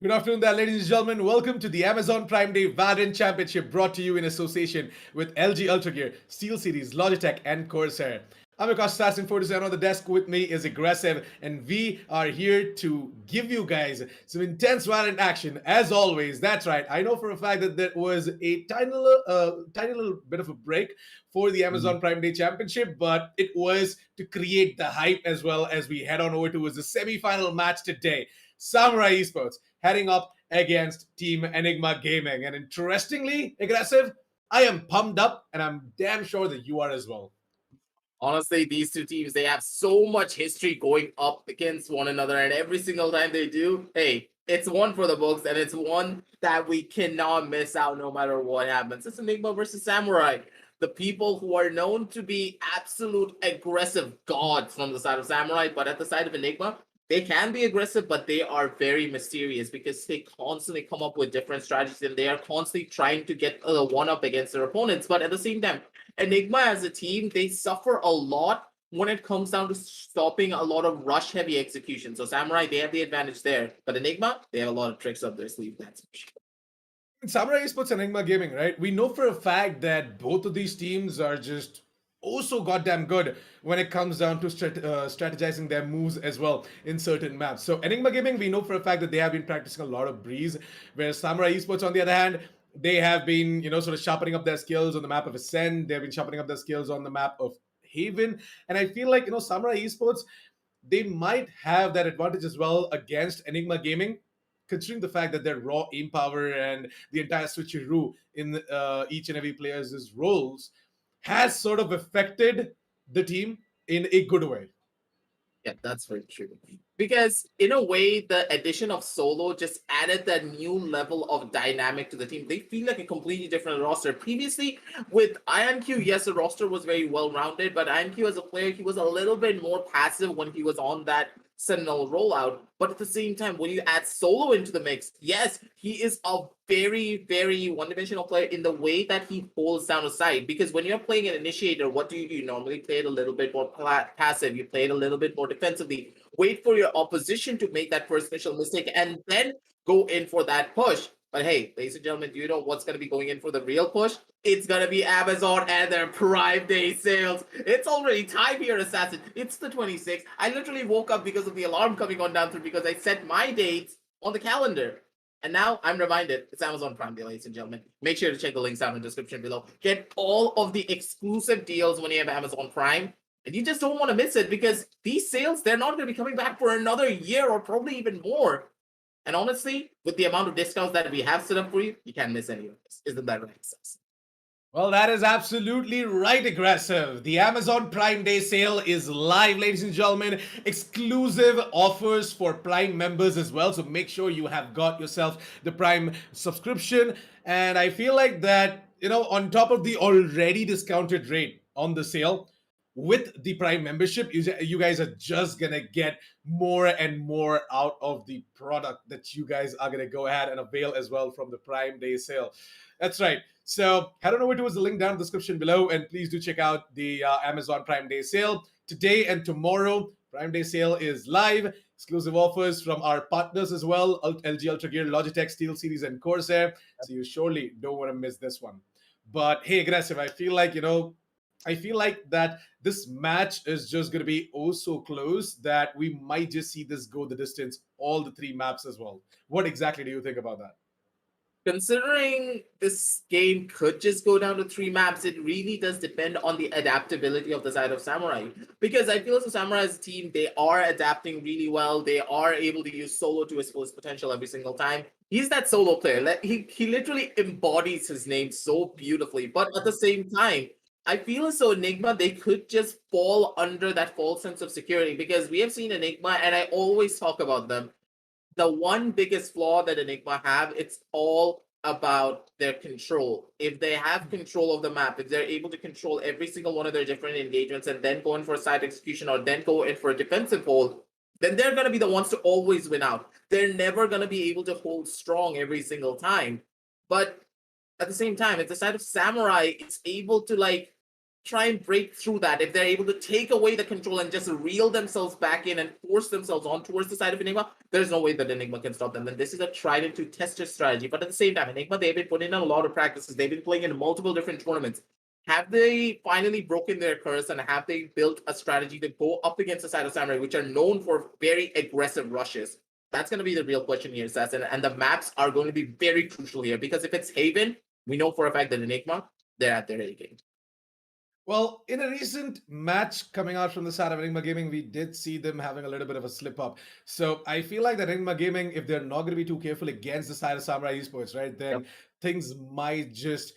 Good afternoon, there, ladies and gentlemen. Welcome to the Amazon Prime Day Valorant Championship brought to you in association with LG Ultragear, Steelseries, Logitech, and Corsair. I'm your cost assassin 47. On the desk with me is Aggressive, and we are here to give you guys some intense Valorant action. As always, that's right. I know for a fact that there was a tiny little bit of a break for the Amazon Prime Day Championship, but it was to create the hype as well as we head on over to the semi-final match today. Samurai Esports heading up against Team Enigma Gaming. And interestingly, Aggressive, I am pumped up and I'm damn sure that you are as well. Honestly, these two teams, they have so much history going up against one another, and every single time they do, hey, it's one for the books, and it's one that we cannot miss out no matter what happens. It's Enigma versus Samurai. The people who are known to be absolute aggressive gods from the side of Samurai, but at the side of Enigma, they can be aggressive, but they are very mysterious because they constantly come up with different strategies and they are constantly trying to get a one-up against their opponents. But at the same time, Enigma as a team, they suffer a lot when it comes down to stopping a lot of rush-heavy execution. So Samurai, they have the advantage there. But Enigma, they have a lot of tricks up their sleeve, that's for sure. Samurai Esports and Enigma Gaming, right? We know for a fact that both of these teams are just also goddamn good when it comes down to strategizing their moves as well in certain maps. So Enigma Gaming, we know for a fact that they have been practicing a lot of Breeze, whereas Samurai Esports, on the other hand, they have been, sort of sharpening up their skills on the map of Ascend. They've been sharpening up their skills on the map of Haven. And I feel like, Samurai Esports, they might have that advantage as well against Enigma Gaming, considering the fact that their raw aim power and the entire switcheroo in each and every player's roles has sort of affected the team in a good way. Yeah, that's very true. Because in a way, the addition of Solo just added that new level of dynamic to the team. They feel like a completely different roster. Previously, with IonQ, yes, the roster was very well-rounded, but IonQ as a player, he was a little bit more passive when he was on that Sentinel rollout. But at the same time, when you add Solo into the mix, yes, he is a very, very one-dimensional player in the way that he holds down a side. Because when you're playing an initiator, what do? You normally play it a little bit more passive. You play it a little bit more defensively. Wait for your opposition to make that first initial mistake and then go in for that push. But hey, ladies and gentlemen, do you know what's going to be going in for the real push? It's going to be Amazon and their Prime Day sales. It's already time here, Assassin. It's the 26th. I literally woke up because of the alarm coming on down through because I set my dates on the calendar. And now I'm reminded, it's Amazon Prime Day, ladies and gentlemen. Make sure to check the links down in the description below. Get all of the exclusive deals when you have Amazon Prime. And you just don't want to miss it because these sales, they're not going to be coming back for another year or probably even more. And honestly, with the amount of discounts that we have set up for you, you can't miss any of this. Isn't that right, Assassin? Well, that is absolutely right, Aggressive. The Amazon Prime Day sale is live, ladies and gentlemen. Exclusive offers for Prime members as well. So make sure you have got yourself the Prime subscription. And I feel like that, on top of the already discounted rate on the sale, with the Prime membership, you guys are just going to get more and more out of the product that you guys are going to go ahead and avail as well from the Prime Day sale. That's right. So head on over towards the link down in the description below, and please do check out the Amazon Prime Day sale. Today and tomorrow, Prime Day sale is live. Exclusive offers from our partners as well, LG Ultragear, Logitech, Steelseries, and Corsair. So you surely don't want to miss this one. But hey, Aggressive, I feel like, I feel like that this match is just going to be oh so close that we might just see this go the distance, all the three maps as well. What exactly do you think about that? Considering this game could just go down to three maps, it really does depend on the adaptability of the side of Samurai. Because I feel as a Samurai's team, they are adapting really well. They are able to use solo to his fullest potential every single time. He's that solo player. He literally embodies his name so beautifully. But at the same time, I feel as though Enigma, they could just fall under that false sense of security because we have seen Enigma, and I always talk about them. The one biggest flaw that Enigma have, it's all about their control. If they have control of the map, if they're able to control every single one of their different engagements and then go in for a side execution or then go in for a defensive hold, then they're going to be the ones to always win out. They're never going to be able to hold strong every single time. But at the same time, if the side of Samurai is able to try and break through that, if they're able to take away the control and just reel themselves back in and force themselves on towards the side of Enigma, there's no way that Enigma can stop them. Then this is a tried and true tester strategy. But at the same time, Enigma, they've been putting in a lot of practices. They've been playing in multiple different tournaments. Have they finally broken their curse and have they built a strategy to go up against the side of Samurai, which are known for very aggressive rushes? That's going to be the real question here, Assassin. And the maps are going to be very crucial here because if it's Haven, we know for a fact that Enigma, they're at their A game. Well, in a recent match coming out from the side of Enigma Gaming, we did see them having a little bit of a slip up. So I feel like that Enigma Gaming, if they're not going to be too careful against the side of Samurai Esports, right, then things might just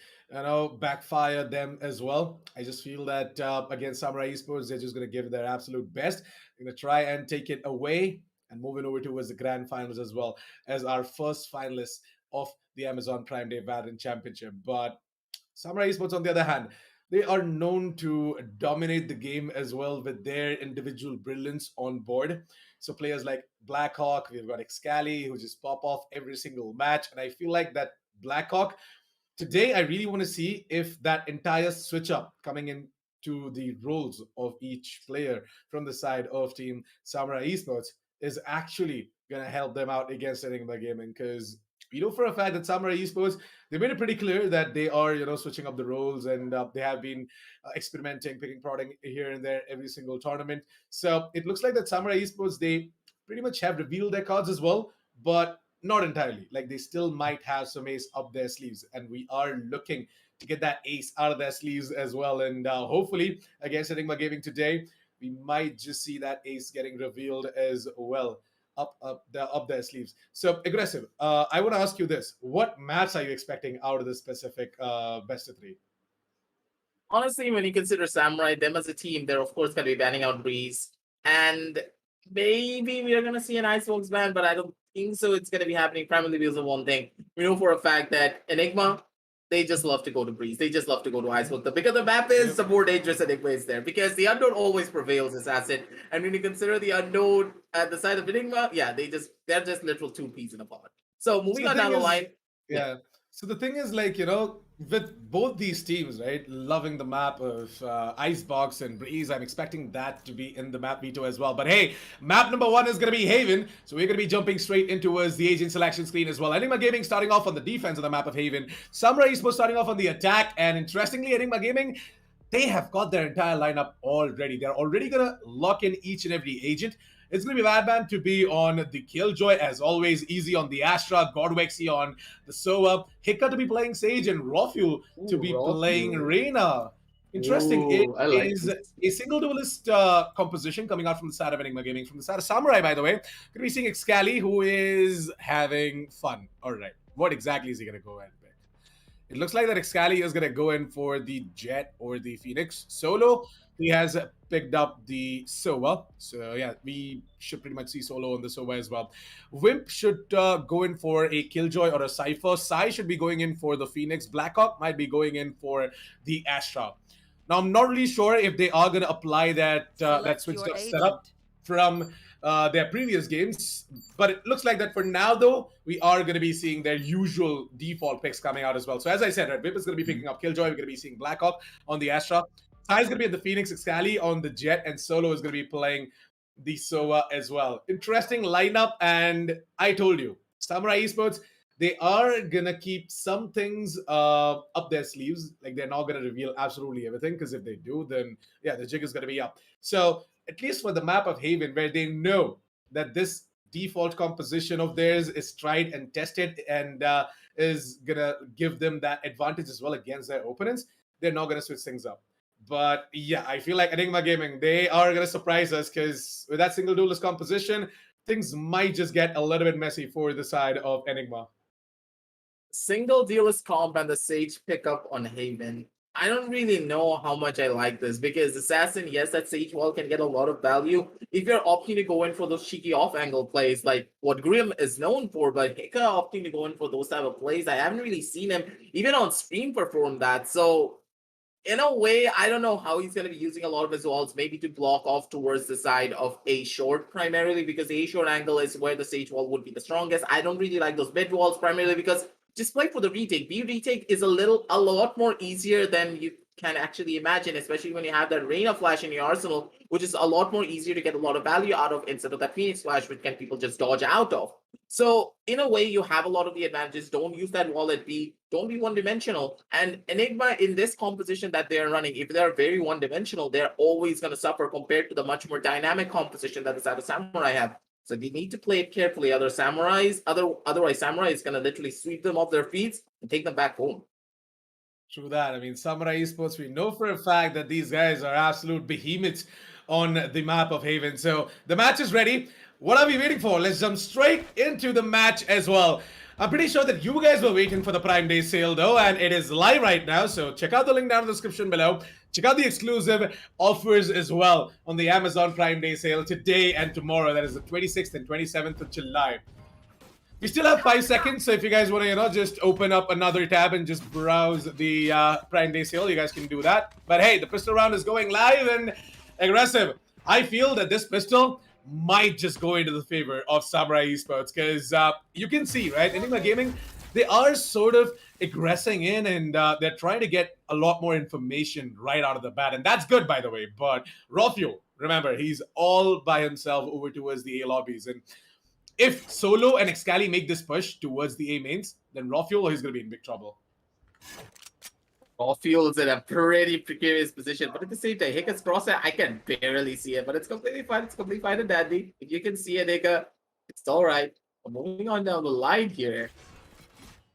backfire them as well. I just feel that against Samurai Esports, they're just going to give their absolute best. They're going to try and take it away and move it over towards the grand finals as well as our first finalists of the Amazon Prime Day Valorant Championship. But Samurai Esports, on the other hand, they are known to dominate the game as well with their individual brilliance on board. So players like Blackhawk, we've got Excali, who just pop off every single match. And I feel like that Blackhawk, today I really want to see if that entire switch up coming in to the roles of each player from the side of Team Samurai Esports is actually going to help them out against Enigma Gaming, because we know for a fact that Samurai Esports, they made it pretty clear that they are, switching up the roles, and they have been experimenting, picking, prodding here and there every single tournament. So it looks like that Samurai Esports, they pretty much have revealed their cards as well, but not entirely. Like, they still might have some ace up their sleeves, and we are looking to get that ace out of their sleeves as well. And hopefully, against Enigma Gaming today, we might just see that ace getting revealed as well up their sleeves. So aggressive. I want to ask you this: what maps are you expecting out of this specific best of three? Honestly, when you consider Samurai, them as a team, they're of course going to be banning out Breeze, and maybe we are going to see an Icebox ban, but I don't think so. It's going to be happening primarily because of one thing. We know for a fact that Enigma, they just love to go to Breeze. They just love to go to Icebox. The bigger the map is, the more dangerous Enigma is there, because the unknown always prevails as asset. And when you consider the unknown at the side of Enigma, yeah, they're just literal two peas in a pod. So moving on down the line. Yeah. So the thing is, with both these teams, right, loving the map of Icebox and Breeze, I'm expecting that to be in the map veto as well. But hey, map number one is going to be Haven. So we're going to be jumping straight into towards the agent selection screen as well. Enigma Gaming starting off on the defense of the map of Haven. Samurai Esports starting off on the attack. And interestingly, Enigma Gaming, they have got their entire lineup already. They're already going to lock in each and every agent. It's going to be Madman to be on the Killjoy, as always, Easy on the Astra, Godwexy on the Sova, Hika to be playing Sage, and Rafuel to be playing Reyna. Interesting. It is a single duelist composition coming out from the side of Enigma Gaming. From the side of Samurai, by the way, going to be seeing Excali, who is having fun. All right. What exactly is he going to go and pick? It looks like that Excali is going to go in for the Jet or the Phoenix. Solo, he has picked up the Sova. So, yeah, we should pretty much see Solo on the Sova as well. Wimp should go in for a Killjoy or a Cypher. Sai should be going in for the Phoenix. Blackhawk might be going in for the Astra. Now, I'm not really sure if they are going to apply that switched up setup from their previous games, but it looks like that for now, though, we are going to be seeing their usual default picks coming out as well. So as I said, right, Vip is going to be picking up Killjoy. We're going to be seeing Blackhawk on the Astra. Sai is going to be at the Phoenix, Excali on the Jet, and Solo is going to be playing the Sova as well. Interesting lineup, and I told you, Samurai Esports, they are gonna keep some things up their sleeves. Like they're not gonna reveal absolutely everything, because if they do, then yeah, the jig is gonna be up. So at least for the map of Haven, where they know that this default composition of theirs is tried and tested and is gonna give them that advantage as well against their opponents, they're not gonna switch things up. But yeah, I feel like Enigma Gaming, they are gonna surprise us, because with that single duelist composition, things might just get a little bit messy for the side of Enigma. Single dealers comp and the Sage pickup on Haven. I don't really know how much I like this because Assassin, yes, that Sage wall can get a lot of value if you're opting to go in for those cheeky off angle plays like what Grim is known for, but Hika opting to go in for those type of plays. I haven't really seen him even on stream perform that. So in a way, I don't know how he's going to be using a lot of his walls, maybe to block off towards the side of A short primarily, because the A short angle is where the Sage wall would be the strongest. I don't really like those mid walls primarily because just play for the retake. B retake is a lot more easier than you can actually imagine, especially when you have that Rain of Flash in your arsenal, which is a lot more easier to get a lot of value out of instead of that Phoenix Flash, which can people just dodge out of. So in a way, you have a lot of the advantages. Don't use that wall at B. Don't be one-dimensional. And Enigma, in this composition that they're running, if they're very one-dimensional, they're always going to suffer compared to the much more dynamic composition that the side of Samurai have. So they need to play it carefully. Otherwise, Samurai is going to literally sweep them off their feet and take them back home. True that. I mean, Samurai Esports, we know for a fact that these guys are absolute behemoths on the map of Haven. So the match is ready. What are we waiting for? Let's jump straight into the match as well. I'm pretty sure that you guys were waiting for the Prime Day sale though, and it is live right now. So check out the link down in the description below. Check out the exclusive offers as well on the Amazon Prime Day sale today and tomorrow. That is the 26th and 27th of July. We still have 5 seconds, so if you guys want to, just open up another tab and just browse the Prime Day sale, you guys can do that. But hey, the pistol round is going live and aggressive. I feel that this pistol might just go into the favor of Samurai Esports, because you can see, right, Enigma Gaming, they are sort of aggressing in, and they're trying to get a lot more information right out of the bat, and that's good, by the way. But Raw remember, he's all by himself over towards the A lobbies, and if Solo and Excali make this push towards the A mains, then Raw is going to be in big trouble. Raw is in a pretty precarious position, but at the same time, Hika's crosshair, I can barely see it, but it's completely fine. It's completely fine and dandy. If you can see it, Hika, it's all right. But moving on down the line here,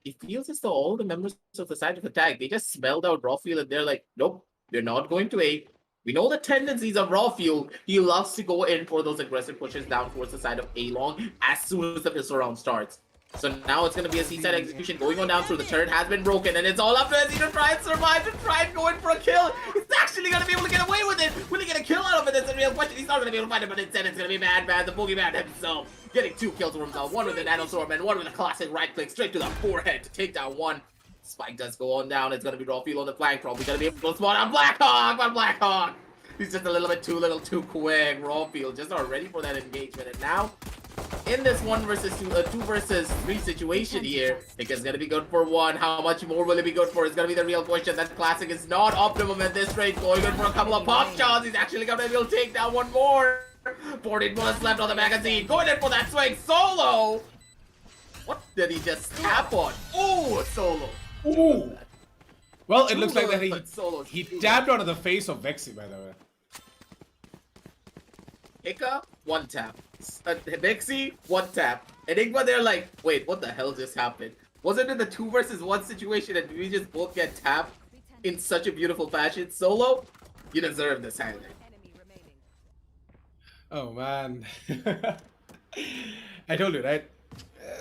it feels as though all the members of the side of attack, they just smelled out Raw and they're like, nope, they're not going to A. We know the tendencies of Raw. He loves to go in for those aggressive pushes down towards the side of A long as soon as the pistol round starts. So now it's going to be a C-side execution going on down through. The turret has been broken, and it's all up to Ezzy to try and survive, to try and go in for a kill. He's actually going to be able to get away with it. Will he get a kill out of it? That's the real question. He's not going to be able to find it, but instead it's going to be Madman, the boogeyman himself, getting 2 kills for himself. One with a nanosword and one with a classic right click straight to the forehead to take down one. Spike does go on down. It's going to be Raw on the flank. Probably going to be able to spot on Blackhawk, but Blackhawk, he's just a little bit too quick. Rawfield just not ready for that engagement. And now, in this 2 versus 3 situation here, Hika's gonna be good for 1. How much more will it be good for? It's gonna be the real question. That classic is not optimum at this rate. Going good for a couple of pop shots. He's actually gonna be able to take down 1 more. 14 bullets left on the magazine. Going in for that swing. Solo! What did he just tap on? Ooh, Solo. Ooh. Well, it looks like that he tapped onto the face of Vexy, by the way. Hika, 1 tap. Vexy, 1 tap. Enigma, they're like, wait, what the hell just happened? Was it in the 2 versus 1 situation and we just both get tapped in such a beautiful fashion? Solo, you deserve this highlight. Oh man. I told you, right?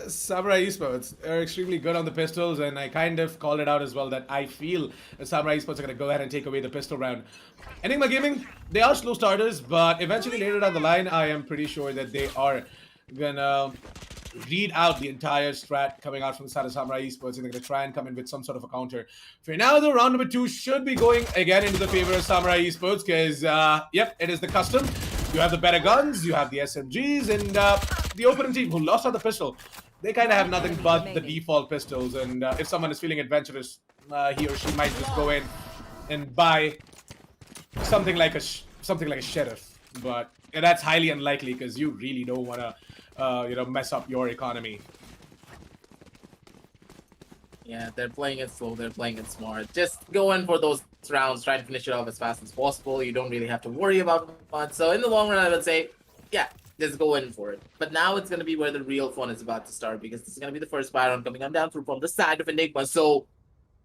Samurai Esports are extremely good on the pistols, and I kind of called it out as well that I feel that Samurai Esports are going to go ahead and take away the pistol round. Enigma Gaming, they are slow starters, but eventually later down the line, I am pretty sure that they are going to read out the entire strat coming out from the side of Samurai Esports, and they're going to try and come in with some sort of a counter. For now, the round number 2 should be going again into the favor of Samurai Esports, because, yep, it is the custom. You have the better guns, you have the SMGs, and the opponent team who lost on the pistol, they kind of have nothing but the default pistols, and if someone is feeling adventurous, he or she might just go in and buy something like a sheriff. But that's highly unlikely, because you really don't want to, mess up your economy. Yeah, they're playing it slow, they're playing it smart. Just go in for those rounds, try to finish it off as fast as possible. You don't really have to worry about much. So in the long run, I would say, yeah, just go in for it. But now it's going to be where the real fun is about to start, because this is going to be the first Byron coming on down through from the side of Enigma. So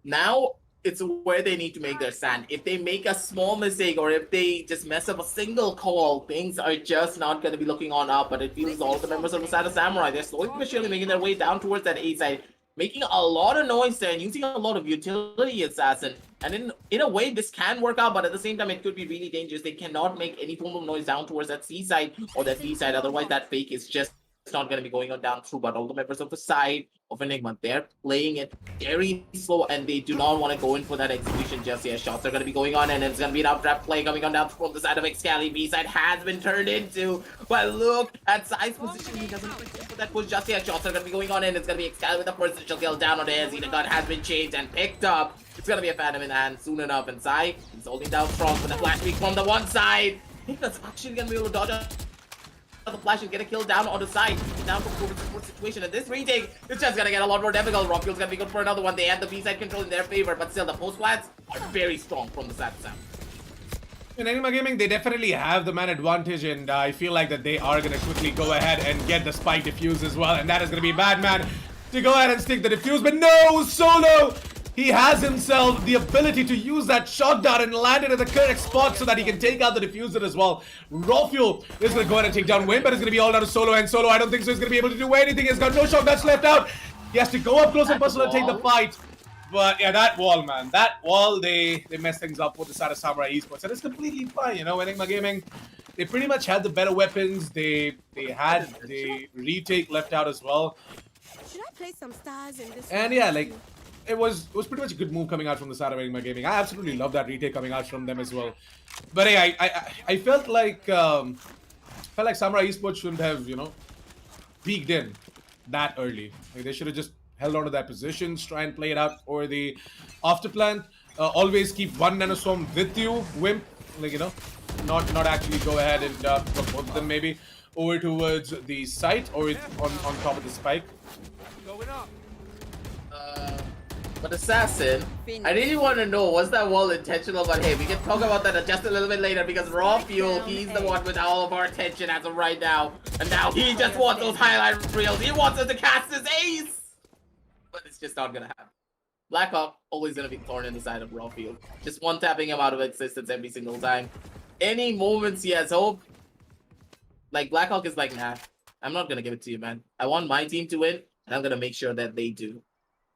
now it's where they need to make their stand. If they make a small mistake, or if they just mess up a single call, things are just not going to be looking on up. But it feels all the members of the side of Samurai, they're slowly but surely making their way down towards that A side, making a lot of noise there and using a lot of utility assassin. And in a way, this can work out, but at the same time, it could be really dangerous. They cannot make any form of noise down towards that C side or that B side. Otherwise, that fake is just not going to be going on down through. But all the members of the side of Enigma, they're playing it very slow, and they do not want to go in for that execution just yet. Shots are going to be going on, and it's going to be an up-trap play coming on down from the side of Excali. B side has been turned into, but look at side's position. He doesn't go for that push just yet. Shots are going to be going on, and it's going to be Excali with the first initial kill down on his. The gun has been changed and picked up. It's going to be a Phantom in hand soon enough, and Sai, he's holding down strong with the flash peek from the one side. I think that's actually going to be able to dodge the flash and get a kill down on the side, down from the support situation. And this retake is just gonna get a lot more difficult. Rockfield's gonna be good for another one. They have the B side control in their favor, but still the post plants are very strong from the side to side. In Enigma Gaming, they definitely have the man advantage, and I feel like that they are going to quickly go ahead and get the spike defuse as well, and that is going to be bad, man, to go ahead and stick the defuse. But no, Solo! He has himself the ability to use that shotgun and land it at the correct spot so that he can take out the diffuser as well. Raw Fuel is going to go ahead and take down Win, but it's going to be all down to Solo, and Solo, I don't think so, he's going to be able to do anything. He's got no shotguns left out. He has to go up close and personal and take the fight. But yeah, that wall, man. That wall, they messed things up for the side of Samurai Esports. And it's completely fine, you know, Enigma Gaming. They pretty much had the better weapons. They had the retake left out as well. Should I play some stars in this? And yeah, like, it was pretty much a good move coming out from the side of Enigma Gaming. I absolutely love that retake coming out from them as well. But hey, I felt like Samurai Esports shouldn't have, you know, peeked in that early. Like, they should have just held on to their positions, try and play it out for the after plan. Always keep one nanoswarm with you, Wimp. Like, you know, not actually go ahead and put both of them maybe over towards the site or on top of the spike. Going up. But Assassin, I really want to know, was that wall intentional? But hey, we can talk about that just a little bit later, because Raw Fuel, he's the one with all of our attention as of right now. And now he just wants those highlight reels. He wants us to cast his ace! But it's just not gonna happen. Blackhawk always gonna be thorn in the side of Raw Field. Just one tapping him out of existence every single time. Any moments he has hope, like Blackhawk is like, nah, I'm not gonna give it to you, man. I want my team to win, and I'm gonna make sure that they do.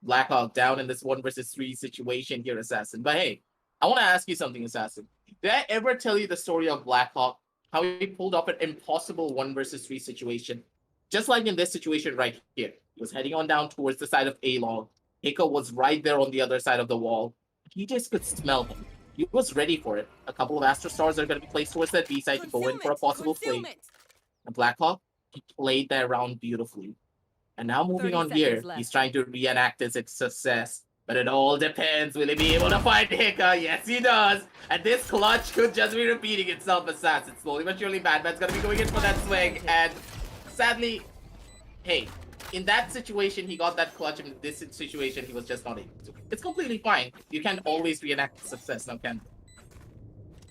Blackhawk down in this 1 versus 3 situation here, Assassin. But hey, I want to ask you something, Assassin. Did I ever tell you the story of Blackhawk? How he pulled off an impossible 1 versus 3 situation? Just like in this situation right here. He was heading on down towards the side of A-Log. Hiko was right there on the other side of the wall. He just could smell him. He was ready for it. A couple of Astro Stars are going to be placed towards that B side to go in for a possible play. And Blackhawk, he played that round beautifully. And now moving on here, he's trying to reenact his success. But it all depends. Will he be able to find Hika? Yes, he does. And this clutch could just be repeating itself, Assassin. Slowly but surely, Batman's going to be going in for that swing. And sadly, hey, in that situation, he got that clutch. In this situation, he was just not able to. It's completely fine. You can't always reenact success, now can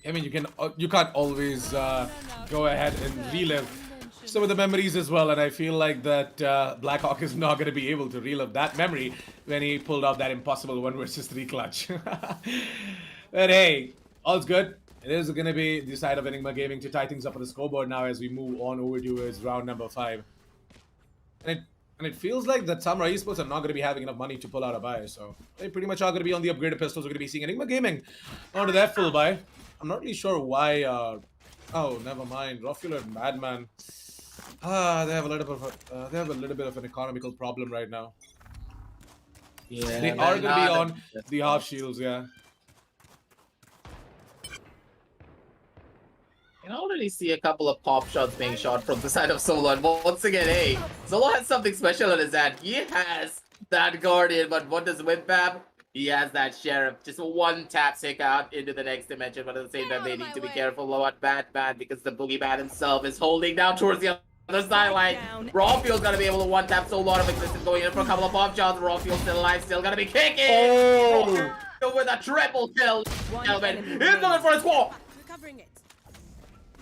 you? I mean, you can't always go ahead and relive some of the memories as well, and I feel like that Blackhawk is not going to be able to relive that memory when he pulled out that impossible 1 versus 3 clutch. But hey, all's good. It is going to be the side of Enigma Gaming to tie things up on the scoreboard now as we move on over towards round number 5. And it feels like that Samurai Esports are not going to be having enough money to pull out a buy, so they pretty much are going to be on the upgraded pistols. We're going to be seeing Enigma Gaming onto that full buy. I'm not really sure why. Oh, never mind. Rofular and Madman. They have a little bit of an economical problem right now. Yeah, they are going to be on the half shields, yeah. You can already see a couple of pop shots being shot from the side of Solo. And once again, hey, Solo has something special in his hand. He has that Guardian, but what does Wimp have? He has that Sheriff. Just one tap stick out into the next dimension, but at the same time, they need to be careful about Batman because the Boogeyman himself is holding down towards the other sideline. Rawfield's gonna be able to one-tap so lot of existence going in for a couple of bomb shots. Rawfield still alive, still gonna be kicking. Oh! With a triple kill. Kelvin, he's going for a squall. Recovering it.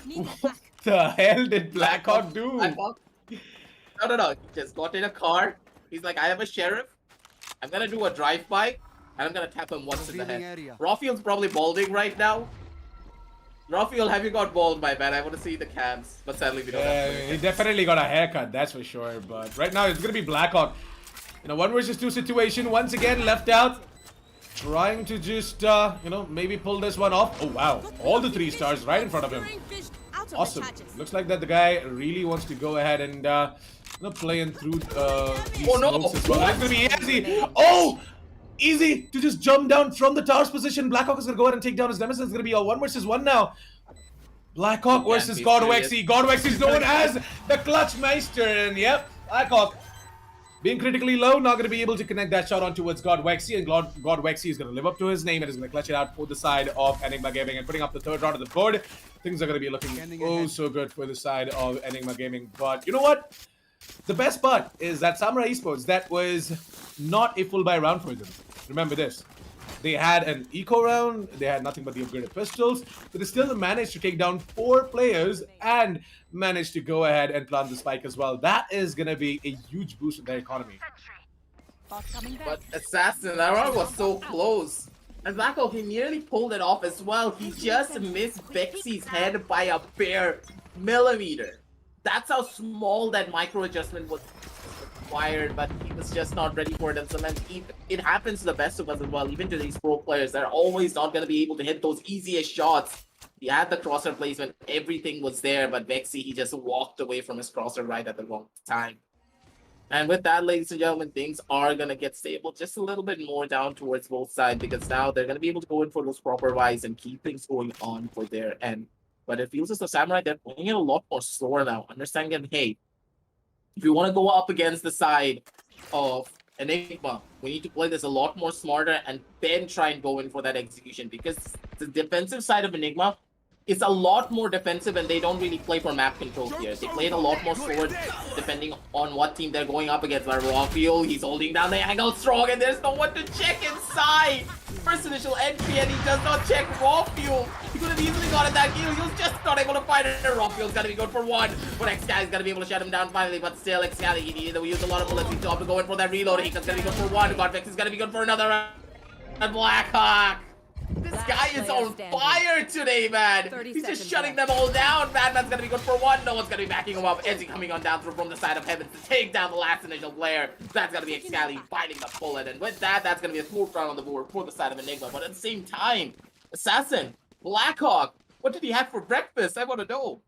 Need that back. The hell did Blackhawk do? No. He just got in a car. He's like, I have a sheriff. I'm gonna do a drive-by, and I'm gonna tap him once in the head. Rawfield's probably balding right now. Rawfield, have you got bald, my man? I want to see the cams, but sadly we don't have He definitely got a haircut, that's for sure. But right now it's gonna be Blackhawk. In a 1 versus 2 situation, once again left out. Trying to just, maybe pull this one off. Oh wow, all the 3 stars right in front of him. Awesome. Looks like that the guy really wants to go ahead and play in through these smokes as well. That's gonna be easy. Oh, easy to just jump down from the tower's position. Blackhawk is gonna go ahead and take down his nemesis. It's gonna be a 1 versus 1 now. Blackhawk versus Godwexy. Godwexy is known as the Clutch Meister, and yep, Blackhawk being critically low, not going to be able to connect that shot on towards Godwexy, and Godwexy is going to live up to his name and is going to clutch it out for the side of Enigma Gaming and putting up the 3rd round of the board. Things are going to be looking so good for the side of Enigma Gaming. But you know what? The best part is that Samurai Esports, that was not a full buy round for them. Remember this. They had an eco round, they had nothing but the upgraded pistols, but they still managed to take down 4 players and managed to go ahead and plant the spike as well. That is going to be a huge boost in their economy. But Assassin, that round was so close. And Blackhawk, he nearly pulled it off as well. He just missed Vexy's head by a bare millimeter. That's how small that micro adjustment was required, but he was just not ready for it. And sometimes it happens to the best of us as well, even to these pro players. They're always not going to be able to hit those easiest shots. He had the crosser placement, everything was there, but Vexy, he just walked away from his crosser right at the wrong time. And with that, ladies and gentlemen, things are going to get stable just a little bit more down towards both sides, because now they're going to be able to go in for those proper buys and keep things going on for their end. But it feels as though Samurai, they're playing it a lot more slower now, understanding, hey, if we want to go up against the side of Enigma, we need to play this a lot more smarter and then try and go in for that execution, because the defensive side of Enigma is a lot more defensive, and they don't really play for map control here. They play it a lot more slower depending on what team they're going up against. Like Rawfield, he's holding down the angle strong, and there's no one to check inside. First initial entry, and he does not check Rawfield. He could have easily gotten that kill. He was just not able to find it. Rawfield's gonna be good for 1. But Xcali is gonna be able to shut him down finally. But still, Xcali, he needed to use a lot of bullets. He's got to go in for that reload. He's gonna be good for 1. Godvex is gonna be good for another. And Blackhawk. This guy is on fire today, man. He's just shutting them all down. Madman's gonna be good for 1. No one's gonna be backing him up. Ezzy coming on down through from the side of Heaven to take down the last initial player. That's gonna be Xcali biting the bullet. And with that, that's gonna be a smooth round on the board for the side of Enigma. But at the same time, Assassin, Blackhawk, what did he have for breakfast? I wanna know.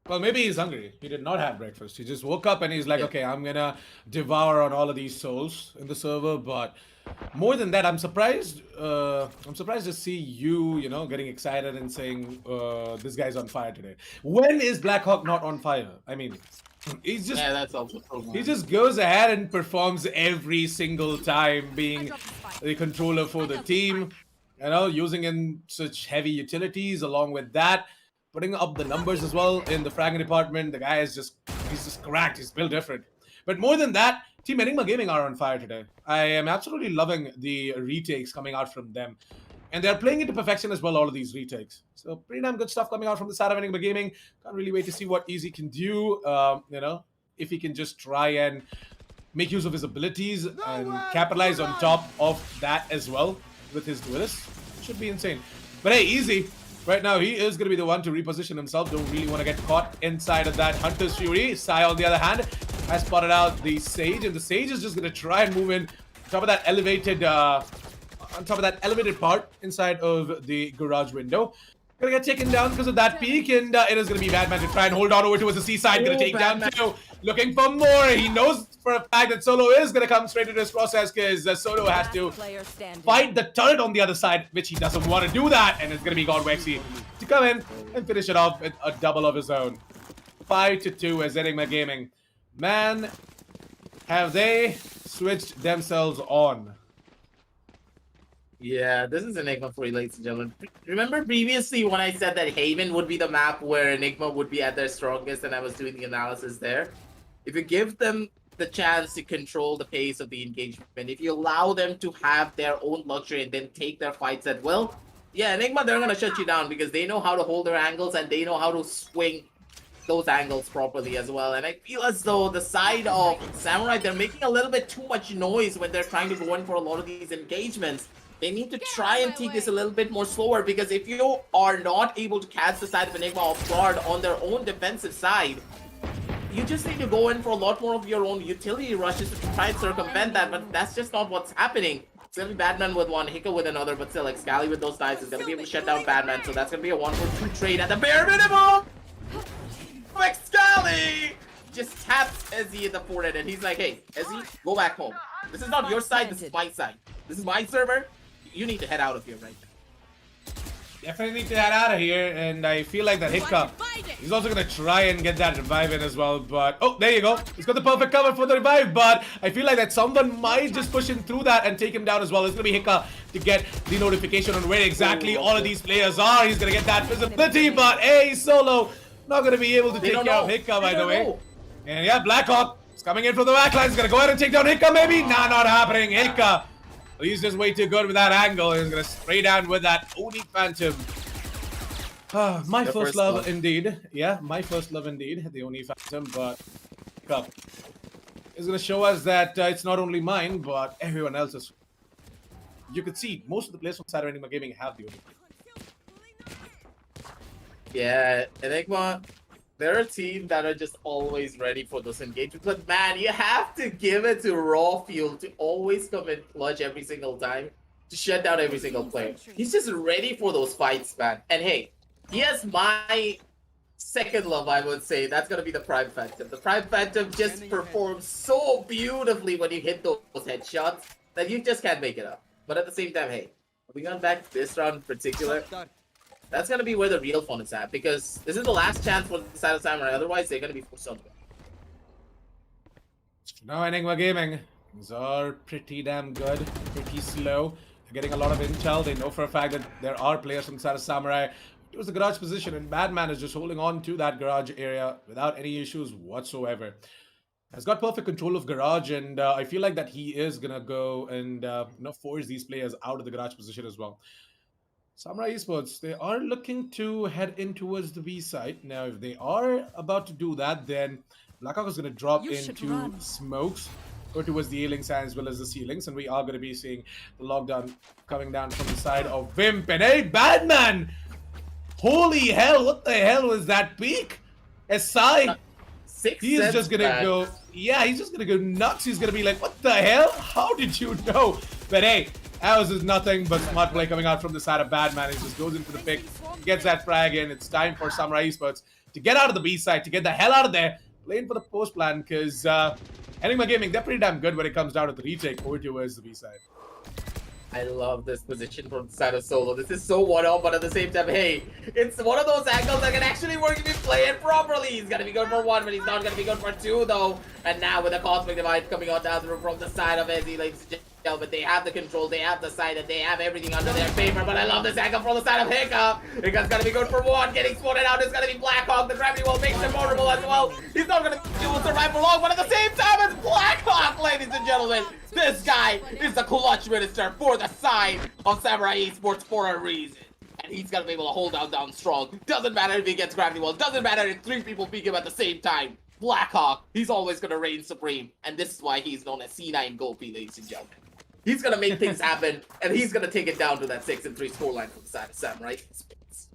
Well, maybe he's hungry. He did not have breakfast. He just woke up and he's like, okay, I'm gonna devour on all of these souls in the server. But more than that, I'm surprised. I'm surprised to see you, getting excited and saying this guy's on fire today. When is Blackhawk not on fire? I mean, he's just that's also true, he just goes ahead and performs every single time, being the controller for the team. Using in such heavy utilities. Along with that, putting up the numbers as well in the fragging department. The guy is he's just cracked. He's built different. But more than that, Team Enigma Gaming are on fire today. I am absolutely loving the retakes coming out from them. And they're playing it to perfection as well, all of these retakes. So pretty damn good stuff coming out from the side of Enigma Gaming. Can't really wait to see what Easy can do, if he can just try and make use of his abilities and capitalize on top of that as well with his duelist. Should be insane. But hey, Easy, right now he is going to be the one to reposition himself. Don't really want to get caught inside of that Hunter's Fury. Sai, on the other hand, has spotted out the Sage, and the Sage is just going to try and move in on top of that elevated part inside of the garage window. Gonna get taken down because of that peak, and it is gonna be Batman to try and hold on over towards the seaside. Gonna take down 2. Looking for more. He knows for a fact that Solo is gonna come straight into his process, because Solo has to fight the turret on the other side, which he doesn't want to do that, and it's gonna be Godwexy to come in and finish it off with a double of his own. 5-2 as Enigma Gaming. Man, have they switched themselves on. Yeah, this is Enigma for you, ladies and gentlemen. Remember previously when I said that Haven would be the map where Enigma would be at their strongest and I was doing the analysis there? If you give them the chance to control the pace of the engagement, if you allow them to have their own luxury and then take their fights at will, yeah, Enigma, they're going to shut you down because they know how to hold their angles and they know how to swing those angles properly as well. And I feel as though the side of Samurai, they're making a little bit too much noise when they're trying to go in for a lot of these engagements. They need to try and take this a little bit more slower, because if you are not able to catch the side of Enigma off guard on their own defensive side, you just need to go in for a lot more of your own utility rushes to try and circumvent that, but that's just not what's happening. It's gonna be Batman with one, Hika with another, but still, like, Scally with those dice is gonna be able to shut down Batman, so that's gonna be a 1-for-2 trade at the bare minimum! Like, Scally just taps Ezzy in the forehead, and he's like, hey, Ezzy, go back home. This is not your side, this is my side. This is my server. You need to head out of here right now. Definitely need to head out of here, and I feel like that Hiccup, he's also going to try and get that revive in as well, but... Oh, there you go. He's got the perfect cover for the revive, but I feel like that someone might just push him through that and take him down as well. It's going to be Hiccup to get the notification on where exactly all of these players are. He's going to get that visibility, but hey, Solo, not going to be able to take care of Hiccup, by the way. And yeah, Blackhawk is coming in from the backline. He's going to go ahead and take down Hiccup, maybe? Nah, not happening. Hiccup. He's just way too good with that angle. He's gonna spray down with that Oni Phantom. My first love indeed. Yeah, my first love indeed. The Oni Phantom, but Cup is gonna show us that it's not only mine, but everyone else's. You could see most of the players from Saturday Enigma Gaming have the Oni. Yeah, Enigma, they're a team that are just always ready for those engagements. But man, you have to give it to Raw Fuel to always come in clutch every single time to shut down every single player. He's just ready for those fights, man. And hey, he has my second love, I would say. That's going to be the Prime Phantom. The Prime Phantom just performs so beautifully when you hit those headshots that you just can't make it up. But at the same time, hey, we got back to this round in particular. That's going to be where the real fun is at, because this is the last chance for the side of Samurai. Otherwise, they're going to be forced on. Now Enigma Gaming is are pretty damn good, pretty slow. They're getting a lot of intel. They know for a fact that there are players from the side of Samurai. It was the garage position, and Batman is just holding on to that garage area without any issues whatsoever. Has got perfect control of garage, and I feel like that he is going to go and force these players out of the garage position as well. Samurai Esports, they are looking to head in towards the B side. Now, if they are about to do that, then Blackhawk is going to drop into smokes, go towards the A-links as well as the C-links, and we are going to be seeing the lockdown coming down from the side of Vimp. And hey, Batman! Holy hell, what the hell was that peak? SI, he's just going to go, yeah, he's just going to go nuts. He's going to be like, what the hell? How did you know? But hey, that was just nothing but smart play coming out from the side of Batman. He just goes into the pick, gets that frag in. It's time for Samurai Esports to get out of the B side, to get the hell out of there, playing for the post plan, because Enigma Gaming, they're pretty damn good when it comes down to the retake over towards the B side. I love this position from the side of Solo. This is so one-up, but at the same time, hey, it's one of those angles that can actually work if you play it properly. He's gonna be good for one, but he's not gonna be good for two, though. And now with the Cosmic Divide coming on down through from the side of Ezzy, ladies and gentlemen, they have the control, they have the side, and they have everything under their favor. But I love this angle from the side of Hiccup. Hiccup's gonna be good for one. Getting spotted out is gonna be Blackhawk. The gravity wall makes him vulnerable as well. He's not gonna be able to survive for long, but at the same time, it's Blackhawk, ladies and gentlemen. This guy is the clutch minister for the side of Samurai Esports for a reason. And he's gonna be able to hold down strong. Doesn't matter if he gets gravity wall. Doesn't matter if three people peek him at the same time. Blackhawk, he's always gonna reign supreme. And this is why he's known as C9 Gopi, ladies and gentlemen. He's gonna make things happen, and he's gonna take it down to that 6-3 scoreline from the side of Samurai Esports.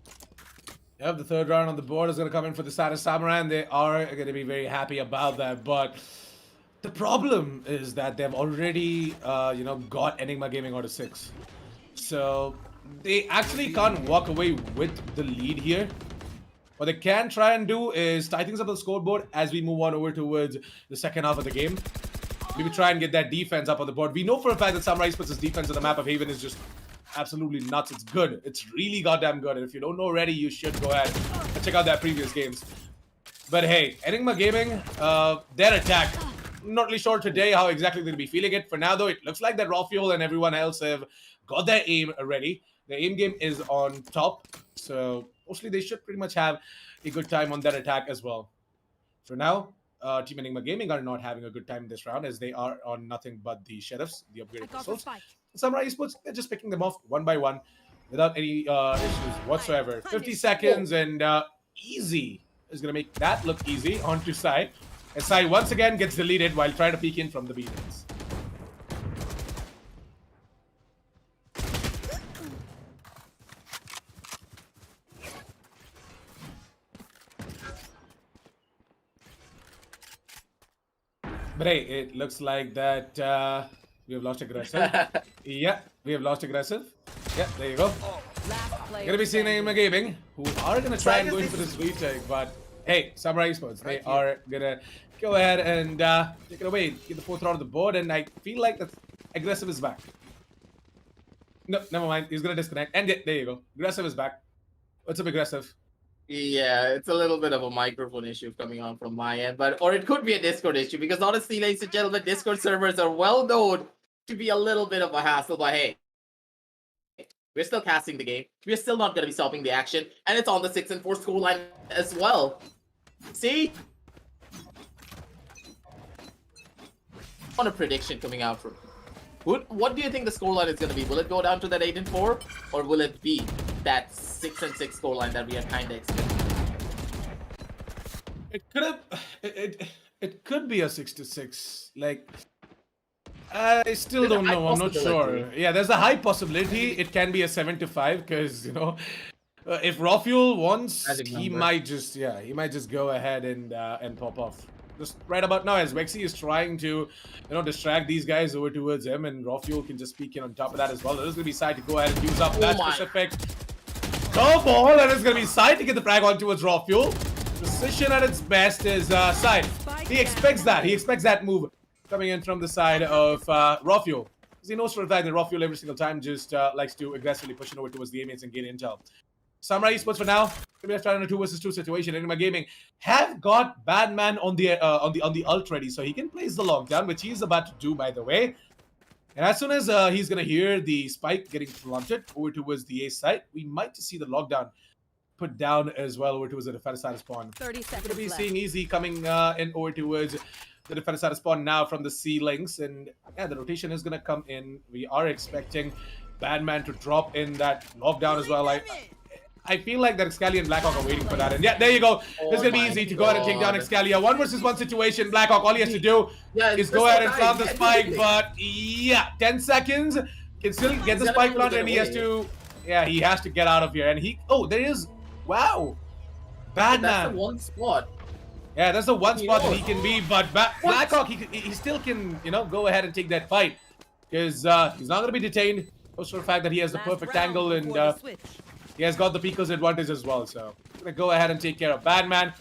Yep, the third round on the board is going to come in for the side of Samurai, and they are going to be very happy about that. But the problem is that they've already, got Enigma Gaming out of 6. So they actually can't walk away with the lead here. What they can try and do is tie things up on the scoreboard as we move on over towards the second half of the game. Maybe try and get that defense up on the board. We know for a fact that Samurai Esports' defense on the map of Haven is just absolutely nuts. It's good. It's really goddamn good. And if you don't know already, you should go ahead and check out their previous games. But hey, Enigma Gaming, their attack not really sure today how exactly they'll be feeling it. For now, though, it looks like that Raw Fuel and everyone else have got their aim ready. The aim game is on top, so mostly they should pretty much have a good time on that attack as well. For now, Team Enigma Gaming are not having a good time this round as they are on nothing but the Sheriffs, the I upgraded got the pistols. spike. Samurai Esports, they're just picking them off one by one without any issues whatsoever. 50 seconds and easy is going to make that look easy onto Sai. And Sai once again gets deleted while trying to peek in from the B lanes. But hey, it looks like that we have lost aggressive. Yeah, we have lost aggressive. Yeah, there you go. Last player Gonna be seeing standing. Enigma Gaming, who are gonna try and go in for this retake, but hey, Samurai Esports, they are gonna go ahead and take it away, get the 4th round of the board, and I feel like that aggressive is back. No, never mind, he's gonna disconnect, and there you go. Aggressive is back. What's up, aggressive? Yeah, it's a little bit of a microphone issue coming on from my end, or it could be a Discord issue because honestly, ladies and gentlemen, Discord servers are well known to be a little bit of a hassle. But hey, we're still casting the game. We're still not going to be stopping the action, and it's on the 6 and 4 scoreline as well. See, on a prediction coming out from. What do you think the scoreline is going to be? Will it go down to that 8 and 4, or will it be that 6 and 6 scoreline that we are kind of expecting? It could have. It could be a 6-6. Like, I still There's a don't high know. I'm not sure. possibility. Yeah, there's a high possibility it can be a 7-5 because if Raw Fuel wants, Magic he number. might just go ahead and pop off. Just right about now, as Vexy is trying to distract these guys over towards him, and Raw Fuel can just peek in on top of that as well. There's gonna be Sai to go ahead and use up that my. specific curveball, and it's gonna be Sai to get the frag on towards Raw Fuel. Precision at its best is Sai. He expects that. He expects that move coming in from the side of Raw Fuel. Because he knows for a fact that Raw Fuel every single time just likes to aggressively push it over towards the A-mates and gain intel. Samurai Esports for now. We have to in a 2 versus 2 situation. Enigma Gaming have got Badman on the ult ready, so he can place the lockdown, which he's about to do, by the way. And as soon as he's gonna hear the spike getting planted over towards the A side, we might just see the lockdown put down as well over towards the defender side of spawn. 30 We're seconds gonna be left. seeing Easy coming in over towards the defender side of spawn now from the C links, and yeah, the rotation is gonna come in. We are expecting Badman to drop in that lockdown as well. I feel like that Excalia and Blackhawk are waiting for that. And yeah, there you go. Oh It's going to be my easy to go ahead and take down God. Excalia. 1 versus 1 situation. Blackhawk, all he has to do Yeah, is it's go just ahead a and time. plant the Yeah, spike. exactly. But yeah, 10 seconds. Can still get the He's spike gotta planted, and he has away. to... Yeah, he has to get out of here. And he... Oh, there is... Wow. That's the Badman. one spot. Yeah, that's the one He spot that knows. he can be. But Blackhawk, he still can, go ahead and take that fight. Because he's not going to be detained. Just for the fact that he has the Last perfect round angle and... before the switch. He has got the Pico's advantage as well, so I'm gonna go ahead and take care of Badman.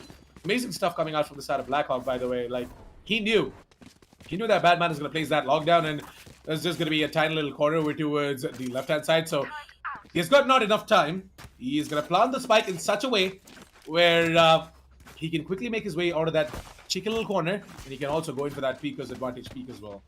Amazing stuff coming out from the side of Blackhawk, by the way. Like, he knew that Badman is gonna place that lockdown, and there's just gonna be a tiny little corner over towards the left-hand side. So he's got not enough time. He's gonna plant the spike in such a way where he can quickly make his way out of that cheeky little corner, and he can also go in for that Pico's advantage peak as well.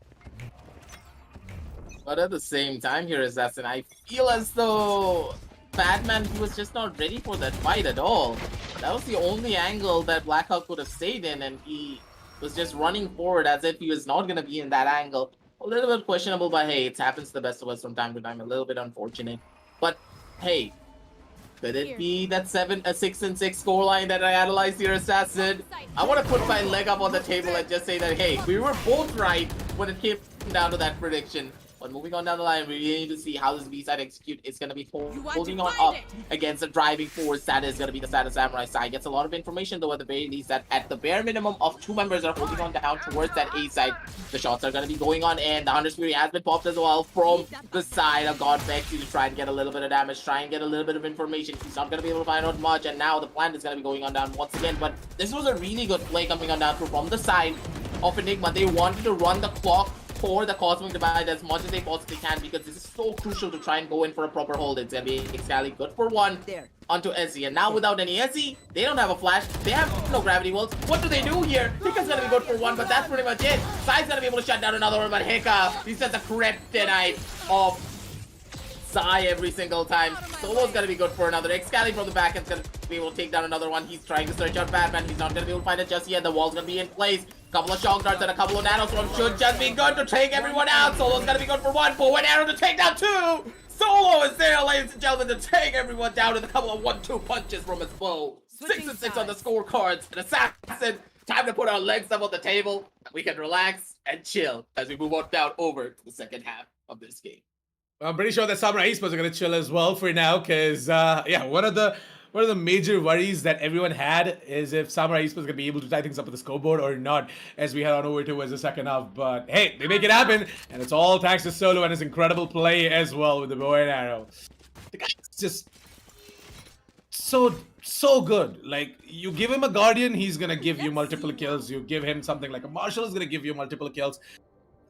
But at the same time here, Assassin, I feel as though Batman, he was just not ready for that fight at all. That was the only angle that Blackhawk could have stayed in, and he was just running forward as if he was not going to be in that angle. A little bit questionable, but hey, it happens to the best of us from time to time. A little bit unfortunate. But hey, could it be that 6 and 6 scoreline that I analyzed here, Assassin? I want to put my leg up on the table and just say that, hey, we were both right when it came down to that prediction. But moving on down the line, we really need to see how this B-side execute is going to be holding on up against the driving force that is going to be the side of Samurai side. Gets a lot of information, though, at the very least, that at the bare minimum of 2 members are holding on down towards that A side. The shots are going to be going on, and the Hunter's Fury has been popped as well from the side of Godbeck to try and get a little bit of damage, try and get a little bit of information. He's not going to be able to find out much, and now the plant is going to be going on down once again. But this was a really good play coming on down from the side of Enigma. They wanted to run the clock core the Cosmic Divide as much as they possibly can because this is so crucial to try and go in for a proper hold. It's gonna be Excali good for one There. onto Ezzy. And now without any Ezzy, they don't have a flash. They have no gravity wells. What do they do here? Hika's gonna be good for one, but that's pretty much it. Sai's gonna be able to shut down another one, but Hika, he's just a kryptonite of Sai every single time. Solo's gonna be good for another. Excali from the back end's gonna be able to take down another one. He's trying to search out Batman. He's not gonna be able to find it just yet. The wall's gonna be in place. Couple of shock darts and a couple of nanostorms should just be good to take everyone out. Solo's gonna be good for one. Bow and arrow to take down two. Solo is there, ladies and gentlemen, to take everyone down with a couple of 1-2 punches from his bow. 6 and 6 on the scorecards. An assassin. Time to put our legs up on the table. We can relax and chill as we move on down over to the second half of this game. I'm pretty sure that Samurai Esports are gonna chill as well for now, because yeah, one of the major worries that everyone had is if Samurai Esports is gonna be able to tie things up with the scoreboard or not as we head on over towards the second half. But hey, they make it happen, and it's all thanks to Solo and his incredible play as well with the bow and arrow. The guy's just so good. Like, you give him a Guardian, he's gonna give you multiple kills. You give him something like a Marshall, is gonna give you multiple kills.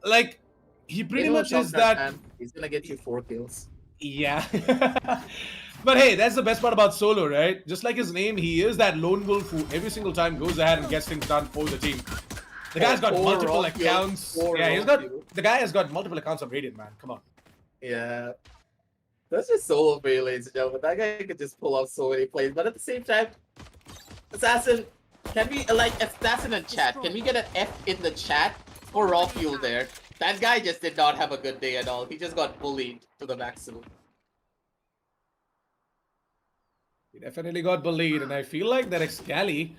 Like, he pretty much is that. Man. He's gonna get you 4 kills. Yeah. But hey, that's the best part about Solo, right? Just like his name, he is that lone wolf who every single time goes ahead and gets things done for the team. The guy's got multiple accounts. Yeah, the guy has got multiple accounts of Radiant, man. Come on. Yeah. That's just Solo for you, ladies and gentlemen. That guy could just pull off so many plays. But at the same time, Assassin, can we, like, Assassin in chat, can we get an F in the chat for Raw Fuel there? That guy just did not have a good day at all. He just got bullied to the maximum. He definitely got bullied, and I feel like that Excali,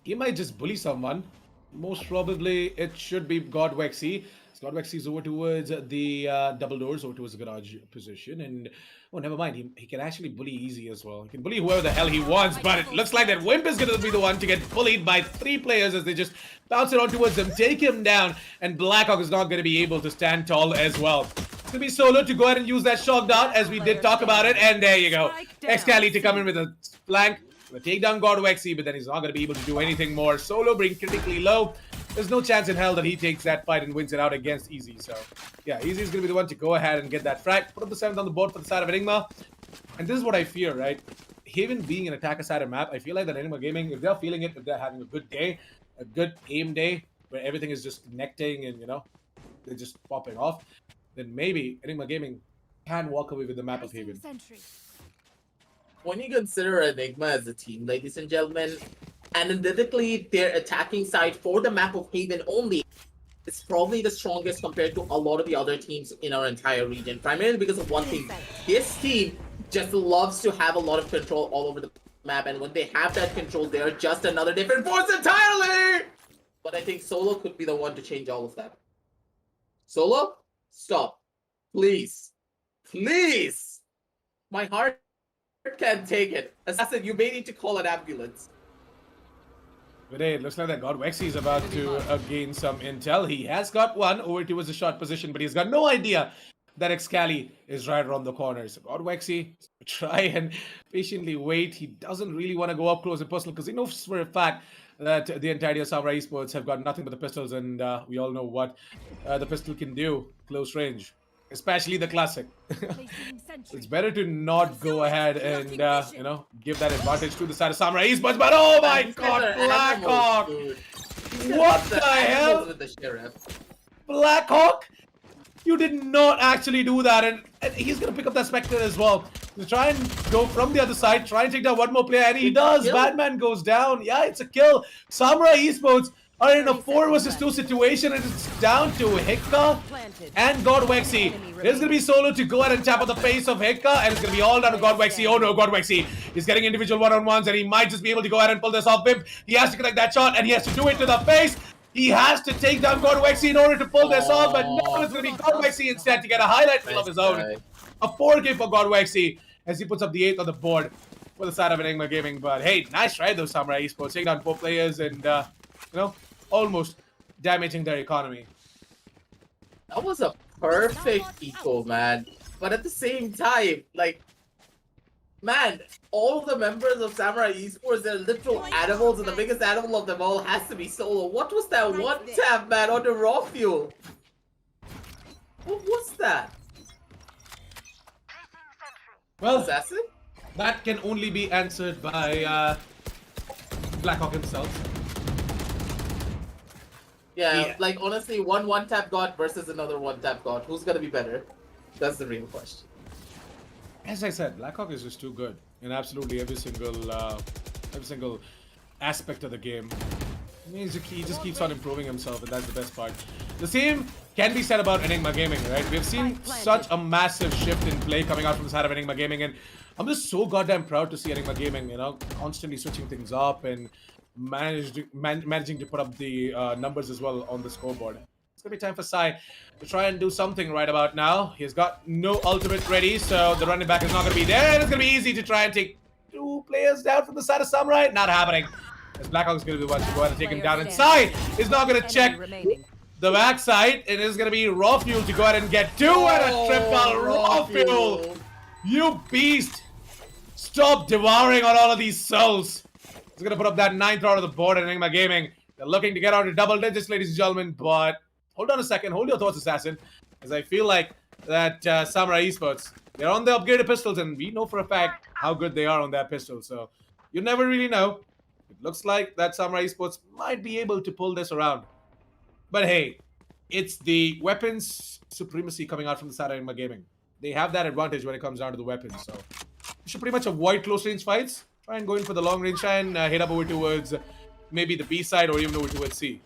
he might just bully someone. Most probably, it should be God Wexy. God Wexy's over towards the double doors, over towards the garage position, and oh, never mind. He can actually bully easy as well. He can bully whoever the hell he wants, but it looks like that Wimp is going to be the one to get bullied by 3 players as they just bounce it on towards him, take him down, and Blackhawk is not going to be able to stand tall as well. It's going to be Solo to go ahead and use that shock dart as we did talk about it, and there you go. Excali to come in with a flank, take down God Wexy, but then he's not going to be able to do anything more. Solo being critically low. There's no chance in hell that he takes that fight and wins it out against Easy. So, yeah, Easy is going to be the one to go ahead and get that frag. Put up the 7th on the board for the side of Enigma. And this is what I fear, right? Haven being an attacker-sided map, I feel like that Enigma Gaming, if they're feeling it, if they're having a good day, a good aim day, where everything is just connecting and, you know, they're just popping off, then maybe Enigma Gaming can walk away with the map of Haven. When you consider Enigma as a team, ladies and gentlemen, analytically, their attacking side for the map of Haven only is probably the strongest compared to a lot of the other teams in our entire region. Primarily because of one thing. This team just loves to have a lot of control all over the map, and when they have that control, they are just another different force entirely! But I think Solo could be the one to change all of that. Solo, stop. Please. Please! My heart can't take it. Assassin, you may need to call an ambulance. But hey, it looks like that God Wexy is about to gain some intel. He has got one over towards the short position, but he's got no idea that Excali is right around the corner. So God Wexy, try and patiently wait. He doesn't really want to go up close and personal because he knows for a fact that the entirety of Samurai Esports have got nothing but the pistols, and we all know what the pistol can do close range, especially the classic. It's better to not go ahead and you know, give that advantage to the side of Samurai Esports. But oh my God, Blackhawk! What the hell? With the sheriff. Blackhawk, you did not actually do that, and he's gonna pick up that Spectre as well to try and go from the other side, try and take down one more player, and he does. Batman goes down. Yeah, it's a kill. Samurai Esports are in a 4 versus 2 situation, and it's down to Hikka and God Wexy. There's gonna be Solo to go ahead and tap on the face of Hikka, and it's gonna be all down to God Wexy. Oh no, God Wexy is getting individual one-on-ones, and he might just be able to go ahead and pull this off. Bimp, he has to connect that shot, and he has to do it to the face. He has to take down God Wexy in order to pull this off, but no, it's gonna be God Wexy instead to get a highlight reel of his own. A 4K for God Wexy as he puts up the 8th on the board for the side of Enigma Gaming. But hey, nice try though, Samurai Esports, taking down 4 players and you know, almost damaging their economy. That was a perfect eco, man. But at the same time, like, man, all of the members of Samurai Esports, they're literal animals, and the biggest animal of them all has to be Solo. What was that one tap, man, on the raw fuel? that? Well, Assassin? that can only be answered by Blackhawk himself. Yeah, like honestly, one tap god versus another one tap god. Who's gonna be better? That's the real question. As I said, Blackhawk is just too good in absolutely every single aspect of the game. I mean, he just keeps on improving himself, and that's the best part. The same can be said about Enigma Gaming, right? We've seen such a massive shift in play coming out from the side of Enigma Gaming, and I'm just so goddamn proud to see Enigma Gaming, you know, constantly switching things up and managing to put up the numbers as well on the scoreboard. It's gonna be time for Sai to try and do something right about now. He's got no ultimate ready, so the running back is not gonna be there, and it's gonna be easy to try and take 2 players down from the side of Samurai. Not happening. As Blackhawk's gonna be the one to go ahead and take him down. And Sai is not gonna check the backside. It is gonna be Raw Fuel to go ahead and get 2 and a triple Raw Fuel. You beast! Stop devouring on all of these souls. He's gonna put up that 9th round of the board at Enigma Gaming. They're looking to get out to double digits, ladies and gentlemen, but hold on a second. Hold your thoughts, Assassin, as I feel like that Samurai Esports, they're on the upgraded pistols, and we know for a fact how good they are on that pistol, so you never really know. It looks like that Samurai Esports might be able to pull this around. But hey, it's the weapons supremacy coming out from the side of Enigma Gaming. They have that advantage when it comes down to the weapons, so you should pretty much avoid close range fights. Try and go in for the long range and hit up over towards maybe the B side or even over towards C.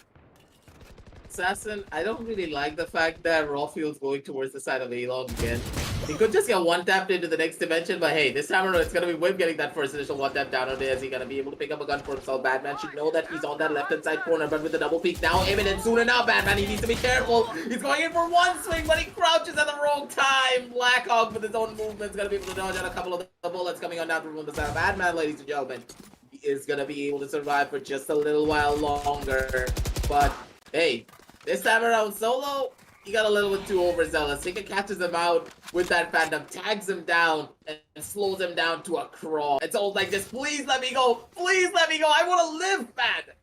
Assassin, I don't really like the fact that Raw Fuel's going towards the side of A-Long again. He could just get one tapped into the next dimension, but hey, this time around it's gonna be Whip getting that first initial one tap down on it. Is he gonna be able to pick up a gun for himself? Batman should know that he's on that left-hand side corner, but with the double peek now imminent soon enough, Batman, he needs to be careful. He's going in for one swing, but he crouches at the wrong time. Blackhawk with his own movement is gonna be able to dodge out a couple of the bullets coming on down from the side of Batman, ladies and gentlemen. He is gonna be able to survive for just a little while longer, but hey, this time around, Solo, he got a little bit too overzealous. Sika catches him out with that Phantom, tags him down, and slows him down to a crawl. It's all like this, please let me go, I want to live, man.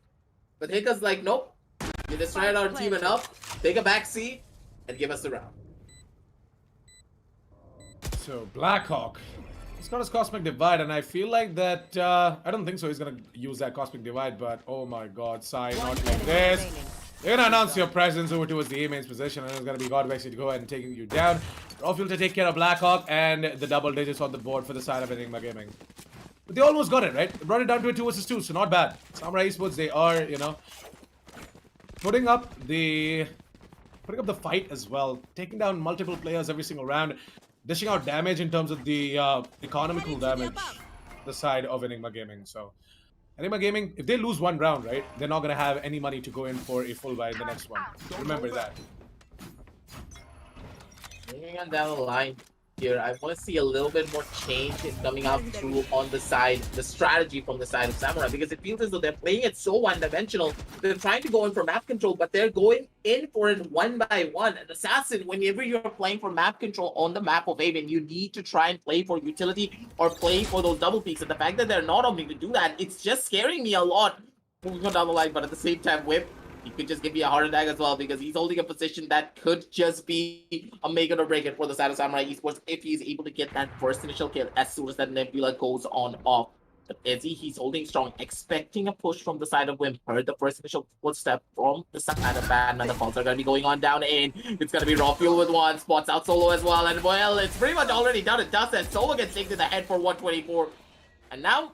But Hika's like, nope, you destroyed our team enough, take a back seat, and give us the round. So, Blackhawk, he's got his Cosmic Divide, and I feel like that, I don't think so he's gonna use that Cosmic Divide, but oh my god, Sai, not like this. They're gonna announce your presence over towards the A-main's position, and it's gonna be Godvexy to go ahead and taking you down. Raw-Fuel to take care of Blackhawk, and the double digits on the board for the side of Enigma Gaming. But they almost got it, right? They brought it down to a 2 versus 2, so not bad. Samurai Esports, they are, you know, putting up the fight as well, taking down multiple players every single round, dishing out damage in terms of the economical damage, the side of Enigma Gaming. So Enigma Gaming, if they lose one round, right, they're not gonna have any money to go in for a full buy in the next one. Remember that. Moving on down the line here, I want to see a little bit more change in coming out through on the side, the strategy from the side of Samurai, because it feels as though they're playing it so one-dimensional. They're trying to go in for map control, but they're going in for it one by one. And Assassin, whenever you're playing for map control on the map of Aven, you need to try and play for utility or play for those double peaks. And the fact that they're not able to do that, it's just scaring me a lot moving on down the line. But at the same time, Whip, he could just give me a heart attack as well, because he's holding a position that could just be a make it or break it for the side of Samurai Esports if he's able to get that first initial kill as soon as that Nebula goes on off. But Ezzy, he's holding strong, expecting a push from the side of Wim. Heard the first initial footstep from the side of Batman. The calls are going to be going on down in. It's going to be Raw Fuel with one, spots out Solo as well. And well, it's pretty much already done and dusted. Solo gets taken to the head for 124. And now,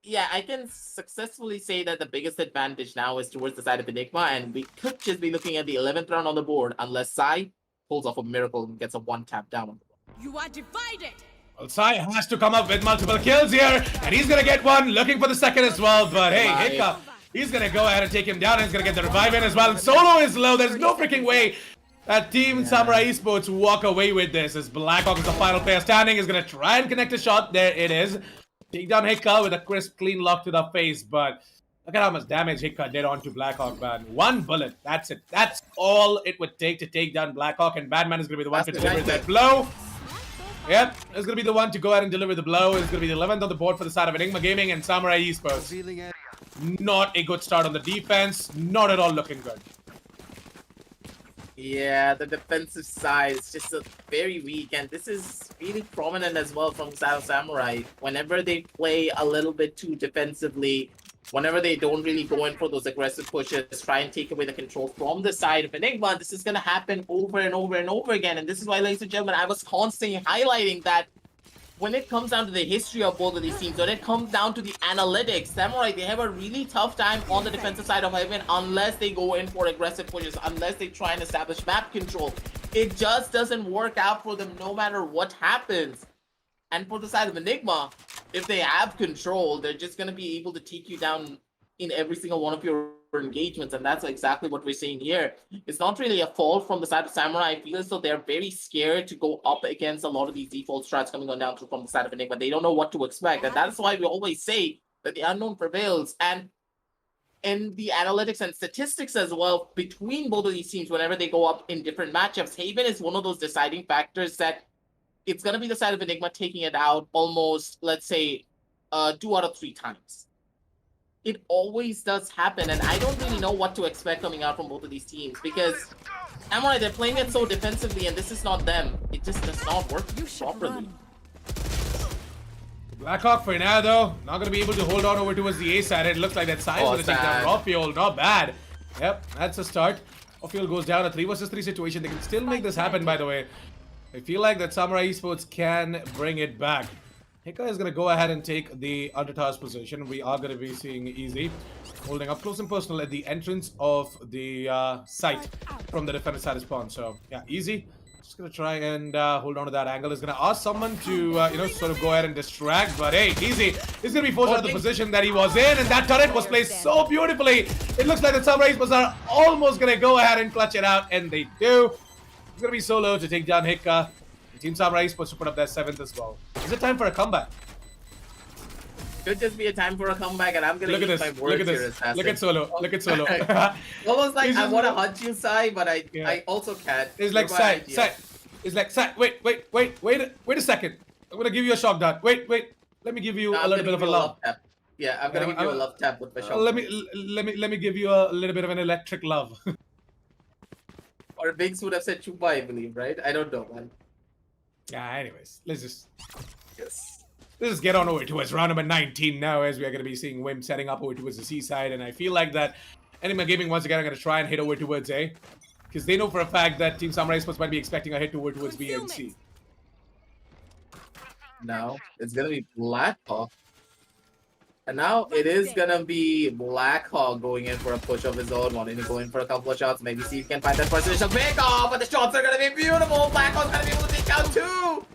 yeah, I can successfully say that the biggest advantage now is towards the side of Enigma, and we could just be looking at the 11th round on the board unless Sai pulls off a miracle and gets a one-tap down on the board. You are divided. Well, Sai has to come up with multiple kills here, and he's gonna get one, looking for the second as well, but hey, Hika, he's gonna go ahead and take him down, and he's gonna get the revive in as well, and Solo is low. There's no freaking way that Team Samurai Esports walk away with this, as Blackhawk is the final player standing, is gonna try and connect a shot. There it is. Take down Hika with a crisp, clean lock to the face, but look at how much damage Hika did onto Blackhawk, man. One bullet, that's it. That's all it would take to take down Blackhawk, and Batman is going to be the one to deliver that blow. Yep, it's going to be the one to go ahead and deliver the blow. It's going to be the 11th on the board for the side of Enigma Gaming and Samurai Esports. Not a good start on the defense. Not at all looking good. Yeah, the defensive side is just very weak, and this is really prominent as well from Samurai. Whenever they play a little bit too defensively, whenever they don't really go in for those aggressive pushes, try and take away the control from the side of Enigma, this is going to happen over and over and over again. And this is why, ladies and gentlemen, I was constantly highlighting that when it comes down to the history of both of these teams, when it comes down to the analytics, Samurai, they have a really tough time on the defensive side of Heaven unless they go in for aggressive pushes, unless they try and establish map control. It just doesn't work out for them no matter what happens. And for the side of Enigma, if they have control, they're just going to be able to take you down in every single one of your engagements, and that's exactly what we're seeing here. It's not really a fault from the side of Samurai. I feel as though they're very scared to go up against a lot of these default strats coming on down from the side of Enigma. They don't know what to expect, and that's why we always say that the unknown prevails. And in the analytics and statistics as well, between both of these teams, whenever they go up in different matchups, Haven is one of those deciding factors that it's going to be the side of Enigma taking it out almost, let's say, 2 out of 3 times. It always does happen, and I don't really know what to expect coming out from both of these teams, because Samurai, they're playing it so defensively, and this is not them. It just does not work properly. Blackhawk for now, though, not going to be able to hold on over towards the A side. It looks like that side's going to take down Rawfield. Not bad. Yep, that's a start. Rawfield goes down, a 3 versus 3 situation. They can still make this happen, by the way. I feel like that Samurai Esports can bring it back. Hika is going to go ahead and take the Undertower's position. We are going to be seeing Easy holding up close and personal at the entrance of the site from the defender side of spawn. So, yeah, Easy just going to try and hold on to that angle. Is going to ask someone to, sort of go ahead and distract. But, hey, Easy is going to be forced out of the position that he was in. And that turret was placed so beautifully. It looks like the Samurai Esports are almost going to go ahead and clutch it out. And they do. It's going to be solo to take down Hika. Team Samurai is supposed to put up their 7th as well. Is it time for a comeback? Could just be a time for a comeback, and I'm gonna use my words here, Assassin. Look at Solo. Look at Solo. Almost like I want to hunt you, Sai, but I also can't. It's like Sai. It's like Sai. Wait a second. I'm gonna give you a shock dart. Wait. Let me give you a little bit of a love. Yeah, I'm gonna give you a love tap with my shock. Let me give you a little bit of an electric love. Or Biggs would have said Chupa, I believe, right? I don't know, man. Yeah, anyways, let's just Yes. let's just get on over towards round number 19 now, as we are going to be seeing Wim setting up over towards the C side, and I feel like that Enigma Gaming once again are going to try and hit over towards A, because they know for a fact that Team Samurai Sports might be expecting a hit over towards B and C. Now it's gonna be Blackhawk, and now it is gonna be Blackhawk going in for a push of his own, wanting to go in for a couple of shots. Maybe see if he can find that first initial pick off, but the shots are gonna be beautiful. Blackhawk's gonna be able to take out 2.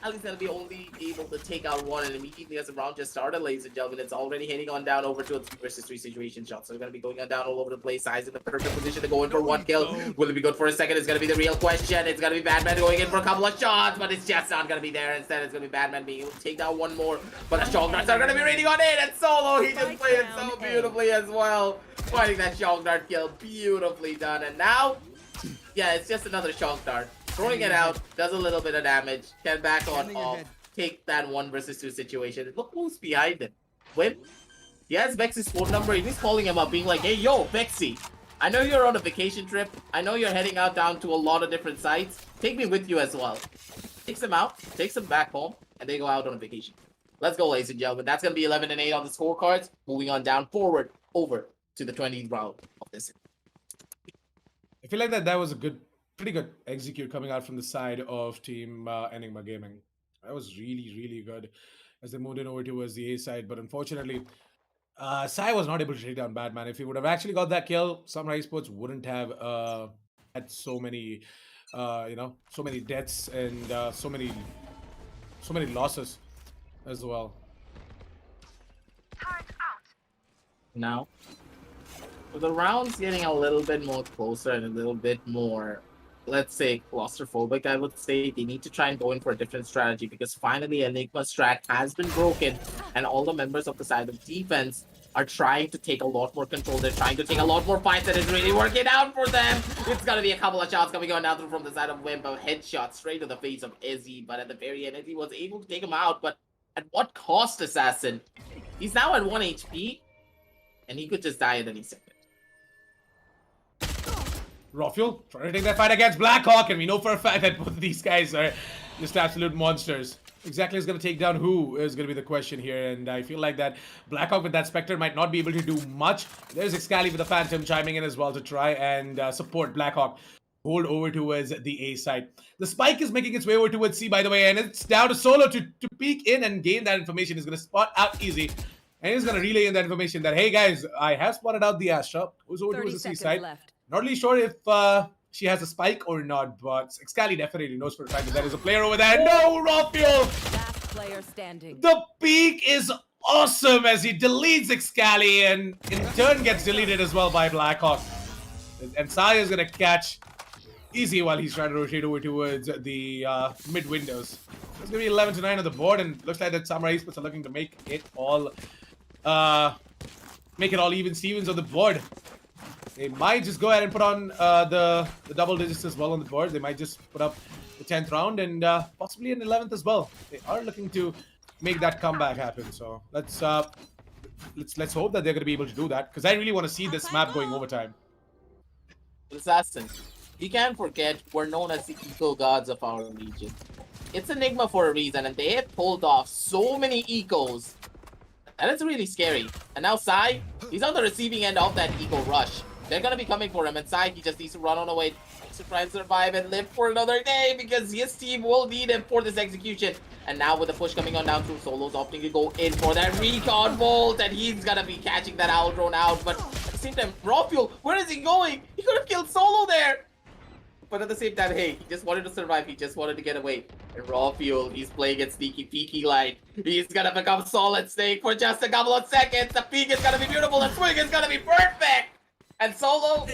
Sally's gonna be only able to take out 1, and immediately as the round just started, ladies and gentlemen, it's already heading on down over to a 3 versus 3 situation. Shots are gonna be going on down all over the place. Size in the perfect position to go in for 1 kill. Will it be good for a second? It's gonna be the real question. It's gonna be Batman going in for a couple of shots, but it's just not gonna be there. Instead, it's gonna be Batman being able to take down 1 more. But the shock darts are gonna be raining on it, and Solo, he just played it so beautifully as well. Finding that shock dart kill, beautifully done. And now, yeah, it's just another shock dart. Throwing it out, does a little bit of damage, can back on off, take that 1 versus 2 situation. Look who's behind him. Wim, he has Vexy's phone number, and he's calling him up, being like, hey, yo, Vexy, I know you're on a vacation trip. I know you're heading out down to a lot of different sites. Take me with you as well. Takes him out, takes him back home, and they go out on a vacation. Let's go, ladies and gentlemen. That's going to be 11 and 8 on the scorecards. Moving on down forward, over to the 20th round of this. I feel like that was a pretty good execute coming out from the side of Team Enigma Gaming. That was really good as they moved in over towards the A side, but unfortunately, Sai was not able to take down Batman. If he would have actually got that kill, Samurai Esports wouldn't have had so many, so many deaths and so many losses as well. Now, with the rounds getting a little bit more closer and a little bit more, let's say, claustrophobic, I would say they need to try and go in for a different strategy, because finally Enigma's strat has been broken and all the members of the side of defense are trying to take a lot more control. They're trying to take a lot more fights, and it's really working out for them. It's gonna be a couple of shots coming on down through from the side of Wimp, a headshot straight to the face of Izzy, but at the very end, Izzy was able to take him out, but at what cost, Assassin? He's now at 1 HP, and he could just die at any second. Rofuel trying to take that fight against Blackhawk, and we know for a fact that both of these guys are just absolute monsters. Exactly is going to take down who is going to be the question here, and I feel like that Blackhawk with that Spectre might not be able to do much. There's Excali with the Phantom chiming in as well to try and support Blackhawk. Hold over towards the A side. The spike is making its way over towards C, by the way, and it's down to Solo to peek in and gain that information. He's going to spot out easy, and he's going to relay in that information that, hey guys, I have spotted out the Astra. Who's over towards the C side. Left. Not really sure if she has a spike or not, but Excali definitely knows for a fact that there is a player over there. No, Rofuel! Last player standing. The peek is awesome as he deletes Excali and in turn gets deleted as well by Blackhawk. And Saya is going to catch easy while he's trying to rotate over towards the mid windows. It's going to be 11 to 9 on the board, and looks like that Samurai Esports are looking to make it all even Stevens on the board. They might just go ahead and put on the double digits as well on the board. They might just put up the 10th round and possibly an 11th as well. They are looking to make that comeback happen. So let's hope that they're going to be able to do that, because I really want to see this map going overtime. Assassin, you can't forget we're known as the eco gods of our region. It's Enigma for a reason, and they have pulled off so many ecos, and it's really scary. And now Sai, he's on the receiving end of that eco rush. They're gonna be coming for him, and Sai, he just needs to run on away to try and survive and live for another day, because his team will need him for this execution. And now with the push coming on down through, Solo's opting to go in for that recon bolt, and he's gonna be catching that owl drone out. But at the same time, Rofuel, where is he going? He could have killed Solo there. But at the same time, hey, he just wanted to survive. He just wanted to get away. And Rofuel, he's playing it sneaky peeky like he's gonna become Solid Snake for just a couple of seconds. The peek is gonna be beautiful. The swing is gonna be perfect. And Solo,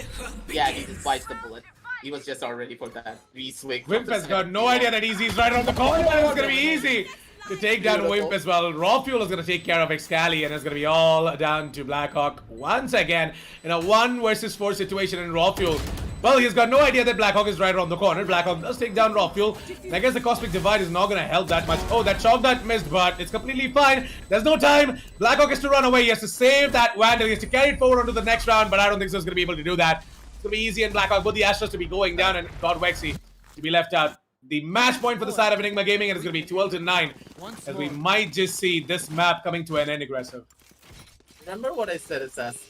yeah, he just bites the bullet. He was just all ready for that re-swing. Wimp has got no idea that Easy's right around the corner. It's gonna be easy to take down Wimp as well. Rofuel is gonna take care of Excali, and it's gonna be all down to Blackhawk once again in a 1 versus 4 situation. In Rofuel, well, he's got no idea that Blackhawk is right around the corner. Blackhawk does take down Rofuel. And I guess the Cosmic Divide is not going to help that much. Oh, that shock that missed, but it's completely fine. There's no time. Blackhawk has to run away. He has to save that Vandal. He has to carry it forward onto the next round, but I don't think so he's going to be able to do that. It's going to be easy, and Blackhawk, both the Astros to be going down, and God Wexy to be left out. The match point for the side of Enigma Gaming, and it's going to be 12 to 9. As we might just see this map coming to an end aggressive. Remember what I said, Assassin?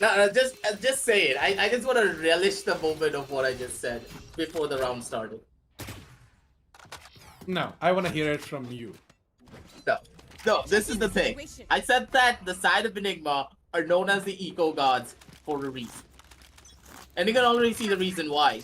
No, just say it. I just want to relish the moment of what I just said before the round started. No, I want to hear it from you. No, this is the thing. I said that the side of Enigma are known as the eco gods for a reason. And you can already see the reason why.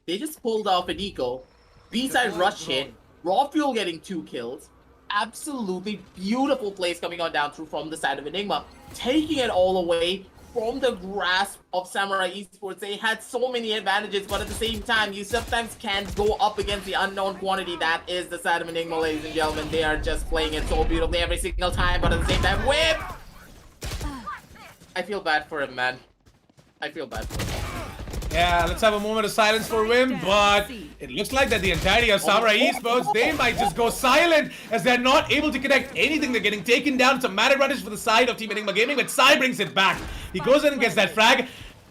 They just pulled off an eco, B-side rush hit, Rofuel getting 2 kills, absolutely beautiful plays coming on down through from the side of Enigma, taking it all away from the grasp of Samurai Esports. They had so many advantages, but at the same time, you sometimes can't go up against the unknown quantity that is the side of Enigma, ladies and gentlemen. They are just playing it so beautifully every single time, but at the same time, whip! I feel bad for him, man. I feel bad for him. Yeah, let's have a moment of silence for Wim, but it looks like that the entirety of Samurai Esports, they might just go silent as they're not able to connect anything. They're getting taken down. It's a mad advantage for the side of Team Enigma Gaming, but Sai brings it back. He goes in and gets that frag.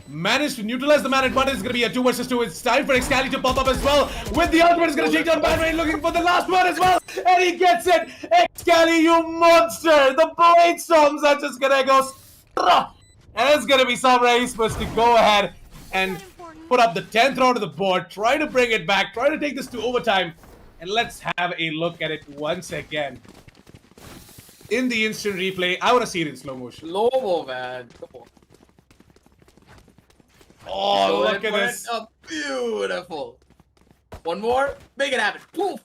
Managed to neutralize the man advantage. It's going to be a 2 versus 2. It's time for Excali to pop up as well. With the ultimate, it's going to take down Bandwain, looking for the last one as well. And he gets it. Excali, you monster. The Brainstorms are just going to go. And it's going to be Samurai Esports to go ahead and put up the 10th round of the board, try to bring it back, try to take this to overtime, and let's have a look at it once again. In the instant replay, I want to see it in slow motion. Slow-mo, man. Come on. Oh, look at this. Beautiful. One more. Make it happen. Poof.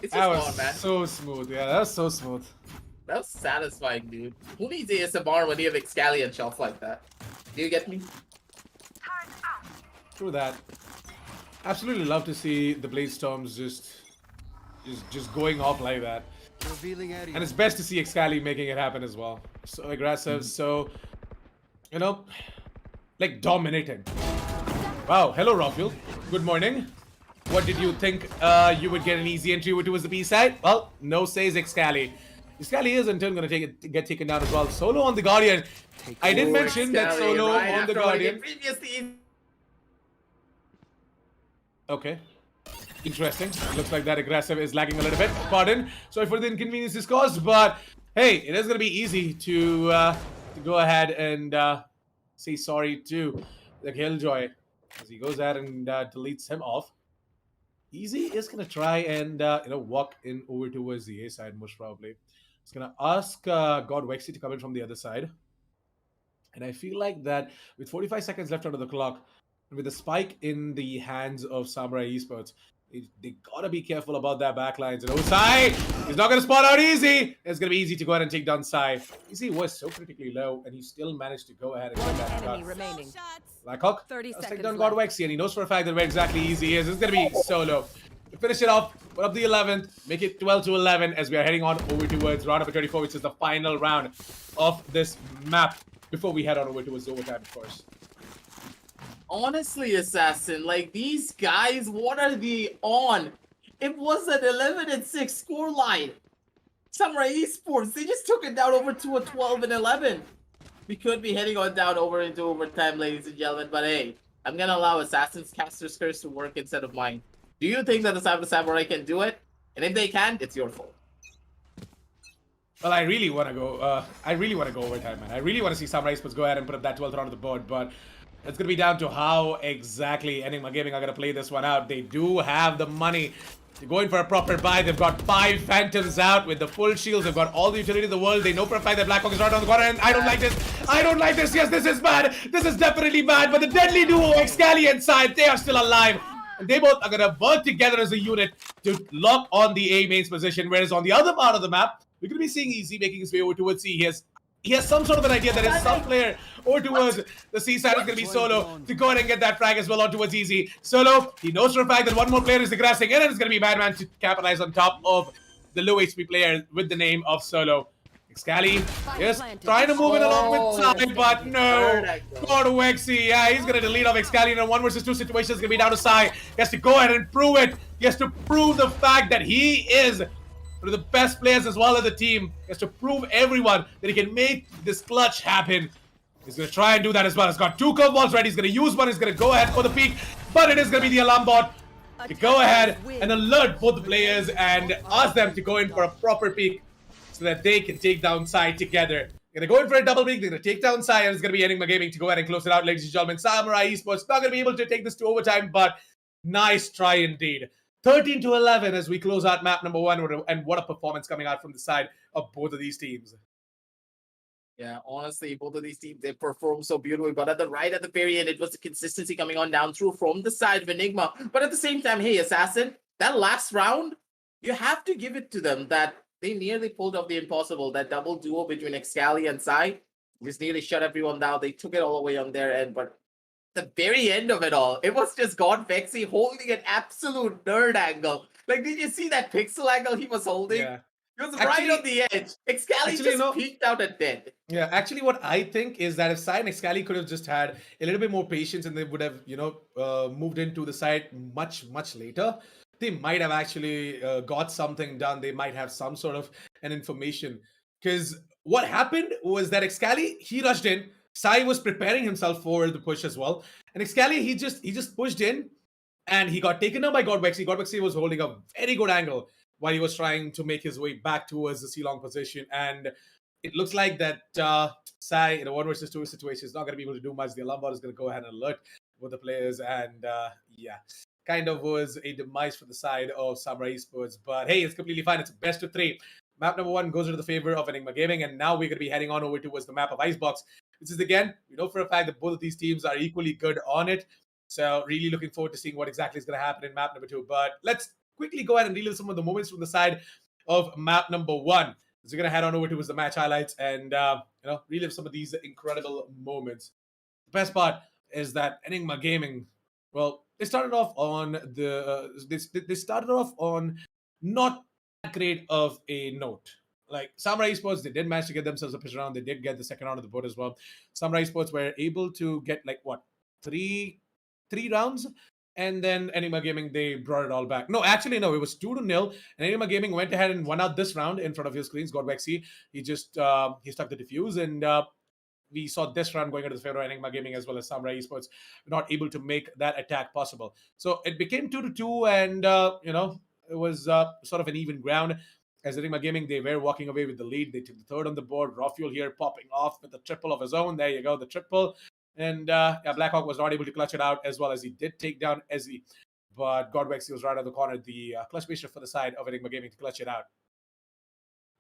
It's That just was gone, man. so smooth. Yeah, that was so smooth. That was satisfying, dude. Who needs ASMR when you have Excali and shelf like that? Do you get me? True that. Absolutely love to see the Blade Storms just going off like that. And it's best to see Excali making it happen as well. So aggressive, so, you know, like dominating. Wow, hello Rofuel. Good morning. What did you think you would get an easy entry towards the B side? Well, no says Excali. Excali is in turn going to get taken down as well. Solo on the Guardian. I did mention that Excali, Solo right on the after what he Guardian. did previously. Okay. Interesting. Looks like that aggressive is lagging a little bit. Pardon. Sorry for the inconvenience this caused, but hey, it is going to be easy to go ahead and say sorry to the Killjoy as he goes ahead and deletes him off. Easy is going to try and walk in over towards the A side most probably. He's going to ask God Wexy to come in from the other side. And I feel like that with 45 seconds left under the clock, with the spike in the hands of Samurai Esports, they gotta be careful about their backlines. And Sai, he's not gonna spot out easy. It's gonna be easy to go ahead and take down Sai. Easy was so critically low, and he still managed to go ahead and get that Enemy shot. remaining. Blackhawk, 30 let's take seconds down God left. Wexy, and he knows for a fact that where exactly Easy is. It's gonna be Solo. To finish it off, put up the 11th, make it 12 to 11 as we are heading on over towards round number 34, which is the final round of this map. Before we head on over towards overtime, of course. Honestly, Assassin, like these guys, what are they on? It was an 11-6 scoreline. Samurai Esports, they just took it down over to a 12-11. We could be heading on down over into overtime, ladies and gentlemen, but hey, I'm gonna allow Assassin's Caster's Curse to work instead of mine. Do you think that the Cyber Samurai can do it? And if they can, it's your fault. Well, I really want to go. I really want to go overtime, man. I really want to see Samurai Esports go ahead and put up that 12th round of the board, but it's gonna be down to how exactly Enigma Gaming are gonna play this one out. They do have the money to go in for a proper buy. They've got 5 Phantoms out with the full shields. They've got all the utility in the world. They know for a fact that Blackhawk is right on the corner, and I don't like this. I don't like this. Yes, this is bad. This is definitely bad. But the deadly duo, Excali and Side, they are still alive. And they both are gonna work together as a unit to lock on the A mains position. Whereas on the other part of the map, we're gonna be seeing Easy making his way over towards C. He has some sort of an idea that is some player over towards the C side is going to be Solo to go ahead and get that frag as well on towards Easy. Solo, he knows for a fact that one more player is aggressing, and it's going to be Madman to capitalize on top of the low HP player with the name of Solo. Excali is trying to move it along with Sai, but no. God Wexy, yeah, he's going to delete off Excali in a 1 versus 2 situation. It's going to be down to Sai. He has to go ahead and prove it. He has to prove the fact that he is one of the best players as well as the team. He has to prove everyone that he can make this clutch happen. He's going to try and do that as well. He's got 2 curveballs ready. He's going to use one. He's going to go ahead for the peak. But it is going to be the alarm bot to go ahead and alert both the players and ask them to go in for a proper peak so that they can take down Sai together. They're going to go in for a double peak. They're going to take down Sai, and it's going to be Enigma Gaming to go ahead and close it out, ladies and gentlemen. Samurai Esports not going to be able to take this to overtime, but nice try indeed. 13 to 11 as we close out map number 1, and what a performance coming out from the side of both of these teams. Yeah, honestly, both of these teams, they performed so beautifully. But at the very end, it was the consistency coming on down through from the side of Enigma. But at the same time, hey, Assassin, that last round, you have to give it to them that they nearly pulled off the impossible. That double duo between Excali and Sai just nearly shut everyone down. They took it all away on their end, but the very end of it all, it was just God Vexy holding an absolute nerd angle. Like, did you see that pixel angle he was holding? Yeah. He was right on the edge. Excali just peeked out at dead. Yeah, actually what I think is that if Sai and Excali could have just had a little bit more patience and they would have, moved into the side much, much later, they might have actually got something done. They might have some sort of an information. Because what happened was that Excali, he rushed in. Sai was preparing himself for the push as well. And Excali, he just pushed in and he got taken down by God Wexy. God Wexy was holding a very good angle while he was trying to make his way back towards the C-long position. And it looks like that Sai, in a 1 versus 2 situation, is not going to be able to do much. The alarm bot is going to go ahead and alert both the players. And yeah, kind of was a demise for the side of Samurai Esports. But hey, it's completely fine. It's a best of 3. Map number 1 goes into the favor of Enigma Gaming. And now we're going to be heading on over towards the map of Icebox. This is, again, we know for a fact that both of these teams are equally good on it. So really looking forward to seeing what exactly is going to happen in map number 2. But let's quickly go ahead and relive some of the moments from the side of map number 1. So we're going to head on over towards the match highlights and, relive some of these incredible moments. The best part is that Enigma Gaming, well, they started off on they started off on not that great of a note. Like Samurai Esports, they did manage to get themselves a pitch round. They did get the second round of the board as well. Samurai Esports were able to get like what three rounds And then Enigma Gaming, they brought it all back. No, actually, no, it was 2-0. And Enigma Gaming went ahead and won out this round in front of your screens. God Vexy, he just he stuck the defuse, and we saw this round going into the favor of Enigma Gaming as well as Samurai Esports, not able to make that attack possible. So it became 2-2, and it was sort of an even ground. As Enigma Gaming, they were walking away with the lead. They took the third on the board. Raw Fuel here popping off with the triple of his own. There you go, the triple. And yeah, Blackhawk was not able to clutch it out, as well as he did take down Ezzy. But Godwexy was right on the corner. The clutch bishop for the side of Enigma Gaming to clutch it out.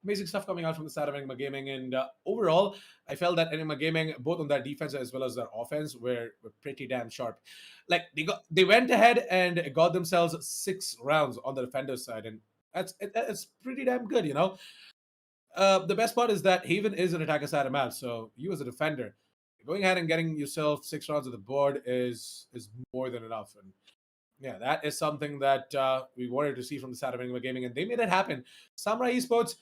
Amazing stuff coming out from the side of Enigma Gaming. And overall, I felt that Enigma Gaming, both on their defense as well as their offense, were pretty damn sharp. Like they went ahead and got themselves 6 rounds on the defender side, and it's pretty damn good, The best part is that Haven is an attacker side of map, so you as a defender, going ahead and getting yourself 6 rounds on the board is more than enough. And yeah, that is something that we wanted to see from the side of Enigma Gaming, and they made it happen. Samurai Esports,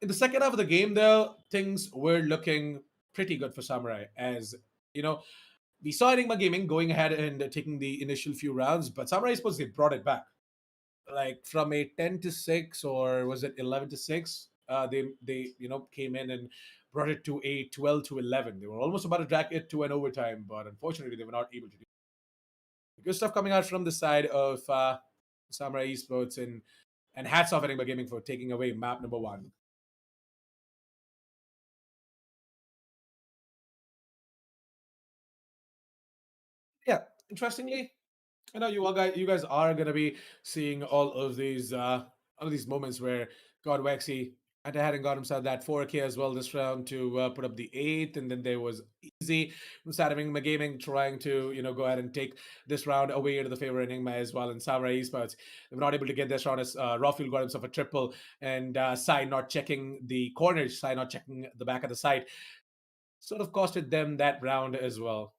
in the second half of the game, though, things were looking pretty good for Samurai. As we saw Enigma Gaming going ahead and taking the initial few rounds, but Samurai Esports, they brought it back. Like from a 10-6, or was it 11-6? They came in and brought it to a 12-11. They were almost about to drag it to an overtime, but unfortunately they were not able to do it. Good stuff coming out from the side of Samurai Esports, and hats off Enigma Gaming for taking away map number 1. Yeah, interestingly, I know you guys are gonna be seeing all of these moments where God Waxy went ahead and got himself that 4K as well this round to put up the 8th, and then there was Easy from side of Enigma Gaming trying to go ahead and take this round away into the favor of Enigma as well. And Samurai Esports, they were not able to get this round as Rafiel got himself a triple, and Sai not checking the corners, Sai not checking the back of the site, sort of costed them that round as well.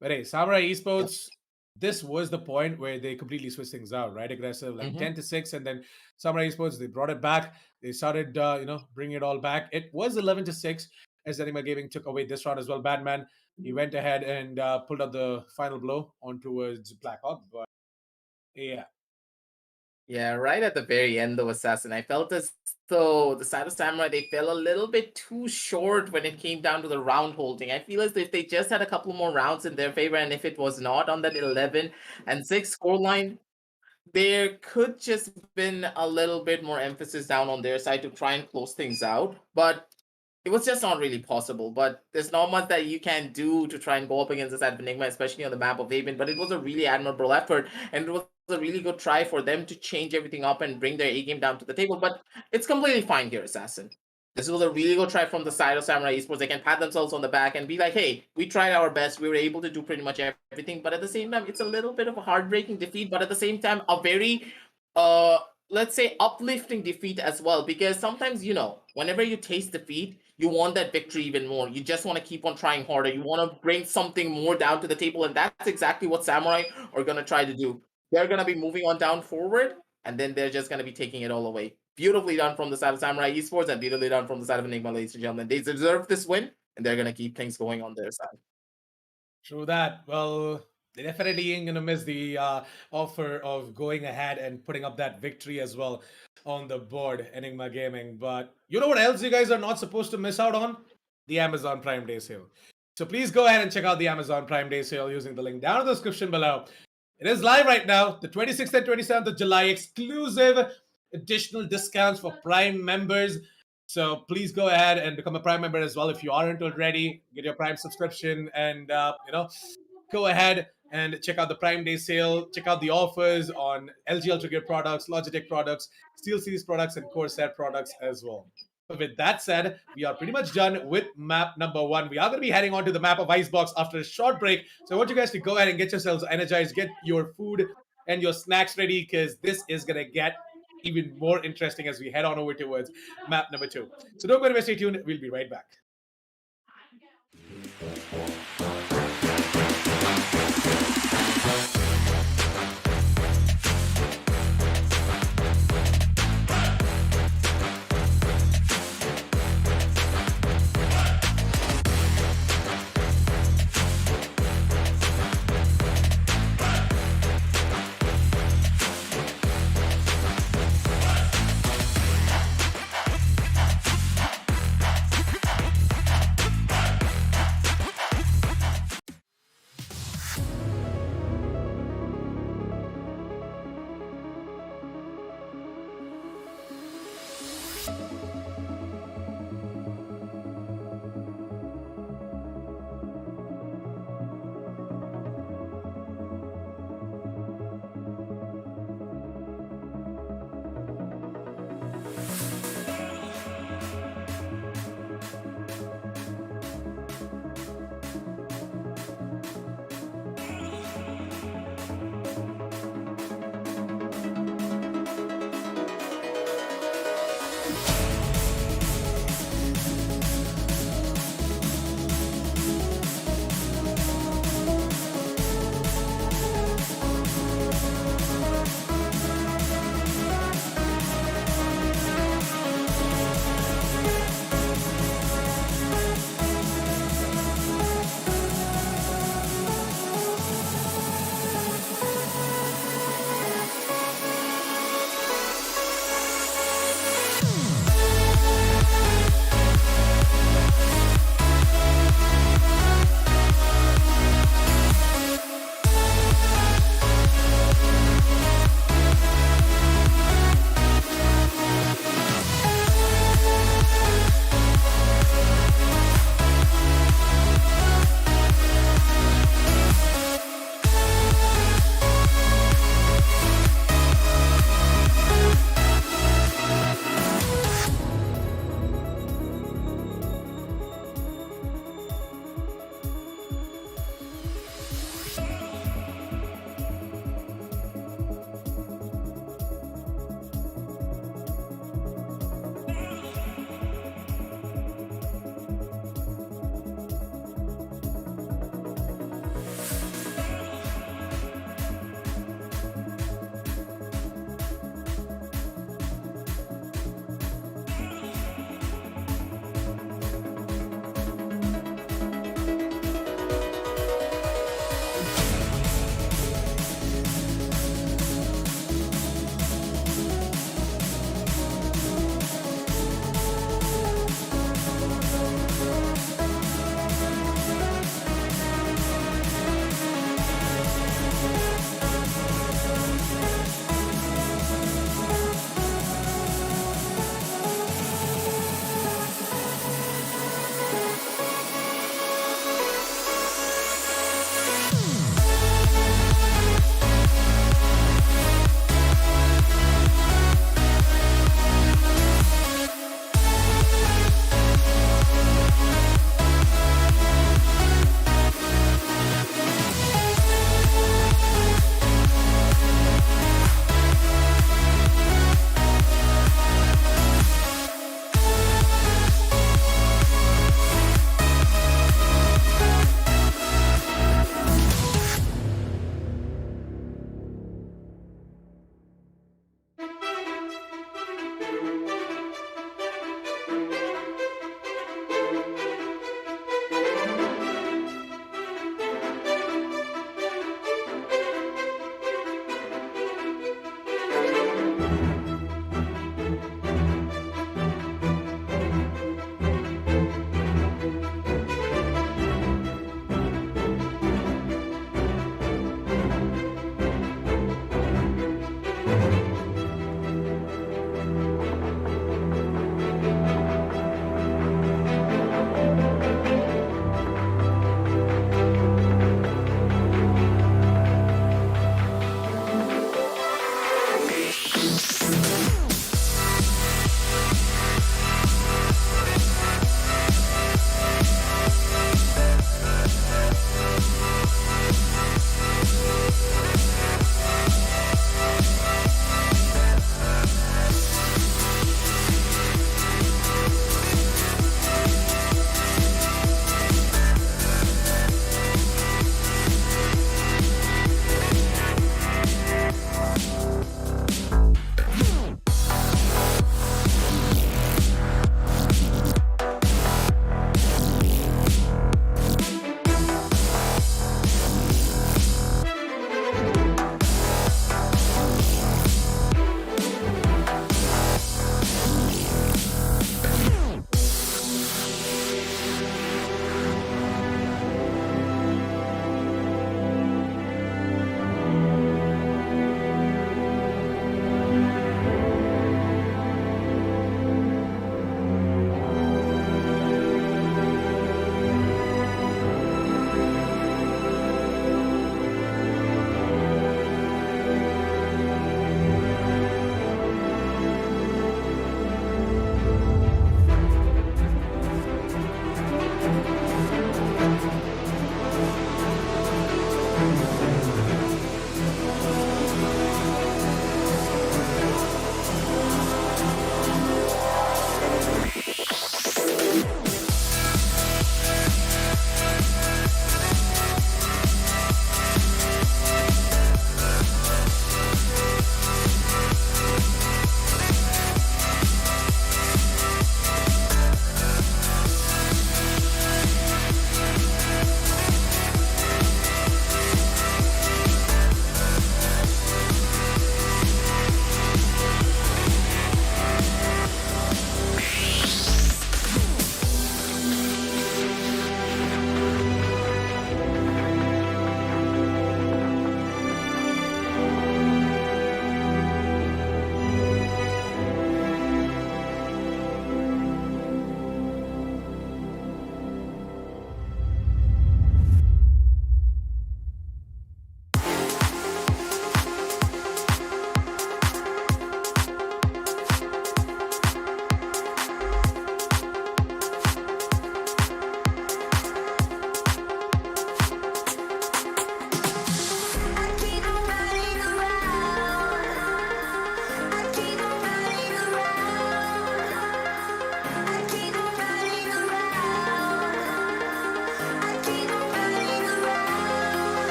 But hey, Samurai Esports, this was the point where they completely switched things out, right? Aggressive, like 10-6, and then Samurai Esports, they brought it back. They started, bringing it all back. It was 11-6 as Enigma Gaming took away this round as well. Batman, he went ahead and pulled out the final blow on towards Blackhawk, but yeah. Yeah, right at the very end, though, Assassin, I felt as though the side of Samurai, they fell a little bit too short when it came down to the round holding. I feel as if they just had a couple more rounds in their favor, and if it was not on that 11-6 scoreline, there could just been a little bit more emphasis down on their side to try and close things out. But it was just not really possible. But there's not much that you can do to try and go up against this side of Enigma, especially on the map of Haven. But it was a really admirable effort, and it was a really good try for them to change everything up and bring their A game down to the table. But it's completely fine here, Assassin. This was a really good try from the side of Samurai Esports. They can pat themselves on the back and be like, hey, we tried our best. We were able to do pretty much everything. But at the same time, it's a little bit of a heartbreaking defeat. But at the same time, a very, let's say, uplifting defeat as well. Because sometimes, whenever you taste defeat, you want that victory even more. You just want to keep on trying harder. You want to bring something more down to the table. And that's exactly what Samurai are going to try to do. They're going to be moving on down forward, and then they're just going to be taking it all away. Beautifully done from the side of Samurai Esports, and beautifully done from the side of Enigma, ladies and gentlemen. They deserve this win, and they're going to keep things going on their side. True that. Well, they definitely ain't gonna miss the offer of going ahead and putting up that victory as well on the board, Enigma Gaming. But you know what else you guys are not supposed to miss out on? The Amazon Prime Day sale. So please go ahead and check out the Amazon Prime Day sale using the link down in the description below. It is live right now, the 26th and 27th of July, exclusive additional discounts for Prime members. So please go ahead and become a Prime member as well if you aren't already. Get your Prime subscription and, go ahead and check out the Prime Day sale. Check out the offers on LG Ultragear products, Logitech products, Steelseries products, and Corsair products as well. But with that said, we are pretty much done with map number 1. We are going to be heading on to the map of Icebox after a short break. So I want you guys to go ahead and get yourselves energized, get your food and your snacks ready, because this is going to get even more interesting as we head on over towards map number 2. So don't go anywhere, stay tuned. We'll be right back.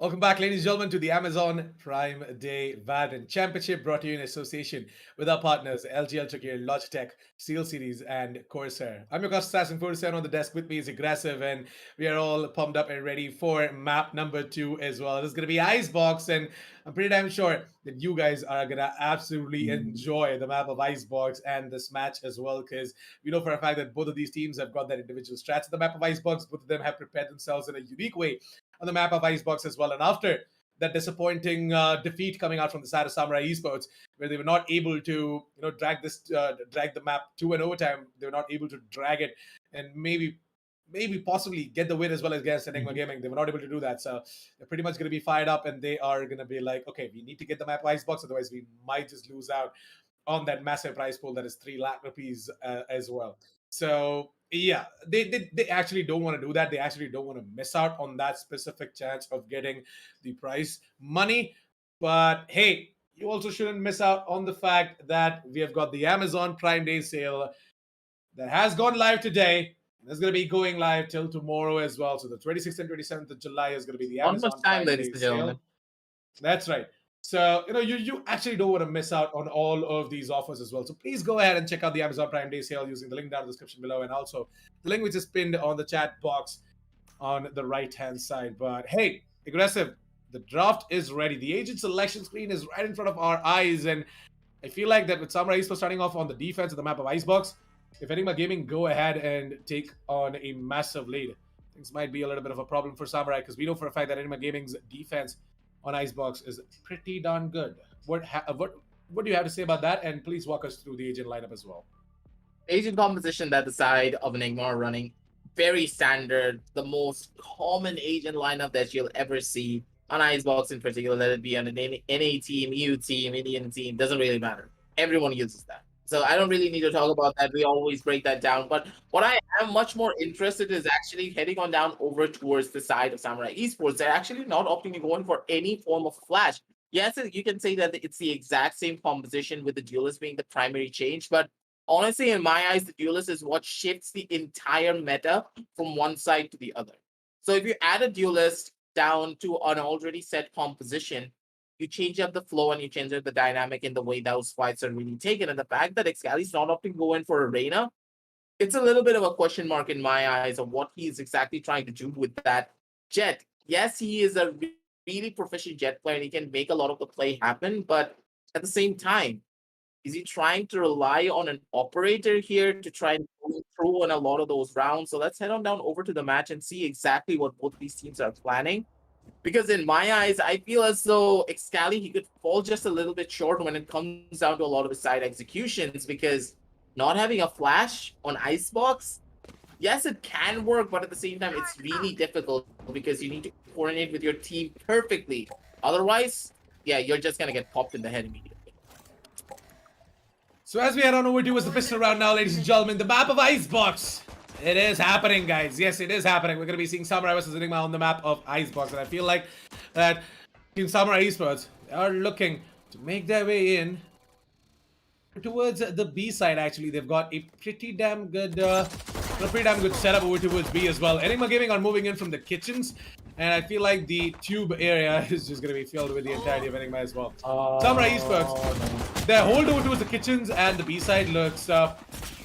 Welcome back, ladies and gentlemen, to the Amazon Prime Day Valorant Championship, brought to you in association with our partners LG Ultragear, Logitech, Steelseries, and Corsair. I'm your host, Assassin 47. On the desk with me is Aggressive, and we are all pumped up and ready for map number 2 as well. This is going to be Icebox, and I'm pretty damn sure that you guys are going to absolutely enjoy the map of Icebox and this match as well, because we know for a fact that both of these teams have got their individual strats at the map of Icebox. Both of them have prepared themselves in a unique way on the map of Icebox as well. And after that disappointing defeat coming out from the side of Samurai Esports, where they were not able to, drag the map to an overtime, they were not able to drag it and maybe possibly get the win as well as against Enigma Gaming. They were not able to do that, so they're pretty much going to be fired up, and they are going to be like, okay, we need to get the map of Icebox, otherwise we might just lose out on that massive prize pool that is 3 lakh rupees as well. So yeah, they actually don't want to do that. They actually don't want to miss out on that specific chance of getting the prize money. But hey, you also shouldn't miss out on the fact that we have got the Amazon Prime Day sale that has gone live today. It's going to be going live till tomorrow as well. So the 26th and 27th of July is going to be the Amazon Prime Day sale. That's right. So, you actually don't want to miss out on all of these offers as well. So please go ahead and check out the Amazon Prime Day sale using the link down in the description below, and also the link which is pinned on the chat box on the right-hand side. But hey, Aggressive, the draft is ready. The agent selection screen is right in front of our eyes, and I feel like that with Samurai Esports starting off on the defense of the map of Icebox, if Enigma Gaming go ahead and take on a massive lead, things might be a little bit of a problem for Samurai, because we know for a fact that Enigma Gaming's defense on Icebox is pretty darn good. What do you have to say about that? And please walk us through the agent lineup as well. Agent composition that the side of Enigma are running, very standard, the most common agent lineup that you'll ever see on Icebox in particular, let it be on an NA team, EU team, Indian team, doesn't really matter. Everyone uses that. So I don't really need to talk about that. We always break that down. But what I am much more interested is actually heading on down over towards the side of Samurai Esports. They're actually not opting to go in for any form of flash. Yes, you can say that it's the exact same composition with the duelist being the primary change. But honestly, in my eyes, the duelist is what shifts the entire meta from one side to the other. So if you add a duelist down to an already set composition, you change up the flow and you change up the dynamic in the way those fights are really taken. And the fact that Excali's not opting to go in for Arena, it's a little bit of a question mark in my eyes of what he is exactly trying to do with that Jet. Yes, he is a really proficient Jet player and he can make a lot of the play happen, but at the same time, is he trying to rely on an operator here to try and go through on a lot of those rounds? So let's head on down over to the match and see exactly what both these teams are planning. Because in my eyes, I feel as though Excali, he could fall just a little bit short when it comes down to a lot of his side executions, because not having a flash on Icebox, yes, it can work, but at the same time, it's really difficult because you need to coordinate with your team perfectly. Otherwise, yeah, you're just going to get popped in the head immediately. So as we head on over to the pistol round now, ladies and gentlemen, the map of Icebox. It is happening, guys. Yes, it is happening. We're going to be seeing Samurai versus Enigma on the map of Icebox. And I feel like that Team Samurai Esports are looking to make their way in towards the B side, actually. They've got a pretty damn good setup over towards B as well. Enigma Gaming are moving in from the kitchens. And I feel like the tube area is just going to be filled with the entirety of Enigma as well. Samurai Esports, their hold over towards the kitchens and the B side looks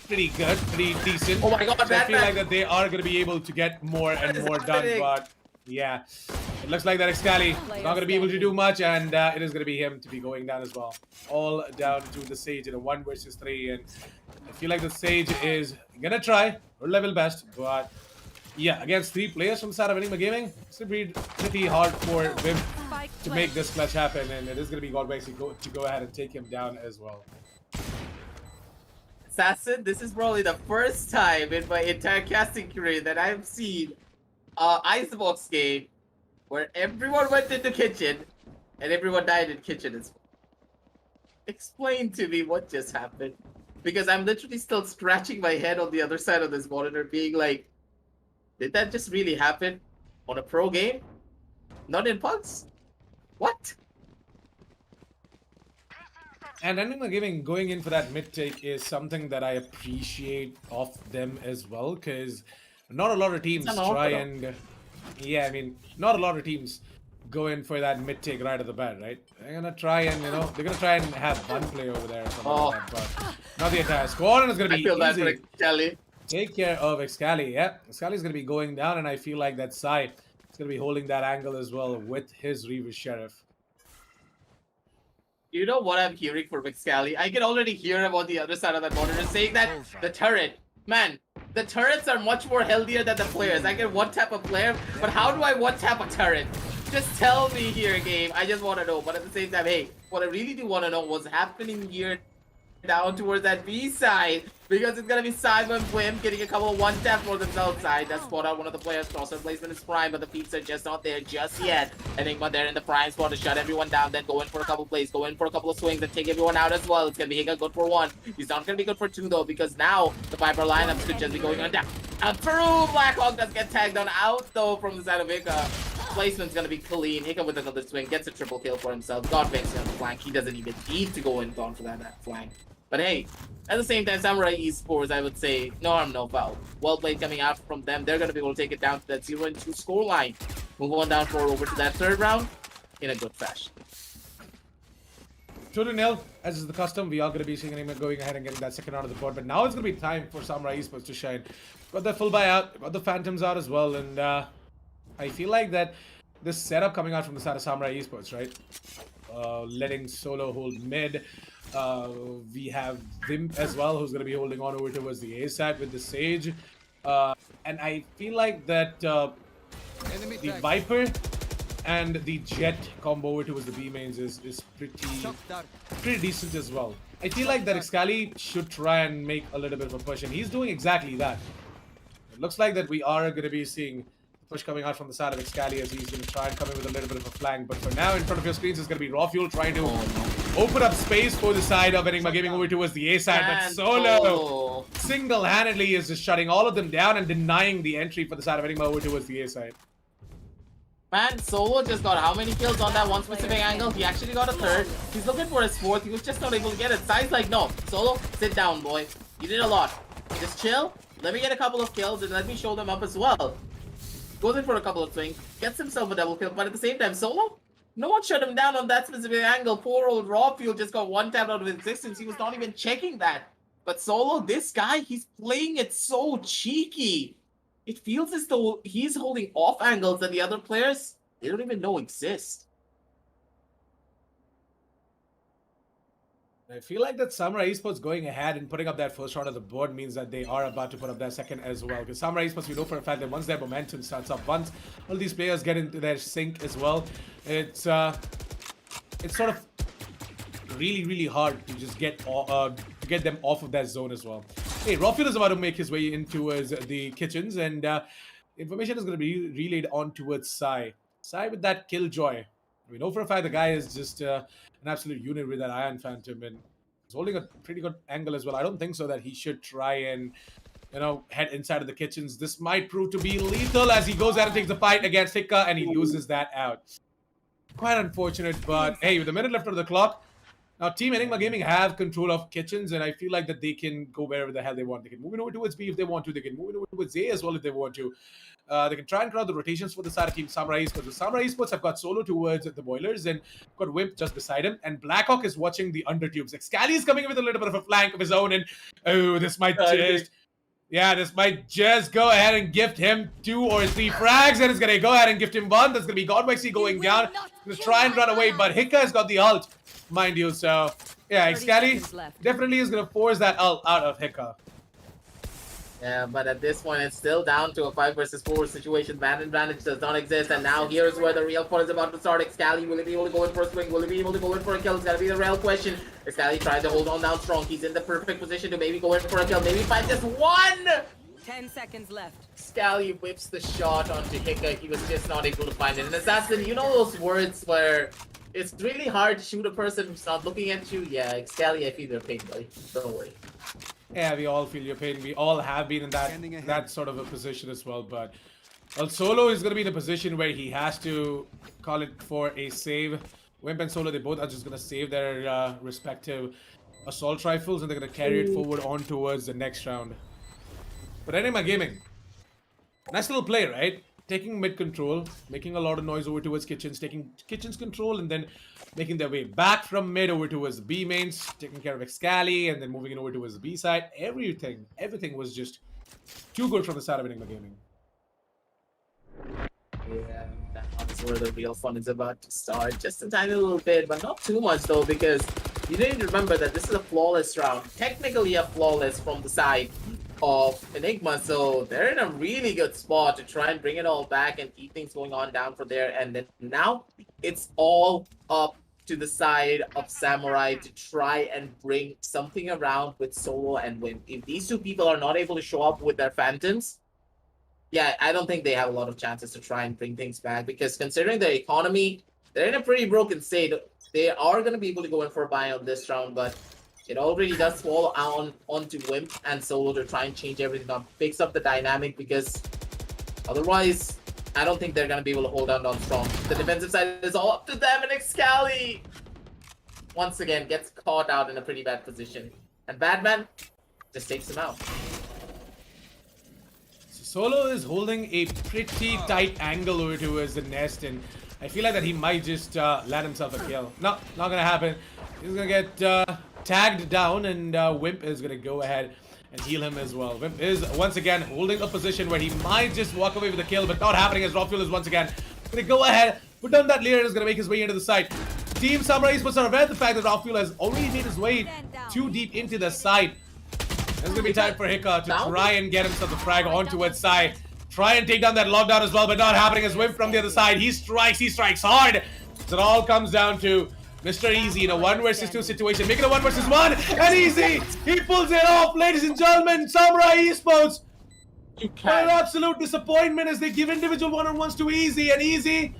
pretty good, pretty decent. Oh my god, so I feel like that they are going to be able to get more and more done, but yeah, it looks like that Excali is not going to be able to do much, and it is going to be him to be going down as well. All down to the Sage in a 1 versus 3, and I feel like the Sage is going to try her level best, but yeah, against 3 players from the side of Enigma Gaming, it's going to be pretty hard for Vim to make this clutch happen, and it is going to be Godwax to go ahead and take him down as well. Assassin, this is probably the first time in my entire casting career that I've seen Icebox game where everyone went into kitchen and everyone died in kitchen as well. Explain to me what just happened, because I'm literally still scratching my head on the other side of this monitor being like, did that just really happen on a pro game? Not in pugs? What? And Enigma Gaming going in for that mid take is something that I appreciate of them as well, because not a lot of teams try and... Yeah, I mean, not a lot of teams go in for that mid take right at the bat, right? They're gonna try and, you know, they're gonna try and have one play over there or something like that, but not the entire squad, and it's gonna I be feel bad for easy. Kelly. Take care of Excali. Yeah, Excali's gonna be going down, and I feel like that Sai is gonna be holding that angle as well with his Reaver Sheriff. You know what I'm hearing from Excali? I can already hear him on the other side of that monitor saying that the turret, man, the turrets are much more healthier than the players. I can one-tap a player, but how do I one-tap a turret? Just tell me here, game. I just want to know. But at the same time, hey, what I really do want to know what's happening here down towards that B side, because it's gonna be Simon Wim getting a couple of one tap for themselves side. That spot out one of the players. Crosser placement is prime, but the peeps are just not there just yet. Enigma there in the prime spot to shut everyone down, then go in for a couple plays, go in for a couple of swings and take everyone out as well. It's gonna be Higa good for one. He's not gonna be good for two though, because now the Viper lineup could just be going on down. And through Blackhawk does get tagged on out though from the side of Higa. Placement's gonna be clean. Higa with another swing gets a triple kill for himself. Godbanks on the flank. He doesn't even need to go in on for that flank. But hey, at the same time, Samurai Esports, I would say, no harm, no foul. Well played coming out from them. They're going to be able to take it down to that 0-2 scoreline. Move on down forward over to that third round in a good fashion. 2-0, as is the custom. We are going to be seeing Enigma going ahead and getting that second round of the board. But now it's going to be time for Samurai Esports to shine. Got the full buy out, got the Phantoms out as well. And I feel like that this setup coming out from the side of Samurai Esports, right? Letting Solo hold mid. We have Vimp as well, who's going to be holding on over towards the A side with the Sage. And I feel like that the Viper and the Jet combo over towards the B mains is pretty decent as well. I feel like that Excali should try and make a little bit of a push, and he's doing exactly that. It looks like that we are going to be seeing push coming out from the side of Excali as he's going to try and come in with a little bit of a flank. But for now, in front of your screens is going to be Raw Fuel trying to open up space for the side of Enigma, giving over towards the A side. But Solo single-handedly is just shutting all of them down and denying the entry for the side of Enigma over towards the A side. Man, Solo just got how many kills on that one specific angle? He actually got a third. He's looking for his fourth. He was just not able to get it. Sai's like, no, Solo, sit down, boy. You did a lot. Just chill. Let me get a couple of kills and let me show them up as well. Goes in for a couple of swings, gets himself a double kill, but at the same time, Solo, no one shut him down on that specific angle. Poor old Raw Fuel just got one tap out of existence. He was not even checking that. But Solo, this guy, he's playing it so cheeky. It feels as though he's holding off angles that the other players, they don't even know exist. I feel like that Samurai Esports going ahead and putting up that first round of the board means that they are about to put up their second as well. Because Samurai Esports, we know for a fact that once their momentum starts up, once all these players get into their sync as well, it's sort of really hard to just get them off of that zone as well. Hey, Rafiel is about to make his way in towards the kitchens, and information is going to be relayed on towards Sai. Sai with that Killjoy. We know for a fact the guy is just an absolute unit with that Iron Phantom, and he's holding a pretty good angle as well. I don't think so that he should try and, you know, head inside of the kitchens. This might prove to be lethal as he goes out and takes the fight against Hika, and he loses that out. Quite unfortunate, but hey, with a minute left on the clock, now Team Enigma Gaming have control of kitchens, and I feel like that they can go wherever the hell they want. They can move it over towards B if they want to. They can move it over towards A as well if they want to. They can try and crowd the rotations for the side of Team Samurai Esports. The Samurai Esports have got Solo towards the boilers and got Wimp just beside him. And Blackhawk is watching the undertubes. Excali is coming in with a little bit of a flank of his own, and oh, this might just go ahead and gift him 2 or 3 frags, and it's gonna go ahead and gift him 1. That's gonna be Godwexy going down. Gonna try and run away, but Hika has got the ult, mind you. So yeah, Excali definitely is gonna force that ult out of Hika. Yeah, but at this point, it's still down to a 5 versus 4 situation. Man advantage does not exist, and now here's where the real fun is about to start. Excali, will he be able to go in for a swing? Will he be able to go in for a kill? It's gonna be the real question. Excali tries to hold on down strong. He's in the perfect position to maybe go in for a kill. Maybe find just one! 10 seconds left. Excali whips the shot onto Hika. He was just not able to find it. And Assassin, you know those words where it's really hard to shoot a person who's not looking at you? Yeah, Excali, I feel your pain, buddy. Don't worry. Yeah, we all feel your pain. We all have been in that sort of a position as well. But well, Solo is going to be in a position where he has to call it for a save. Wimp and Solo, they both are just going to save their respective assault rifles, and they're going to carry it forward on towards the next round. But Enigma Gaming, nice little play, right? taking mid control, making a lot of noise over towards kitchens, taking kitchens control, and then making their way back from mid over towards B mains, taking care of Excali, and then moving it over towards the B side. Everything was just too good from the side of Enigma Gaming. Yeah, that's where the real fun is about to start. Just a tiny little bit, but not too much though, because you need to remember that this is a flawless round. Technically a flawless from the side of Enigma, so they're in a really good spot to try and bring it all back and keep things going on down from there. And then now it's all up to the side of Samurai to try and bring something around with Solo and Wimp. If these two people are not able to show up with their Phantoms, yeah, I don't think they have a lot of chances to try and bring things back, because considering their economy, they're in a pretty broken state. They are going to be able to go in for a buy on this round, but it already does fall onto Wimp and Solo to try and change everything up, fix up the dynamic, because otherwise, I don't think they're going to be able to hold down strong. The defensive side is all up to them, and Excali once again gets caught out in a pretty bad position. And Batman just takes him out. Solo is holding a pretty tight angle over towards the nest, and I feel like that he might just land himself a kill. No, not gonna happen. He's gonna get tagged down, and Wimp is gonna go ahead and heal him as well. Wimp is once again holding a position where he might just walk away with the kill, but not happening, as Rockfuel is once again gonna go ahead, put down that layer, and is gonna make his way into the site. Team Samurai Esports are aware of the fact that Rockfuel has already made his way too deep into the site. It's gonna be time for Hika to try and get himself the frag on towards side. Try and take down that lockdown as well, but not happening as Wimp from the other side. He strikes hard. So it all comes down to Mr. Easy in a 1 versus 2 situation. Making a 1 versus 1, and Easy! He pulls it off, ladies and gentlemen. Samurai Esports. What an absolute disappointment as they give individual one-on-ones to Easy, and Easy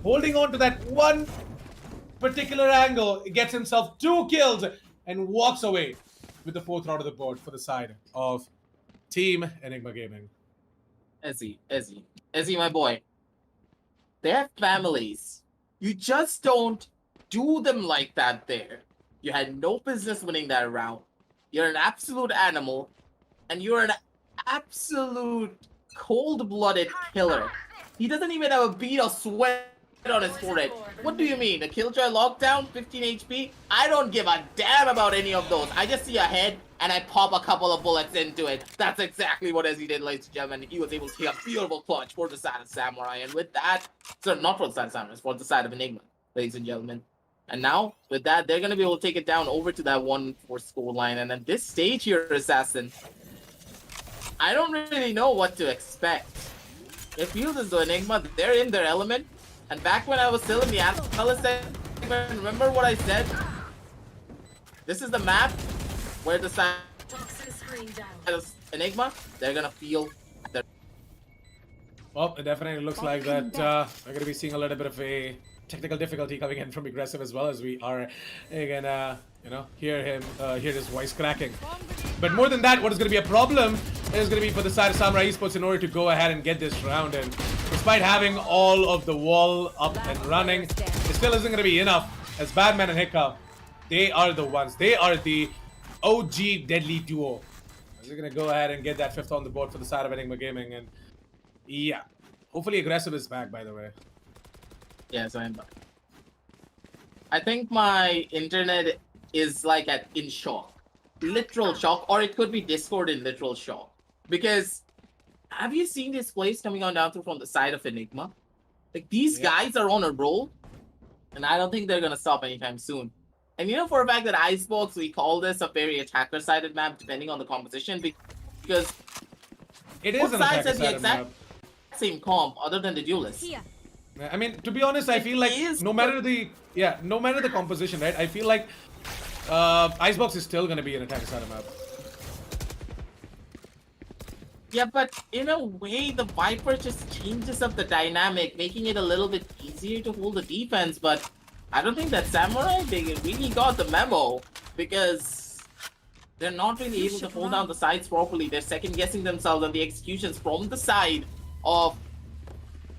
holding on to that one particular angle, gets himself 2 kills and walks away with the 4th round of the board for the side of Team Enigma Gaming. Ezzy, my boy. They have families. You just don't do them like that there. You had no business winning that round. You're an absolute animal, and you're an absolute cold-blooded killer. He doesn't even have a bead of sweat on his forehead. What do you mean? A Killjoy lockdown, 15 HP? I don't give a damn about any of those. I just see a head and I pop a couple of bullets into it. That's exactly what Ezzy did, ladies and gentlemen. He was able to take a beautiful clutch for the side of Samurai. And with that, sorry, not for the side of Samurai, for the side of Enigma, ladies and gentlemen. And now, with that, they're going to be able to take it down over to that 1-4 score line. And at this stage here, Assassin, I don't really know what to expect. It feels as though Enigma, they're in their element. And back when I was still in the analyst segment, remember what I said? This is the map where the side of Enigma, they're gonna feel their... Well, it definitely looks like that we're going to be seeing a little bit of a technical difficulty coming in from Aggressive, as well as we are gonna, hear his voice cracking. But more than that, what is going to be a problem is going to be for the side of Samurai Esports in order to go ahead and get this round. And despite having all of the wall up and running, it still isn't going to be enough, as Batman and Hika, they are the ones. They are the OG deadly duo. They're going to go ahead and get that 5th on the board for the side of Enigma Gaming. And yeah, hopefully Aggressive is back, by the way. Yes, I am back. I think my internet is like in shock. Literal shock, or it could be Discord in literal shock. Because have you seen this plays coming on down through from the side of Enigma? Like, these guys are on a roll, and I don't think they're gonna stop anytime soon. And you know for a fact that Icebox, we call this a very attacker-sided map depending on the composition, because It is both an sides have the attacker-sided exact map. same comp other than the duelist. I mean, to be honest, I feel like no matter the composition, right? I feel like Icebox is still gonna be an attacker-sided map. Yeah, but in a way, the Viper just changes up the dynamic, making it a little bit easier to hold the defense. But I don't think that Samurai, they really got the memo, because they're not really able to hold down the sides properly. They're second-guessing themselves, and the executions from the side of...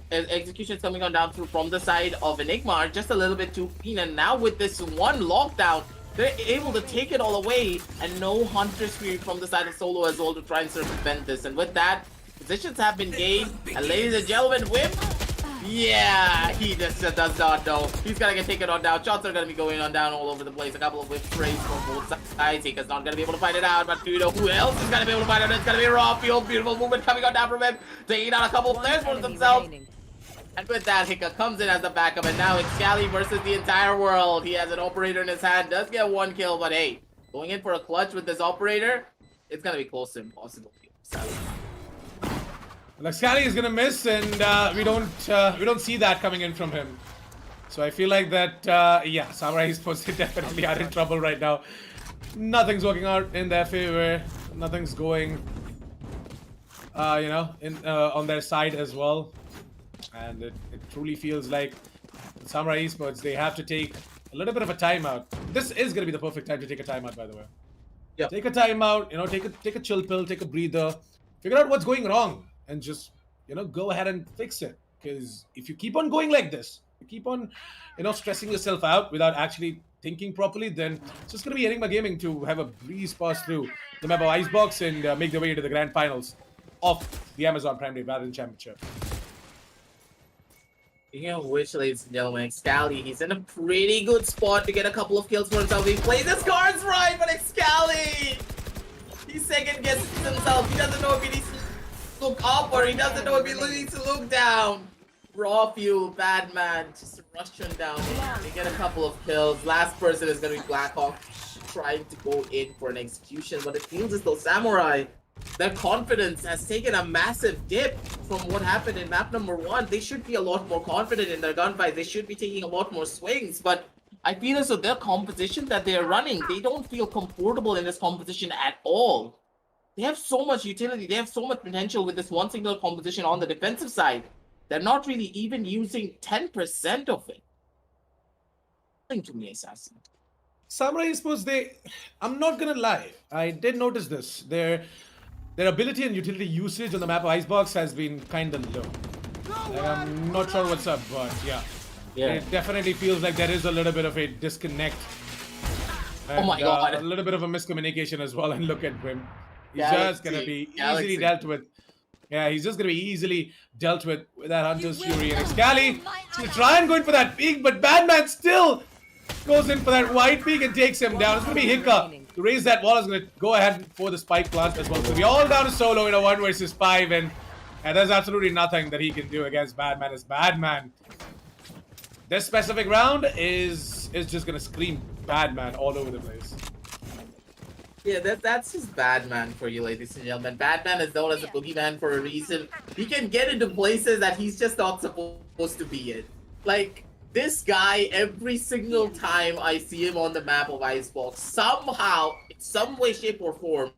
executions coming on down through from the side of Enigma are just a little bit too clean. And now with this one lockdown, they're able to take it all away, and no Hunter Spirit from the side of Solo as well to try and circumvent this. And with that, Positions have been gained. And ladies and gentlemen, Whip. Yeah, he just does not know. He's gonna get taken on down. Shots are gonna be going on down all over the place. A couple of whip sprays from both sides. Hika's not gonna be able to find it out. But you know who else is gonna be able to find it? It's gonna be Raw Field. Beautiful movement coming on down from him. Taking out a couple of players for Enemy themselves. remaining. And with that, Hika comes in as the backup, and now it's Scally versus the entire world. He has an operator in his hand, does get one kill, but hey, going in for a clutch with this operator, it's gonna be close to impossible. Like Scally is gonna miss, and we don't see that coming in from him. So I feel like that, yeah, Samurai Esports they definitely are in trouble right now. Nothing's working out in their favor. Nothing's going, you know, on their side as well. And it truly feels like Samurai Esports, they have to take a little bit of a timeout. This is going to be the perfect time to take a timeout, by the way. Yeah. Take a timeout, you know, take a chill pill, take a breather, figure out what's going wrong, and just, you know, go ahead and fix it. Because if you keep on going like this, you keep on, you know, stressing yourself out without actually thinking properly, then it's just going to be Enigma Gaming to have a breeze pass through the map of Icebox and make their way into the grand finals of the Amazon Prime Day Valorant Championship. Speaking of which, ladies and gentlemen, Scally, he's in a pretty good spot to get a couple of kills for himself. He plays his cards right, but it's Scally! He second guesses himself. He doesn't know if he needs to look up or he doesn't know if he needs to look down. Raw Fuel, bad man, just rush him down. They get a couple of kills. Last person is going to be Blackhawk trying to go in for an execution, but it feels as though Samurai, their confidence has taken a massive dip from what happened in map number 1. They should be a lot more confident in their gunfight. They should be taking a lot more swings, but I feel as though their composition that they're running, they don't feel comfortable in this composition at all. They have so much utility. They have so much potential with this one single composition on the defensive side. They're not really even using 10% of it. To me, Assassin. Samurai Esports, I'm not gonna lie, I did notice this. Their ability and utility usage on the map of Icebox has been kind of low. Like, I'm not sure what's up, but yeah. It definitely feels like there is a little bit of a disconnect. And, Oh my god. A little bit of a miscommunication as well. And look at him. He's Galaxy, just gonna be Galaxy. easily dealt with. Yeah, he's just gonna be easily dealt with that Hunter's Fury. And Scally, he's gonna try and go in for that peek, but Badman still goes in for that wide peek and takes him down. It's gonna be Hika to raise that wall. Is gonna go ahead for the spike plant as well. So we all down to solo in a 1 versus 5, and there's absolutely nothing that he can do against Badman. As Badman, this specific round is just gonna scream Badman all over the place. Yeah, that's just Batman for you, ladies and gentlemen. Batman is known as a boogeyman for a reason. He can get into places that he's just not supposed to be in. Like, this guy, every single time I see him on the map of Icebox, somehow, in some way, shape, or form,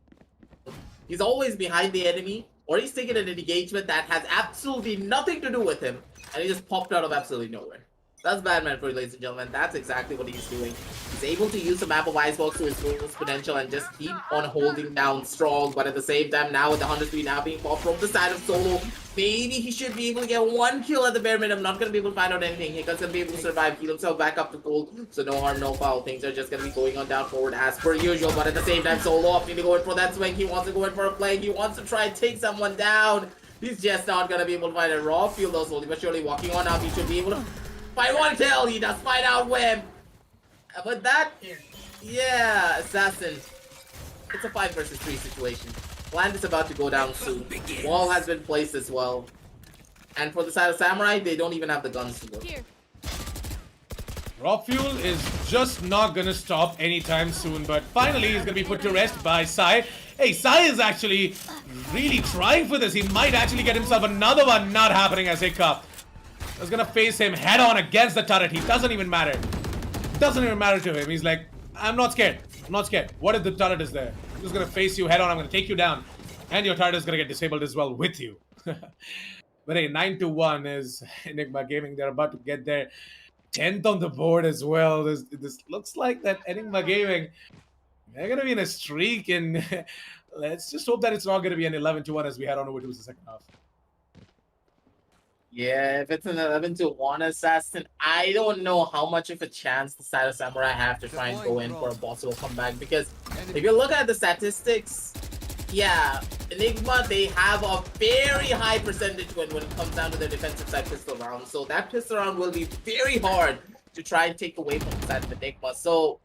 he's always behind the enemy, or he's taking an engagement that has absolutely nothing to do with him, and he just popped out of absolutely nowhere. That's Batman for you, ladies and gentlemen. That's exactly what he's doing. He's able to use the map of Icebox to his fullest potential and just keep on holding down strong, but at the same time, now with the 100 speed now being popped from the side of Solo, maybe he should be able to get 1 kill at the bare minimum. Not going to be able to find out anything. Hika's going to be able to survive, heal himself back up to full, so no harm, no foul. Things are just going to be going on down forward as per usual, but at the same time, Solo opting to go in for that swing. He wants to go in for a play. He wants to try and take someone down. He's just not going to be able to find a raw field, though, slowly but surely walking on up. He should be able to find 1 kill. He does find out Web. But that, yeah, Assassin. It's a 5 versus 3 situation. Land is about to go down soon. Wall has been placed as well. And for the side of Samurai, they don't even have the guns to go. Raw Fuel is just not gonna stop anytime soon, but finally he's gonna be put to rest by Sai. Hey, Sai is actually really trying for this. He might actually get himself another one. Not happening as Hiccup is gonna face him head on against the turret. He doesn't even matter. Doesn't even matter to him. He's like, I'm not scared. I'm not scared. What if the turret is there? I'm just gonna face you head on. I'm gonna take you down. And your turret is gonna get disabled as well with you. But hey, 9-1 is Enigma Gaming. They're about to get their 10th on the board as well. This looks like that Enigma Gaming, they're gonna be in a streak, and let's just hope that it's not gonna be an 11-1 as we head on over to the second half. Yeah, if it's an 11-1 Assassin, I don't know how much of a chance the side of Samurai have to try and go in for a possible comeback, because if you look at the statistics, Yeah, Enigma, they have a very high percentage when it comes down to their defensive side pistol round. So that pistol round will be very hard to try and take away from the side of Enigma. So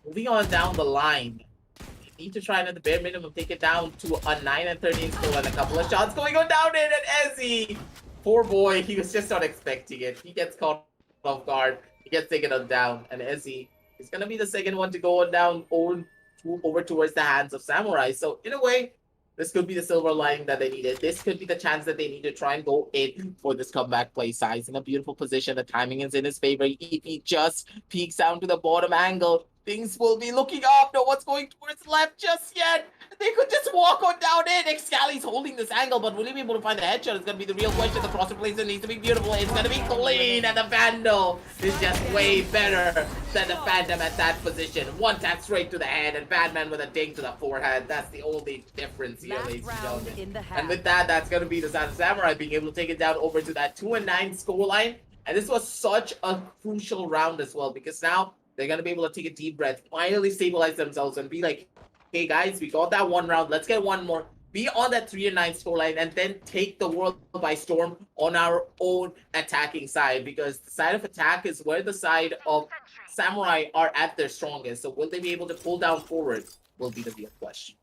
moving on down the line, you need to try and at the bare minimum take it down to a 9 and 13 score and a couple of shots going on down in, and Ezzy, poor boy, he was just not expecting it. He gets caught off guard, he gets taken on down, and Ezzy is gonna be the second one to go on down over towards the hands of Samurai. So in a way, this could be the silver lining that they needed. This could be the chance that they need to try and go in for this comeback play. Size in a beautiful position. The timing is in his favor. If he just peeks down to the bottom angle, things will be looking up. No one's going towards left just yet. They could just walk on down in. Excali's holding this angle, but will he be able to find the headshot? It's going to be the real question. The crosser placement needs to be beautiful. It's going to be clean, and the Vandal is just way better than the Phantom at that position. One tap straight to the head, and Batman with a ding to the forehead. That's the only difference here, ladies and gentlemen. And with that, that's going to be the side of Samurai being able to take it down over to that 2-9 scoreline. And this was such a crucial round as well, because now they're going to be able to take a deep breath, finally stabilize themselves, and be like, hey guys, we got that one round. Let's get one more. Be on that 3-9 scoreline and then take the world by storm on our own attacking side, because the side of attack is where the side of Samurai are at their strongest. So will they be able to pull down forward will be the real question.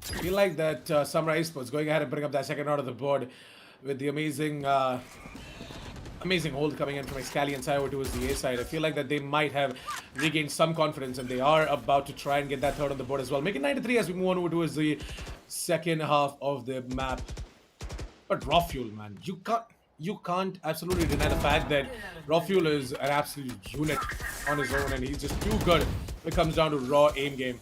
I feel like that Samurai Esports going ahead and bring up that second round of the board with the amazing hold coming in from Excali and Sayo towards the A side. I feel like that they might have regained some confidence, and they are about to try and get that third on the board as well. Make it 9-3 as we move on over towards the second half of the map. But Raw Fuel, man, you can't absolutely deny the fact that Raw Fuel is an absolute unit on his own, and he's just too good when it comes down to raw aim game.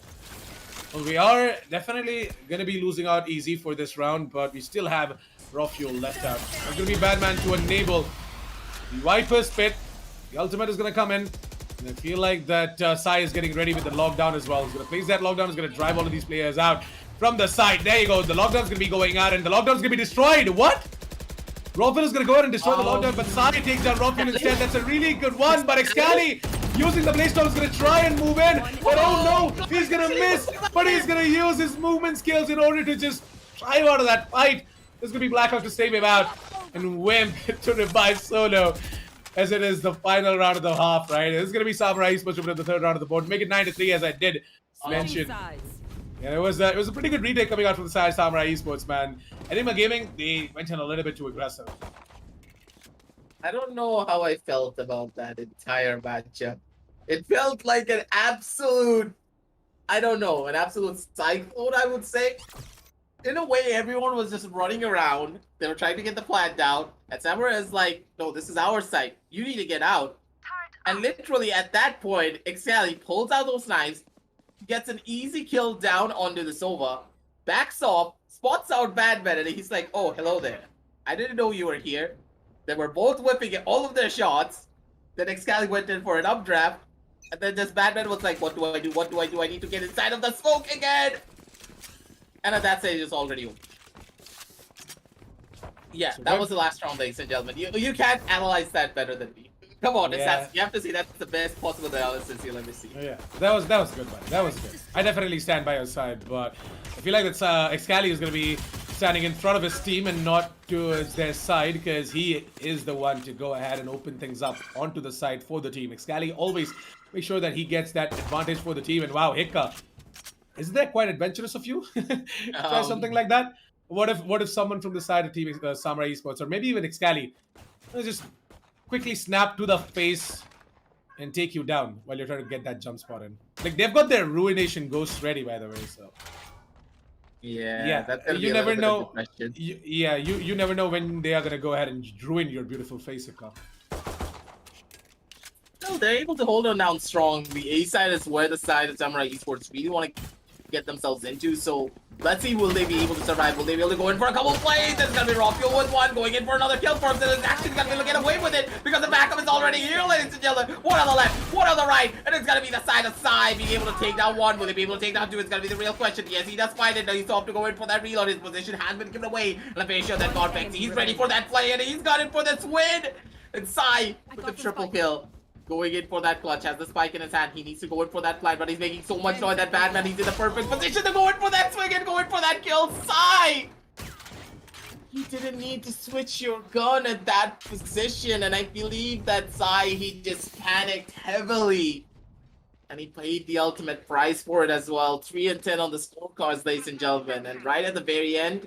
Well, we are definitely going to be losing out easy for this round, but we still have Raw Fuel left out. It's going to be Batman to enable the Viper's Pit. The ultimate is going to come in. And I feel like that Sai is getting ready with the lockdown as well. He's going to place that lockdown. He's going to drive all of these players out from the side. There you go. The lockdown is going to be going out, and the lockdown is going to be destroyed. What? Raffin is going to go ahead and destroy the lockdown, but Sai takes down Raffin instead. That's a really good one. But Excali, using the Blaze Storm, is going to try and move in. But oh no, he's going to miss. But he's going to use his movement skills in order to just drive out of that fight. There's going to be Blackhawk to save him out. And Wimp to revive Solo, as it is the final round of the half, right? This is going to be Samurai Esports moving to the third round of the board. Make it 9-3, as I did mention. Yeah, it was a pretty good retake coming out from the side of Samurai Esports, man. Enigma Gaming, they went in a little bit too aggressive. I don't know how I felt about that entire matchup. It felt like an absolute, I don't know, an absolute cyclone, I would say. In a way, everyone was just running around. They were trying to get the plant down. And Samurai is like, no, this is our site. You need to get out. And literally at that point, Excali pulls out those knives, gets an easy kill down onto the Sova, backs off, spots out Batman, and he's like, oh, hello there. I didn't know you were here. They were both whipping all of their shots. Then Excali went in for an updraft. And then just Batman was like, what do I do? What do I do? I need to get inside of the smoke again. And at that stage, it's already over. Yeah, so that was the last round, ladies and gentlemen. You can't analyze that better than me. Come on, yeah. You have to see that's the best possible analysis you'll ever see. Yeah, that was good, man. That was good. I definitely stand by your side, but I feel like that Excali is going to be standing in front of his team and not towards their side, because he is the one to go ahead and open things up onto the side for the team. Excali always make sure that he gets that advantage for the team, and wow, Hikka. Isn't that quite adventurous of you? Try something like that. What if someone from the side of team Samurai Esports, or maybe even Excali, just quickly snap to the face and take you down while you're trying to get that jump spot in? Like, they've got their Ruination Ghost ready, by the way. So yeah, that's you never know. You never know when they are gonna go ahead and ruin your beautiful face, Hikka. No, they're able to hold on down strong. The A side is where the side of Samurai Esports really want to get themselves into. So let's see, will they be able to survive? Will they be able to go in for a couple of plays? There's gonna be Raw Fuel with one, going in for another kill for him. Then is actually gonna be able to get away with it, because the backup is already here, ladies and gentlemen. One on the left, one on the right, and it's gonna be the side of Sai being able to take down one. Will they be able to take down two? It's gonna be the real question. Yes, he does find it. Now he's off to go in for that reload. His position has been given away. Lapecia then got Vexy. He's ready for that play, and he's got it for this win. And Sai with the triple kill. going in for that clutch, has the spike in his hand. He needs to go in for that blind, but he's making so much noise that Batman, he's in the perfect position to go in for that swing and go in for that kill. Sai! You didn't need to switch your gun at that position, and I believe that Sai, he just panicked heavily. And he paid the ultimate price for it as well. 3 and 10 on the scorecards, ladies and gentlemen. And right at the very end,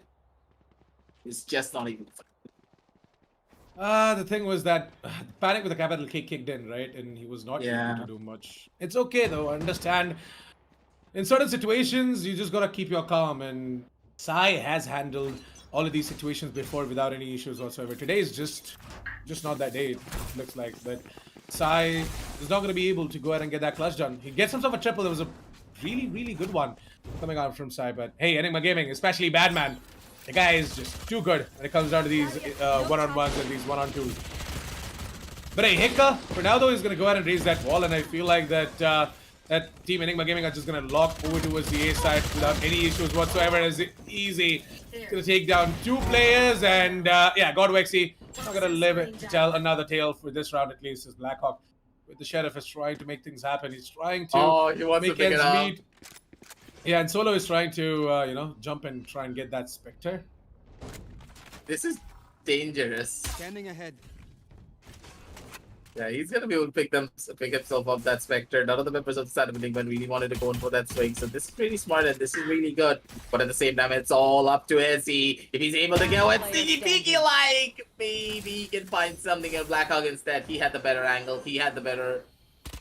it's just not even fun. The thing was that panic with a capital K kicked in, right? And he was not able to do much. It's okay though, I understand. In certain situations, you just gotta keep your calm, and Sai has handled all of these situations before without any issues whatsoever. Today is just not that day, it looks like. But Sai is not gonna be able to go ahead and get that clutch done. He gets himself a triple. There was a really good one coming out from Sai. But hey, Enigma Gaming, especially Badman, the guy is just too good when it comes down to these one-on-ones and these one-on-twos. But hey, Hicka, for now though, he's going to go ahead and raise that wall, and I feel like that that Team Enigma Gaming are just going to lock over towards the A side without any issues whatsoever. It's easy. It's going to take down 2 players, and yeah, Godwexy not going to live to tell another tale for this round at least, as Blackhawk with the Sheriff is trying to make things happen. He's trying to he wants make to pick it ends up. meet. Yeah, and Solo is trying to, you know, jump and try and get that Spectre. This is dangerous. Standing ahead. Yeah, he's gonna be able to pick himself up that Spectre. None of the members of the side of Enigma really wanted to go in for that swing, so this is pretty smart and this is really good. But at the same time, it's all up to Izzy. If he's able to go and sneaky peeky, like maybe he can find something in Blackhawk instead. He had the better angle, he had the better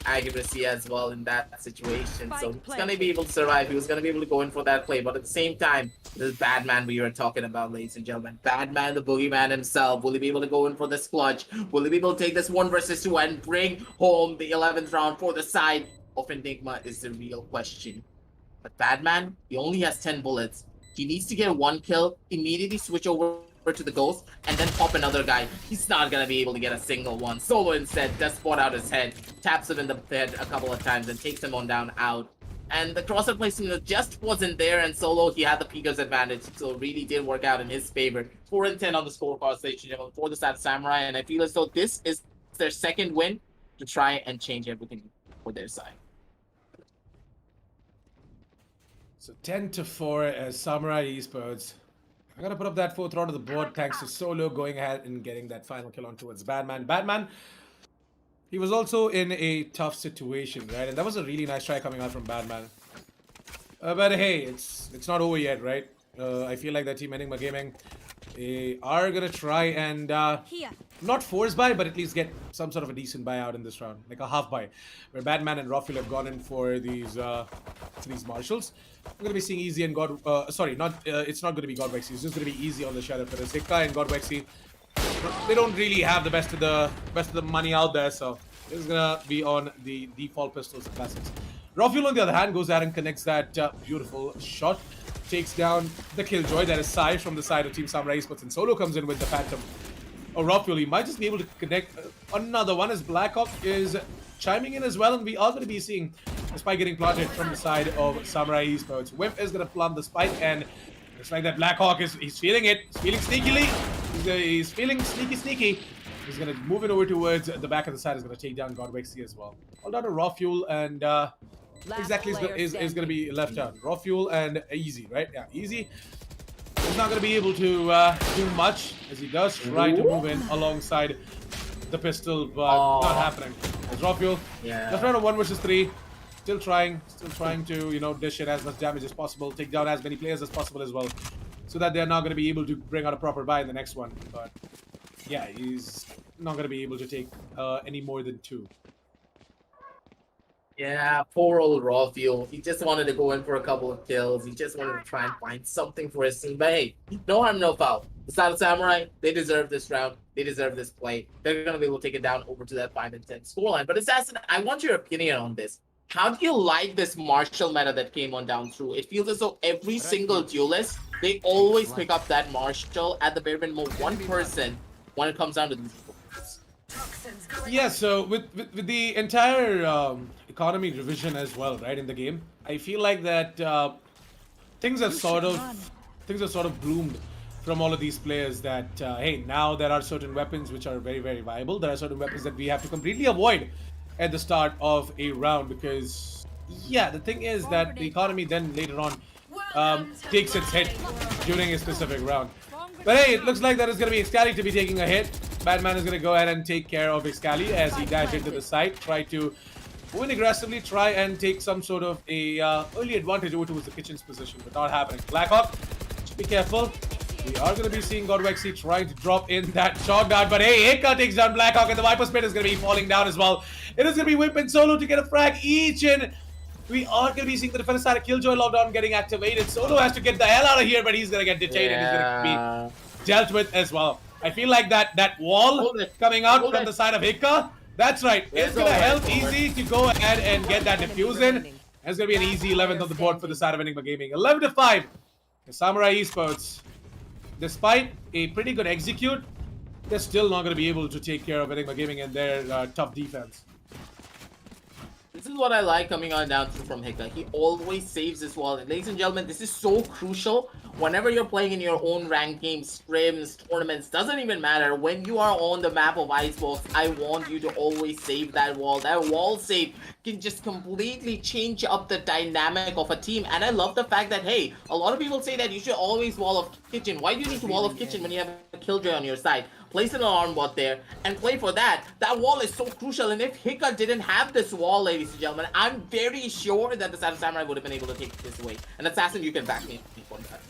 accuracy as well in that situation, so he's gonna be able to survive. He was gonna be able to go in for that play, but at the same time, this Badman we were talking about, ladies and gentlemen, Badman, the boogeyman himself, will he be able to go in for this clutch? Will he be able to take this 1 versus 2 and bring home the 11th round for the side of Enigma is the real question. But Badman, he only has 10 bullets. He needs to get 1 kill, immediately switch over to the ghost, and then pop another guy. He's not gonna be able to get a single one. Solo instead does spot out his head, taps him in the head a couple of times, and takes him on down out. And the crosser placement just wasn't there, and Solo, he had the Peeker's advantage, so it really did work out in his favor. 4 and 10 on the scorecard station for the Sad Samurai, and I feel as though this is their second win to try and change everything for their side. So 10-4 as Samurai Esports. I gotta put up that 4th round of the board thanks to Solo going ahead and getting that final kill on towards Batman. Batman, he was also in a tough situation, right? And that was a really nice try coming out from Batman. But hey, it's not over yet, right? I feel like that Team Enigma Gaming, they are gonna try and not force buy, but at least get some sort of a decent buy out in this round, like a half buy, where Batman and Rafael have gone in for these marshals. I'm gonna be seeing Easy and it's not gonna be Godwexy. It's just gonna be Easy on the Sheriff. But Zika and Godwexy, they don't really have the best of the money out there, so this is gonna be on the default pistols and classics. Rafael, on the other hand, goes out and connects that beautiful shot, takes down the Killjoy. That is Sai from the side of Team Samurai Esports, and Solo comes in with the Phantom. Oh, Rafael, he might just be able to connect another one as Blackhawk is chiming in as well, and we are going to be seeing the spike getting planted from the side of Samurai Esports. Whip is going to plant the spike, and it's like that Blackhawk he's feeling it. He's feeling sneakily. He's feeling sneaky. He's going to move it over towards the back of the side. He's going to take down Godwexy as well. All down to Raw Fuel, and exactly is going to be left out. Raw Fuel and Easy, right? Yeah, Easy. He's not going to be able to do much, as he does try to move in alongside the pistol, but not happening. As Rafael, just round of 1 versus 3, still trying to, you know, dish in as much damage as possible, take down as many players as possible as well, so that they're not going to be able to bring out a proper buy in the next one. But yeah, he's not going to be able to take any more than 2. Yeah, poor old Rafael. He just wanted to go in for a couple of kills. He just wanted to try and find something for his team. But hey, no harm, no foul. The Silent Samurai, they deserve this round. They deserve this play. They're going to be able to take it down over to that 5 and 10 scoreline. But Assassin, I want your opinion on this. How do you like this Marshall meta that came on down through? It feels as though every single duelist, they always pick up that Marshall at the bare minimum 1 person when it comes down to these games. Yeah, so with the entire economy revision as well, right, in the game, I feel like that things have sort of bloomed from all of these players that hey, now there are certain weapons which are very, very viable. There are certain weapons that we have to completely avoid at the start of a round because, yeah, the thing is that the economy then later on takes its hit during a specific round. But hey, it looks like that is going to be Excali to be taking a hit. Batman is going to go ahead and take care of Excali as he dashed into the site, try to move in aggressively, try and take some sort of a early advantage over towards the kitchen's position, but not happening. Blackhawk, just be careful. We are going to be seeing Godwexy trying to drop in that shot dart, but hey, Ika takes down Blackhawk and the Viper Spit is going to be falling down as well. It is going to be Wimp and Solo to get a frag each, and we are going to be seeing the defense side of Killjoy lockdown getting activated. Solo has to get the hell out of here, but he's going to get detained and he's going to be dealt with as well. I feel like that wall coming out from the side of Hika, that's right, it's going to help easy to go ahead and get that defuse in. It's going to be an easy 11th on the board for the side of Enigma Gaming. 11-5, the Samurai Esports. Despite a pretty good execute, they're still not going to be able to take care of Enigma Gaming and their tough defense. This is what I like coming on down from Hika. He always saves his wall. And ladies and gentlemen, this is so crucial. Whenever you're playing in your own ranked games, scrims, tournaments, doesn't even matter. When you are on the map of Icebox, I want you to always save that wall. That wall save can just completely change up the dynamic of a team. And I love the fact that, hey, a lot of people say that you should always wall of kitchen. Why do you need to wall of kitchen when you have a Killjoy on your side? Place an alarm bot there and play for that. That wall is so crucial, and if Hika didn't have this wall, ladies and gentlemen, I'm very sure that the Shadow Samurai would have been able to take this away. And Assassin, you can back me on that.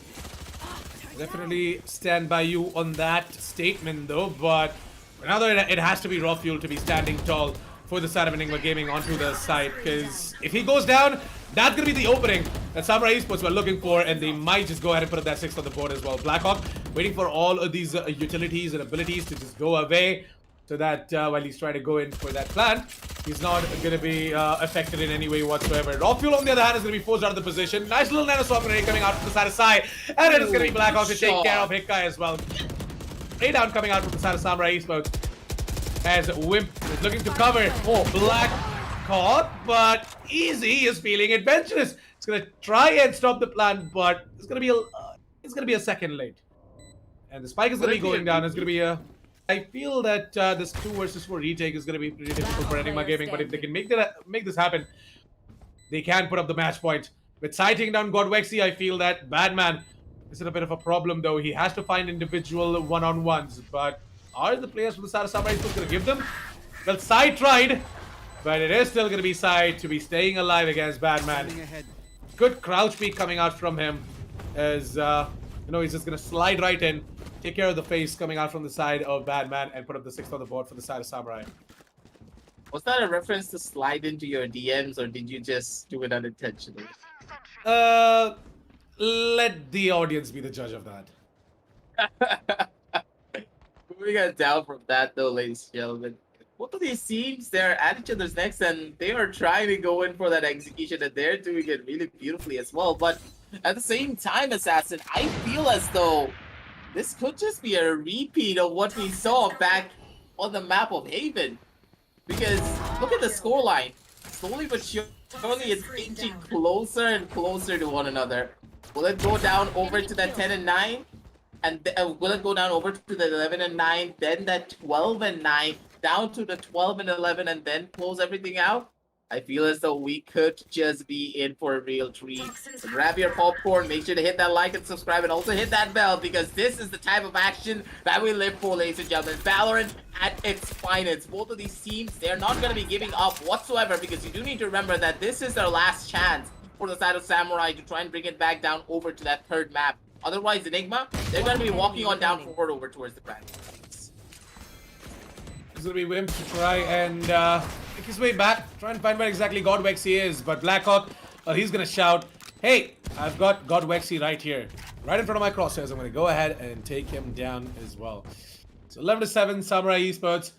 Definitely stand by you on that statement though, but rather it has to be raw fuel to be standing tall for the side of Enigma Gaming onto the side, because if he goes down, that's going to be the opening that Samurai Esports were looking for, and they might just go ahead and put up that 6th on the board as well. Blackhawk waiting for all of these utilities and abilities to just go away so that while he's trying to go in for that plan, he's not going to be affected in any way whatsoever. Raw Fuel, on the other hand, is going to be forced out of the position. Nice little nanoswarm grenade coming out from the side of Sai, and it is going to be Blackhawk to take care of Hika as well. A down coming out from the side of Samurai Esports as Wimp is looking to cover. Oh, Blackhawk, but Easy is feeling adventurous. It's going to try and stop the plan, but it's going to be a second late. And the spike is going to be going down. It's going to be a... I feel that this 2 versus 4 retake is going to be pretty difficult for Enigma Gaming, but if they can make this happen, they can put up the match point. With Sai taking down Godwexy, I feel that Badman is in a bit of a problem, though. He has to find individual one-on-ones, but are the players from the side of Samurai still going to give them? Well, Sai tried, but it is still going to be Sai to be staying alive against Badman. Good crouch peek coming out from him as, he's just going to slide right in, take care of the face coming out from the side of Badman, and put up the 6th on the board for the side of Samurai. Was that a reference to slide into your DMs, or did you just do it unintentionally? Let the audience be the judge of that. We got down from that, though, ladies and gentlemen. Both of these teams, they're at each other's necks, and they are trying to go in for that execution, and they're doing it really beautifully as well. But at the same time, Assassin, I feel as though this could just be a repeat of what we saw back on the map of Haven. Because look at the scoreline. Slowly but surely it's inching closer and closer to one another. Will it go down over to that 10 and 9? And will it go down over to the 11 and 9, then that 12 and 9, down to the 12 and 11, and then close everything out? I feel as though we could just be in for a real treat. So grab your popcorn, make sure to hit that like and subscribe, and also hit that bell, because this is the type of action that we live for, ladies and gentlemen. Valorant at its finest. Both of these teams, they're not going to be giving up whatsoever, because you do need to remember that this is their last chance for the side of Samurai to try and bring it back down over to that 3rd map. Otherwise, Enigma, they're going to be walking on down forward over towards the brand. It's going to be Wimp to try and make his way back, try and find where exactly Godwexy is. But Blackhawk, he's going to shout, hey, I've got Godwexy right here. Right in front of my crosshairs. I'm going to go ahead and take him down as well. So 11-7, Samurai Esports.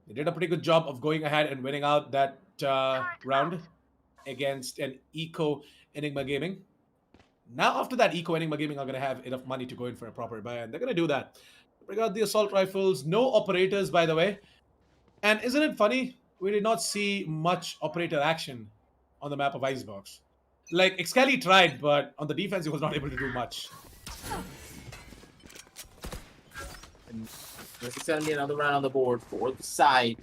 They did a pretty good job of going ahead and winning out that round against an Eco Enigma Gaming. Now, after that, Eco Enigma Gaming are going to have enough money to go in for a proper buy, and they're going to do that. Bring out the assault rifles. No operators, by the way. And isn't it funny? We did not see much operator action on the map of Icebox. Like, Excali tried, but on the defense, he was not able to do much. And this is going to be another round on the board for the side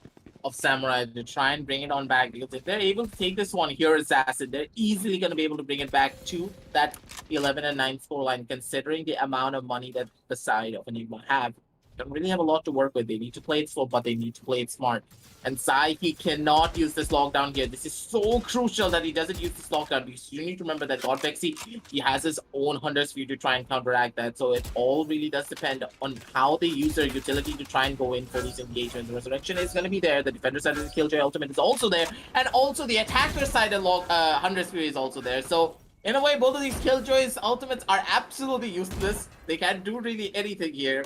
of Samurai to try and bring it on back, because if they're able to take this one here, Assassin, they're easily going to be able to bring it back to that 11 and 9 scoreline, considering the amount of money that the side of Enigma have. Don't really have a lot to work with. They need to play it slow, but they need to play it smart. And Sai, he cannot use this lockdown here. This is so crucial that he doesn't use this lockdown, because you need to remember that Godvexy, he has his own hunters for you to try and counteract that. So it all really does depend on how they use their utility to try and go in for these engagements. The Resurrection is going to be there. The defender side of the Killjoy ultimate is also there. And also the attacker side of Hunter's Fury is also there. So in a way, both of these Killjoy's ultimates are absolutely useless. They can't do really anything here.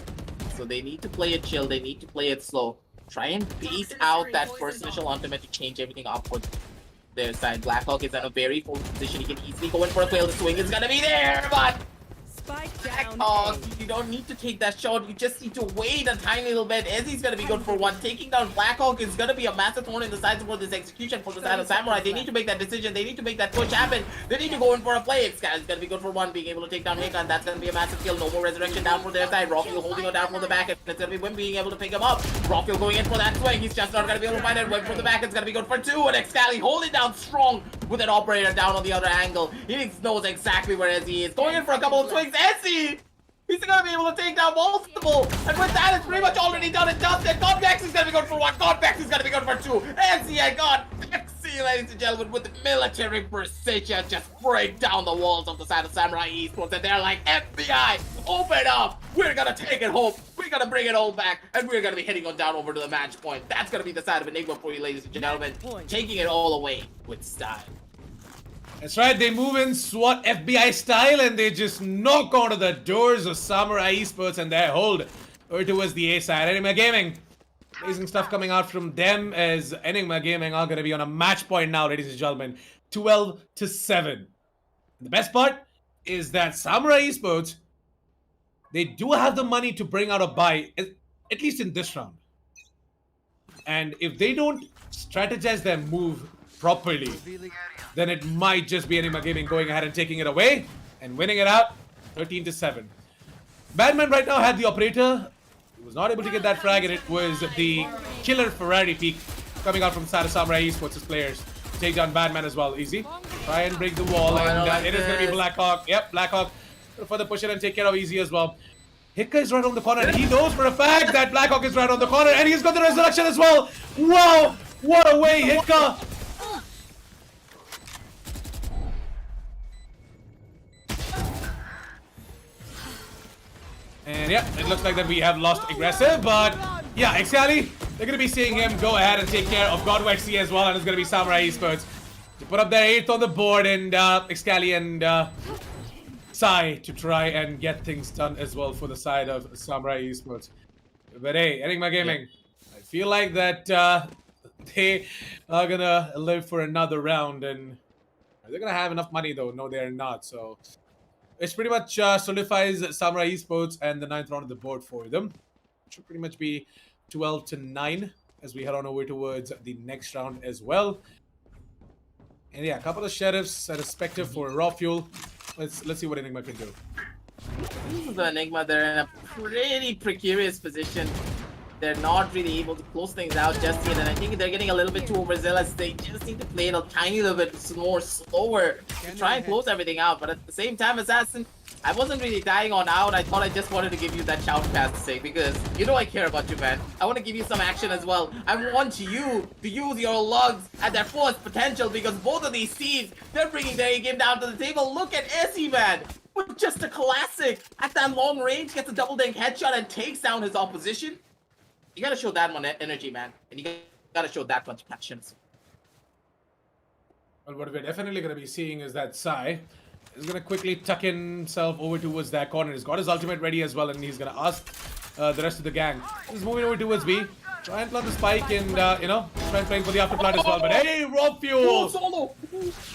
So they need to play it chill. They need to play it slow. Try and bait out that first initial ultimate to change everything up for their side. Blackhawk is in a very full position. He can easily go in for a fail. The swing is gonna be there, but Blackhawk, you don't need to take that shot. You just need to wait a tiny little bit. Ezzy's gonna be good for one. Taking down Blackhawk is gonna be a massive thorn in the sides for this execution for the side of Samurai. They need to make that decision. They need to make that push happen. They need to go in for a play. It's gonna be good for one, being able to take down Hika, and that's gonna be a massive kill. No more Resurrection down for their side. Rockfield holding on down from the back, and it's gonna be Wim being able to pick him up. Rockfield going in for that swing. He's just not gonna be able to find it. Wim from the back, it's gonna be good for two, and Excali holding down strong with an operator down on the other angle. He knows exactly where Ezzy is. Going in for a couple of swings. Ezzy! He's gonna be able to take down multiple, and with that, it's pretty much already done and dusted. Godvex is gonna be good for one. Godvex is gonna be good for two. Ezzy and Godvex, ladies and gentlemen, with the military precision, just break down the walls of the side of Samurai Esports, and they're like, FBI, open up! We're gonna take it home. We're gonna bring it all back, and we're gonna be heading on down over to the match point. That's gonna be the side of Enigma for you, ladies and gentlemen, taking it all away with style. That's right, they move in SWAT FBI style and they just knock onto the doors of Samurai Esports and they hold over towards the A side. Enigma Gaming. Amazing stuff coming out from them as Enigma Gaming are going to be on a match point now, ladies and gentlemen. 12-7. The best part is that Samurai Esports, they do have the money to bring out a buy, at least in this round. And if they don't strategize their move properly, then it might just be Enigma Gaming going ahead and taking it away and winning it out 13-7. Badman right now had the operator. He was not able to get that frag, and it was the killer Ferrari peak coming out from Sada Samurai Esports' players to take down Badman as well. Easy. Try and break the wall, and it is going to be Blackhawk. Yep, Blackhawk will further push it and take care of Easy as well. Hika is right on the corner, and he knows for a fact that Blackhawk is right on the corner, and he's got the resurrection as well. Wow! What a way, Hika! And yeah, it looks like that we have lost aggressive, but yeah, Excali, they're going to be seeing him go ahead and take care of Godvexy as well, and it's going to be Samurai Esports to put up their 8th on the board, and Excali and Sai to try and get things done as well for the side of Samurai Esports. But hey, Enigma Gaming, I feel like that they are going to live for another round, and are they going to have enough money though? No, they're not, so it pretty much solidifies Samurai Esports and the 9th round of the board for them. It should pretty much be 12-9 as we head on over towards the next round as well. And yeah, a couple of sheriffs at a Spectre for raw fuel. Let's see what Enigma can do. The Enigma, they're in a pretty precarious position. They're not really able to close things out just yet, and I think they're getting a little bit too overzealous. They just need to play it a tiny little bit more slower to try and close everything out. But at the same time, Assassin, I wasn't really dying on out. I thought I just wanted to give you that shout pass sake, because you know I care about you, man. I want to give you some action as well. I want you to use your lugs at their fullest potential, because both of these teams, they're bringing their game down to the table. Look at Essie, man. With just a classic at that long range, gets a double dink headshot and takes down his opposition. You gotta show that much energy, man. And you gotta show that much passion. Well, what we're definitely going to be seeing is that Sai is going to quickly tuck himself over towards that corner. He's got his ultimate ready as well, and he's going to ask the rest of the gang. He's moving over towards B. Try and plant the spike and, you know, try and play for the afterplant as well. But hey, raw fuel! Oh, Solo!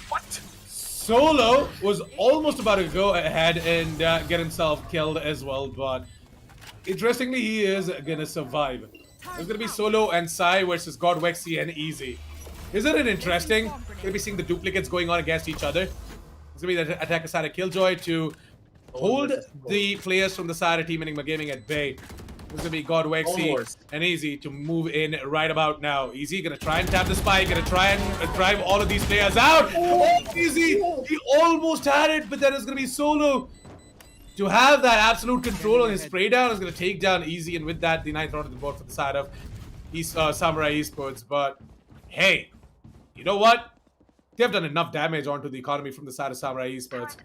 What? Solo was almost about to go ahead and get himself killed as well, but interestingly, he is gonna survive. It's gonna be Solo and Sai versus Godvexy and Easy. Isn't it interesting? Gonna be seeing the duplicates going on against each other. It's gonna be the attacker side of Killjoy to hold the players from the side of Team Enigma Gaming at bay. This is gonna be God Wexy Almost. and Easy to move in right about now. Easy gonna try and tap the spike, gonna try and drive all of these players out. Oh, Easy! He almost had it, but then it's gonna be Solo. To have that absolute control on his spray down is gonna take down Easy, and with that, the 9th round of the board for the side of Samurai Esports. But hey, you know what? They've done enough damage onto the economy from the side of Samurai Esports.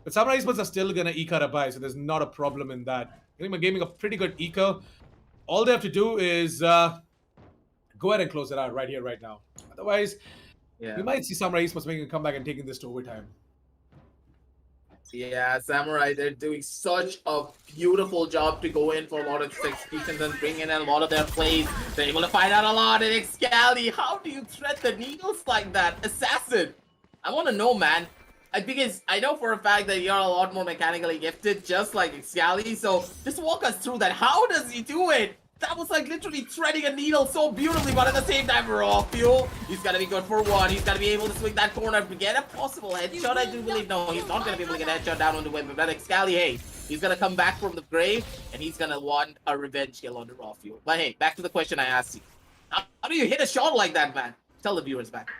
But Samurai Esports are still gonna eke out a buy, so there's not a problem in that. Enigma Gaming a pretty good eco. All they have to do is go ahead and close it out right here, right now. Otherwise, Yeah. we might see Samurai Esports making a comeback and taking this to overtime. Yeah, Samurai, they're doing such a beautiful job to go in for a lot of these executions and bring in a lot of their plays. They're able to find out a lot in Excali. How do you thread the needles like that? Assassin, I want to know, man. Because I know for a fact that you're a lot more mechanically gifted, just like Excali. So just walk us through that. How does he do it? That was like literally threading a needle so beautifully, but at the same time, raw fuel. He's gotta be good for one. He's gotta be able to swing that corner to get a possible headshot. I do believe no, he's not gonna be able to get a headshot down on the web. But Excali, hey, he's gonna come back from the grave and he's gonna want a revenge kill on the raw fuel. But hey, back to the question I asked you. How do you hit a shot like that, man? Tell the viewers back.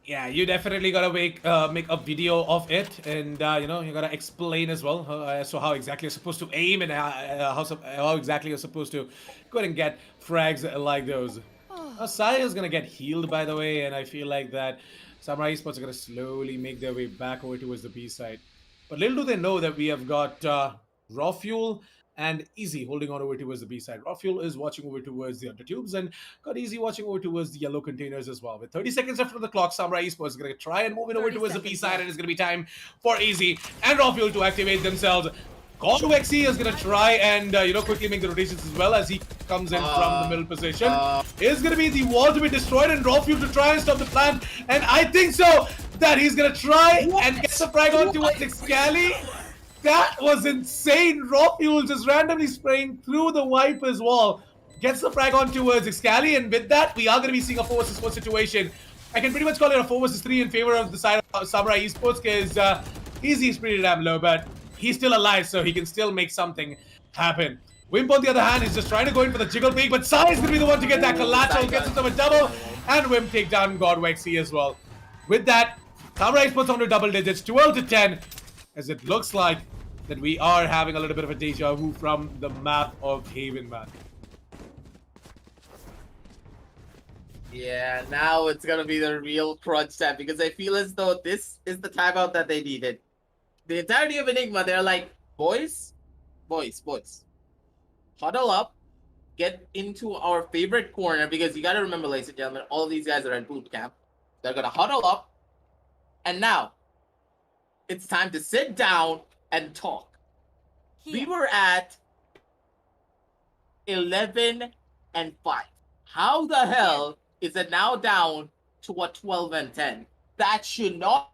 Yeah, you definitely gotta make a video of it, and you know, you gotta explain as well so how exactly you're supposed to aim and how exactly you're supposed to go ahead and get frags like those. Sai is gonna get healed, by the way, and I feel like that Samurai Esports are gonna slowly make their way back over towards the B side. But little do they know that we have got Raw Fuel and Easy holding on over towards the B side. Raw Fuel is watching over towards the undertubes, and got Easy watching over towards the yellow containers as well. With 30 seconds left on the clock, Samurai Esports is going to try and move it over towards the B side, and it's going to be time for Easy and Raw Fuel to activate themselves. God Wexy is going to try and quickly make the rotations as well as he comes in from the middle position. It's going to be the wall to be destroyed and Raw Fuel to try and stop the plan, and I think so that he's going to try and get the frag on towards Excali. That was insane. Raw Fuel just randomly spraying through the Viper's wall. Gets the frag on towards Excali, and with that, we are going to be seeing a 4 vs 4 situation. I can pretty much call it a 4 vs 3 in favor of the side of Samurai Esports, because Easy is pretty damn low, but he's still alive, so he can still make something happen. Wimp, on the other hand, is just trying to go in for the jiggle peek, but Sai is going to be the one to get that collateral, gets himself a double, and Wimp take down God Wexy as well. With that, Samurai Esports on to double digits, 12 to 10. As it looks like that we are having a little bit of a deja vu from the map of Haven, man. Yeah, now it's gonna be the real crunch time because I feel as though this is the timeout that they needed. The entirety of Enigma, they're like, boys, huddle up, get into our favorite corner, because you gotta remember, ladies and gentlemen, all of these guys are at boot camp. They're gonna huddle up, and now it's time to sit down and talk. We were at 11 and 5. How the hell is it now down to a 12 and 10? That should not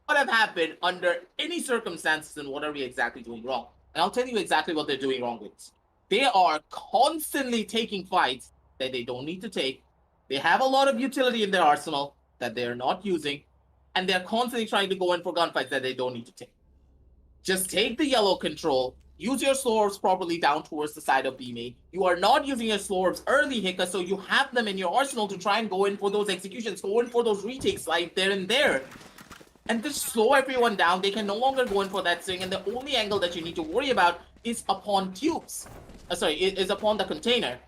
have happened under any circumstances, and what are we exactly doing wrong? And I'll tell you exactly what they're doing wrong with. They are constantly taking fights that they don't need to take. They have a lot of utility in their arsenal that they are not using, and they're constantly trying to go in for gunfights that they don't need to take. Just take the yellow control, use your slow orbs properly down towards the side of B main. You are not using your slow orbs early, Hika, so you have them in your arsenal to try and go in for those executions, go in for those retakes like there and there. And just slow everyone down. They can no longer go in for that swing, and the only angle that you need to worry about is upon tubes. Is upon the container.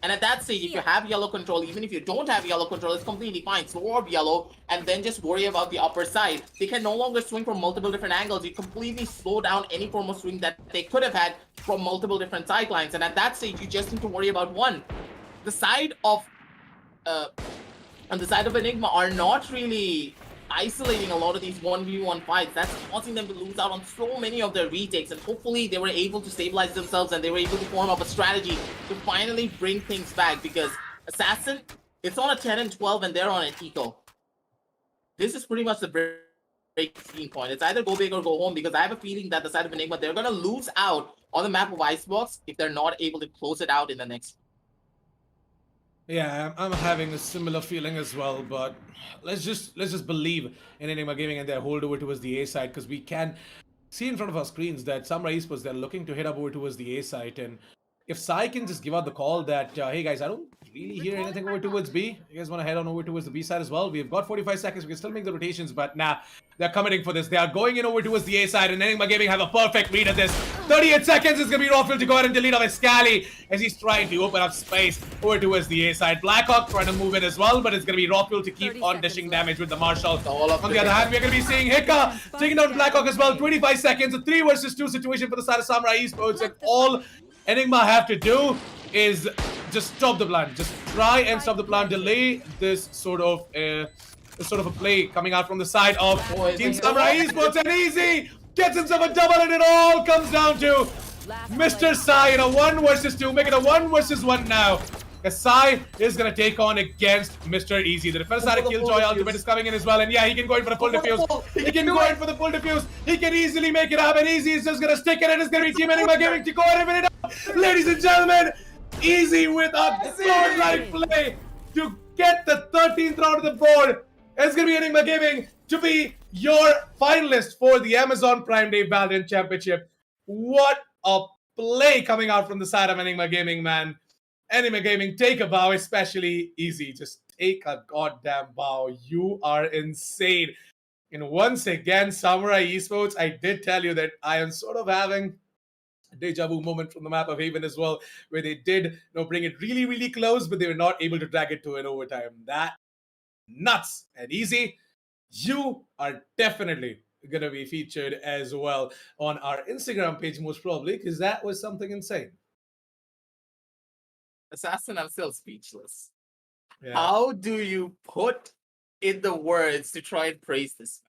And at that stage, if you have yellow control, even if you don't have yellow control, it's completely fine. Slow orb yellow, and then just worry about the upper side. They can no longer swing from multiple different angles. You completely slow down any form of swing that they could have had from multiple different sidelines. And at that stage, you just need to worry about one. The side of Enigma are not really isolating a lot of these 1v1 fights. That's causing them to lose out on so many of their retakes, and hopefully they were able to stabilize themselves and they were able to form up a strategy to finally bring things back, because Assassin, it's on a 10 and 12 and they're on an eco. This is pretty much the breaking point. It's either go big or go home, because I have a feeling that the side of Enigma, they're going to lose out on the map of Icebox if they're not able to close it out in the next. Yeah, I'm having a similar feeling as well, but let's just believe in Enigma Gaming and their hold over towards the A side, because we can see in front of our screens that Samurai Esports, they're looking to head up over towards the A site. And if Sai can just give out the call that, hey guys, I don't really hear anything over towards B. You guys want to head on over towards the B side as well? We've got 45 seconds. We can still make the rotations, but nah, they're committing for this. They are going in over towards the A side, and Enigma Gaming have a perfect read at this. 38 seconds is going to be Rawfield to go ahead and delete off Escali as he's trying to open up space over towards the A side. Blackhawk trying to move in as well, but it's going to be Rawfield to keep on dishing damage with the Marshall. On the other hand, we're going to be seeing Hika taking down Blackhawk as well. 25 seconds, a 3 versus 2 situation for the side of Samurai Esports, and all Enigma have to do is just stop the plan. Just try and stop the plan. Delay this sort of a play coming out from the side of Team Samurai Esports, and Easy gets himself a double, and it all comes down to Mr. Sai in a 1 versus 2. Make it a 1 versus 1 now. As Sai is going to take on against Mr. Easy. The defense side of Killjoy ultimate is coming in as well. And yeah, he can go in for the full defuse. He can go in for the full defuse. He can easily make it happen. Easy is just going to stick it, and it's going to be Team Enigma Gaming to go ahead and win it up. Ladies and gentlemen, Easy with a godlike play to get the 13th round of the board. It's going to be Enigma Gaming to be your finalist for the Amazon Prime Day Valorant Championship. What a play coming out from the side of Enigma Gaming, man. Enigma Gaming, take a bow, especially Easy. Just take a goddamn bow. You are insane. And once again, Samurai Esports, I did tell you that I am sort of having a deja vu moment from the map of Haven as well, where they did bring it really, really close, but they were not able to drag it to an overtime. That nuts. And Easy, you are definitely going to be featured as well on our Instagram page, most probably, because that was something insane. Assassin, I'm still speechless. Yeah. How do you put in the words to try and praise this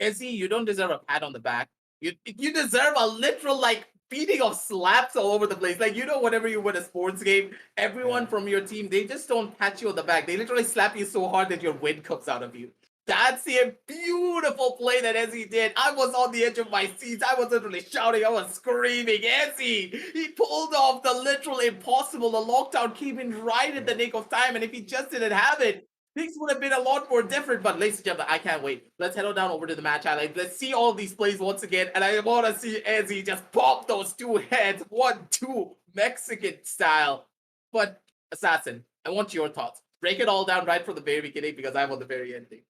man? Izzy, you don't deserve a pat on the back. You deserve a literal beating of slaps all over the place. Whenever you win a sports game, everyone from your team, they just don't pat you on the back. They literally slap you so hard that your wind comes out of you. That's a beautiful play that Ezzy did. I was on the edge of my seat. I was literally shouting. I was screaming. Ezzy! He pulled off the literal impossible. The lockdown came in right in the nick of time. And if he just didn't have it, things would have been a lot more different. But ladies and gentlemen, I can't wait. Let's head on down over to the match highlights. Let's see all these plays once again. And I want to see Ezzy just pop those 2 heads. 1-2 Mexican style. But Assassin, I want your thoughts. Break it all down right from the very beginning because I'm on the very ending.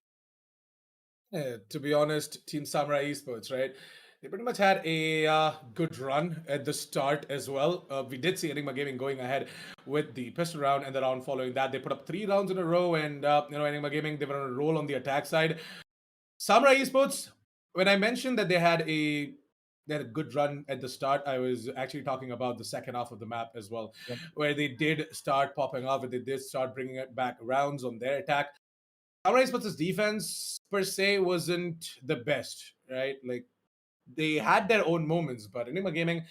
Yeah, to be honest, Team Samurai Esports, right? They pretty much had a good run at the start as well. We did see Enigma Gaming going ahead with the pistol round, and the round following that, they put up 3 rounds in a row, and Enigma Gaming, they were on a roll on the attack side. Samurai Esports, when I mentioned that they had a good run at the start, I was actually talking about the second half of the map as well, where they did start popping off, and they did start bringing it back rounds on their attack. Samurai Esports' defense per se wasn't the best, right? They had their own moments, but Enigma Gaming,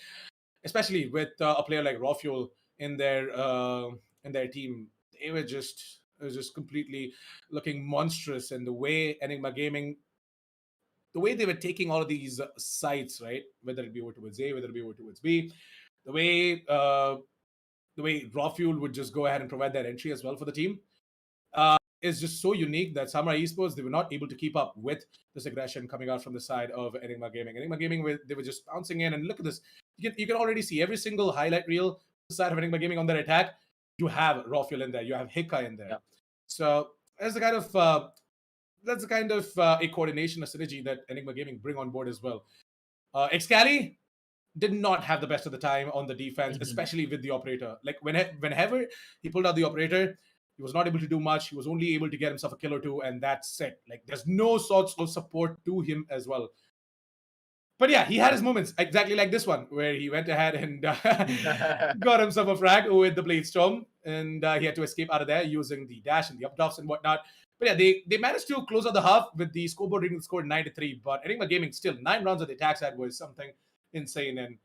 especially with a player like Rawfuel in their team, it was just completely looking monstrous. And the way Enigma Gaming, the way they were taking all of these sites, right? Whether it be over towards A, whether it be over towards B, the way Rawfuel would just go ahead and provide that entry as well for the team. Is just so unique that Samurai Esports, they were not able to keep up with this aggression coming out from the side of Enigma Gaming. Enigma Gaming, they were just bouncing in, and look at this. You can already see every single highlight reel on the side of Enigma Gaming on their attack. You have Rawfuel in there, you have Hika in there. Yeah. So that's the kind of a coordination, a synergy that Enigma Gaming bring on board as well. Excali did not have the best of the time on the defense, especially with the operator. Whenever he pulled out the operator, he was not able to do much. He was only able to get himself a kill or 2, and that's it. There's no sorts of support to him as well. But yeah, he had his moments, exactly like this one, where he went ahead and got himself a frag with the Blade Storm, and he had to escape out of there using the dash and the updrofts and whatnot. But yeah, they managed to close out the half with the scoreboard reading scored 9-3. But Enigma Gaming still 9 rounds of the attack side was something insane. And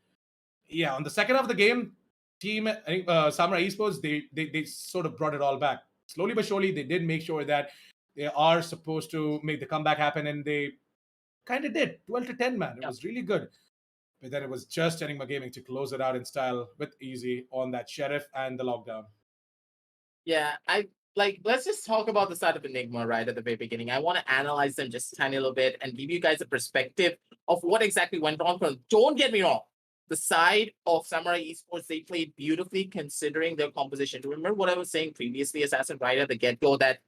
yeah, on the second half of the game, Team Samurai Esports, they sort of brought it all back. Slowly but surely, they did make sure that they are supposed to make the comeback happen, and they kind of did. 12-10, man. It was really good. But then it was just Enigma Gaming to close it out in style with Easy on that Sheriff and the lockdown. Yeah, like, let's just talk about the side of Enigma right at the very beginning. I want to analyze them just a tiny little bit and give you guys a perspective of what exactly went wrong for them. Don't get me wrong. The side of Samurai Esports, they played beautifully considering their composition. Do you remember what I was saying previously, Assassin, right at the get-go, that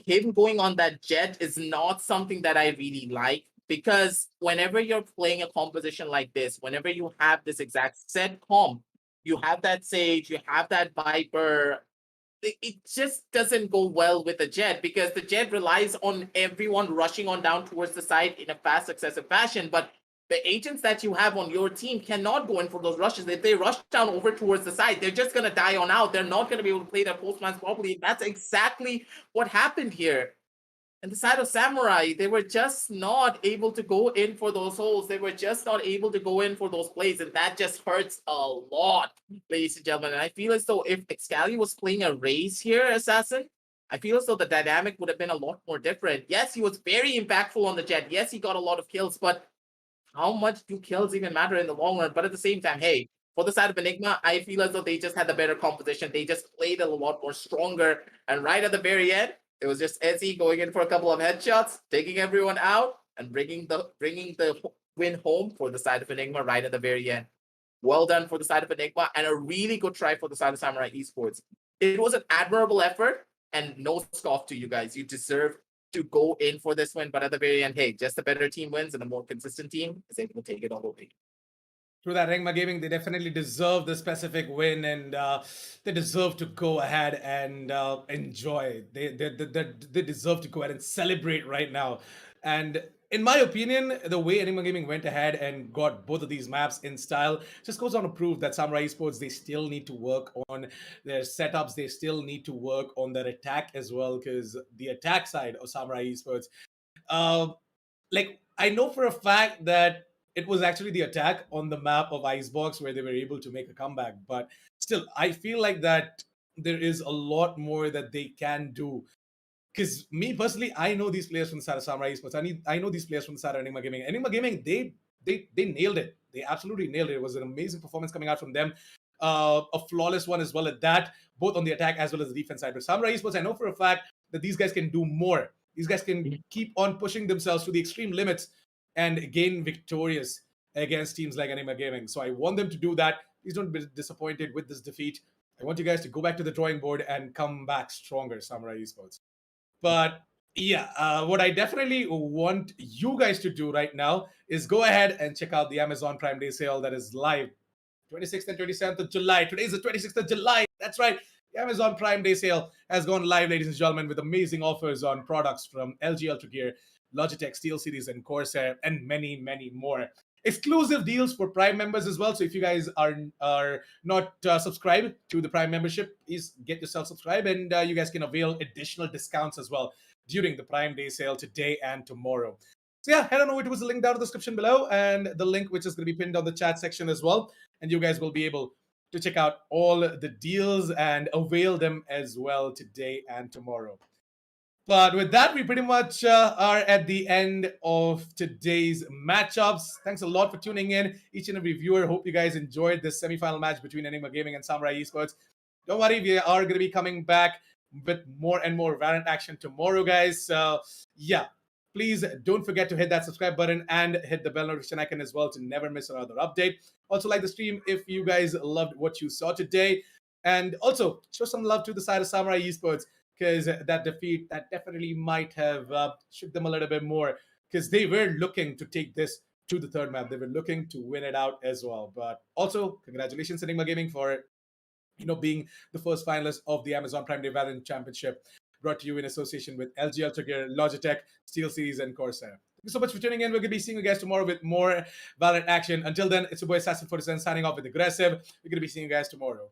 him going on that jet is not something that I really like, because whenever you're playing a composition like this, whenever you have this exact set comp, you have that Sage, you have that Viper, it just doesn't go well with the jet, because the jet relies on everyone rushing on down towards the side in a fast, successive fashion. But the agents that you have on your team cannot go in for those rushes. If they rush down over towards the side, they're just going to die on out. They're not going to be able to play their postmans properly. That's exactly what happened here. And the side of Samurai, they were just not able to go in for those holes. They were just not able to go in for those plays. And that just hurts a lot, ladies and gentlemen. And I feel as though if Excali was playing a race here, Assassin, I feel as though the dynamic would have been a lot more different. Yes, he was very impactful on the jet. Yes, he got a lot of kills, but how much do kills even matter in the long run? But at the same time, hey, for the side of Enigma, I feel as though they just had the better composition. They just played a lot more stronger. And right at the very end, it was just Ezzy going in for a couple of headshots, taking everyone out, and bringing the win home for the side of Enigma right at the very end. Well done for the side of Enigma, and a really good try for the side of Samurai Esports. It was an admirable effort, and no scoff to you guys. You deserve to go in for this win, but at the very end, hey, just a better team wins, and a more consistent team is able to take it all the way. Through that, Enigma Gaming, they definitely deserve the specific win, and they deserve to go ahead and enjoy. They deserve to go ahead and celebrate right now. And in my opinion, the way Enigma Gaming went ahead and got both of these maps in style just goes on to prove that Samurai Esports, they still need to work on their setups. They still need to work on their attack as well, because the attack side of Samurai Esports, uh, like, I know for a fact that it was actually the attack on the map of Icebox where they were able to make a comeback. But still, I feel like that there is a lot more that they can do. Because me personally, I know these players from the side of Samurai Esports. I know these players from the side of Enigma Gaming. Enigma Gaming, they nailed it. They absolutely nailed it. It was an amazing performance coming out from them. A flawless one as well at that, both on the attack as well as the defense side. But Samurai Esports, I know for a fact that these guys can do more. These guys can keep on pushing themselves to the extreme limits and gain victorious against teams like Enigma Gaming. So I want them to do that. Please don't be disappointed with this defeat. I want you guys to go back to the drawing board and come back stronger, Samurai Esports. But yeah, what I definitely want you guys to do right now is go ahead and check out the Amazon Prime Day sale that is live 26th and 27th of July. Today is the 26th of July. That's right. The Amazon Prime Day sale has gone live, ladies and gentlemen, with amazing offers on products from LG Ultragear, Logitech, SteelSeries, and Corsair, and many, many more. Exclusive deals for Prime members as well. So if you guys are not subscribed to the Prime membership, please get yourself subscribed, and you guys can avail additional discounts as well during the Prime Day sale today and tomorrow. So yeah, head on over to the link down in the description below, and the link which is going to be pinned on the chat section as well, and you guys will be able to check out all the deals and avail them as well today and tomorrow. But with that, we pretty much are at the end of today's matchups. Thanks a lot for tuning in, each and every viewer. Hope you guys enjoyed this semi-final match between Enigma Gaming and Samurai Esports. Don't worry, we are going to be coming back with more and more Valorant action tomorrow, guys. So yeah, please don't forget to hit that subscribe button and hit the bell notification icon as well to never miss another update. Also, like the stream if you guys loved what you saw today. And also, show some love to the side of Samurai Esports, because that defeat, that definitely might have shook them a little bit more, because they were looking to take this to the third map. They were looking to win it out as well. But also, congratulations, Enigma Gaming, for being the first finalist of the Amazon Prime Day Valorant Championship, brought to you in association with LG Ultragear, Logitech, SteelSeries, and Corsair. Thank you so much for tuning in. We're going to be seeing you guys tomorrow with more Valorant action. Until then, it's your boy Assassin 47 signing off with Aggressive. We're going to be seeing you guys tomorrow.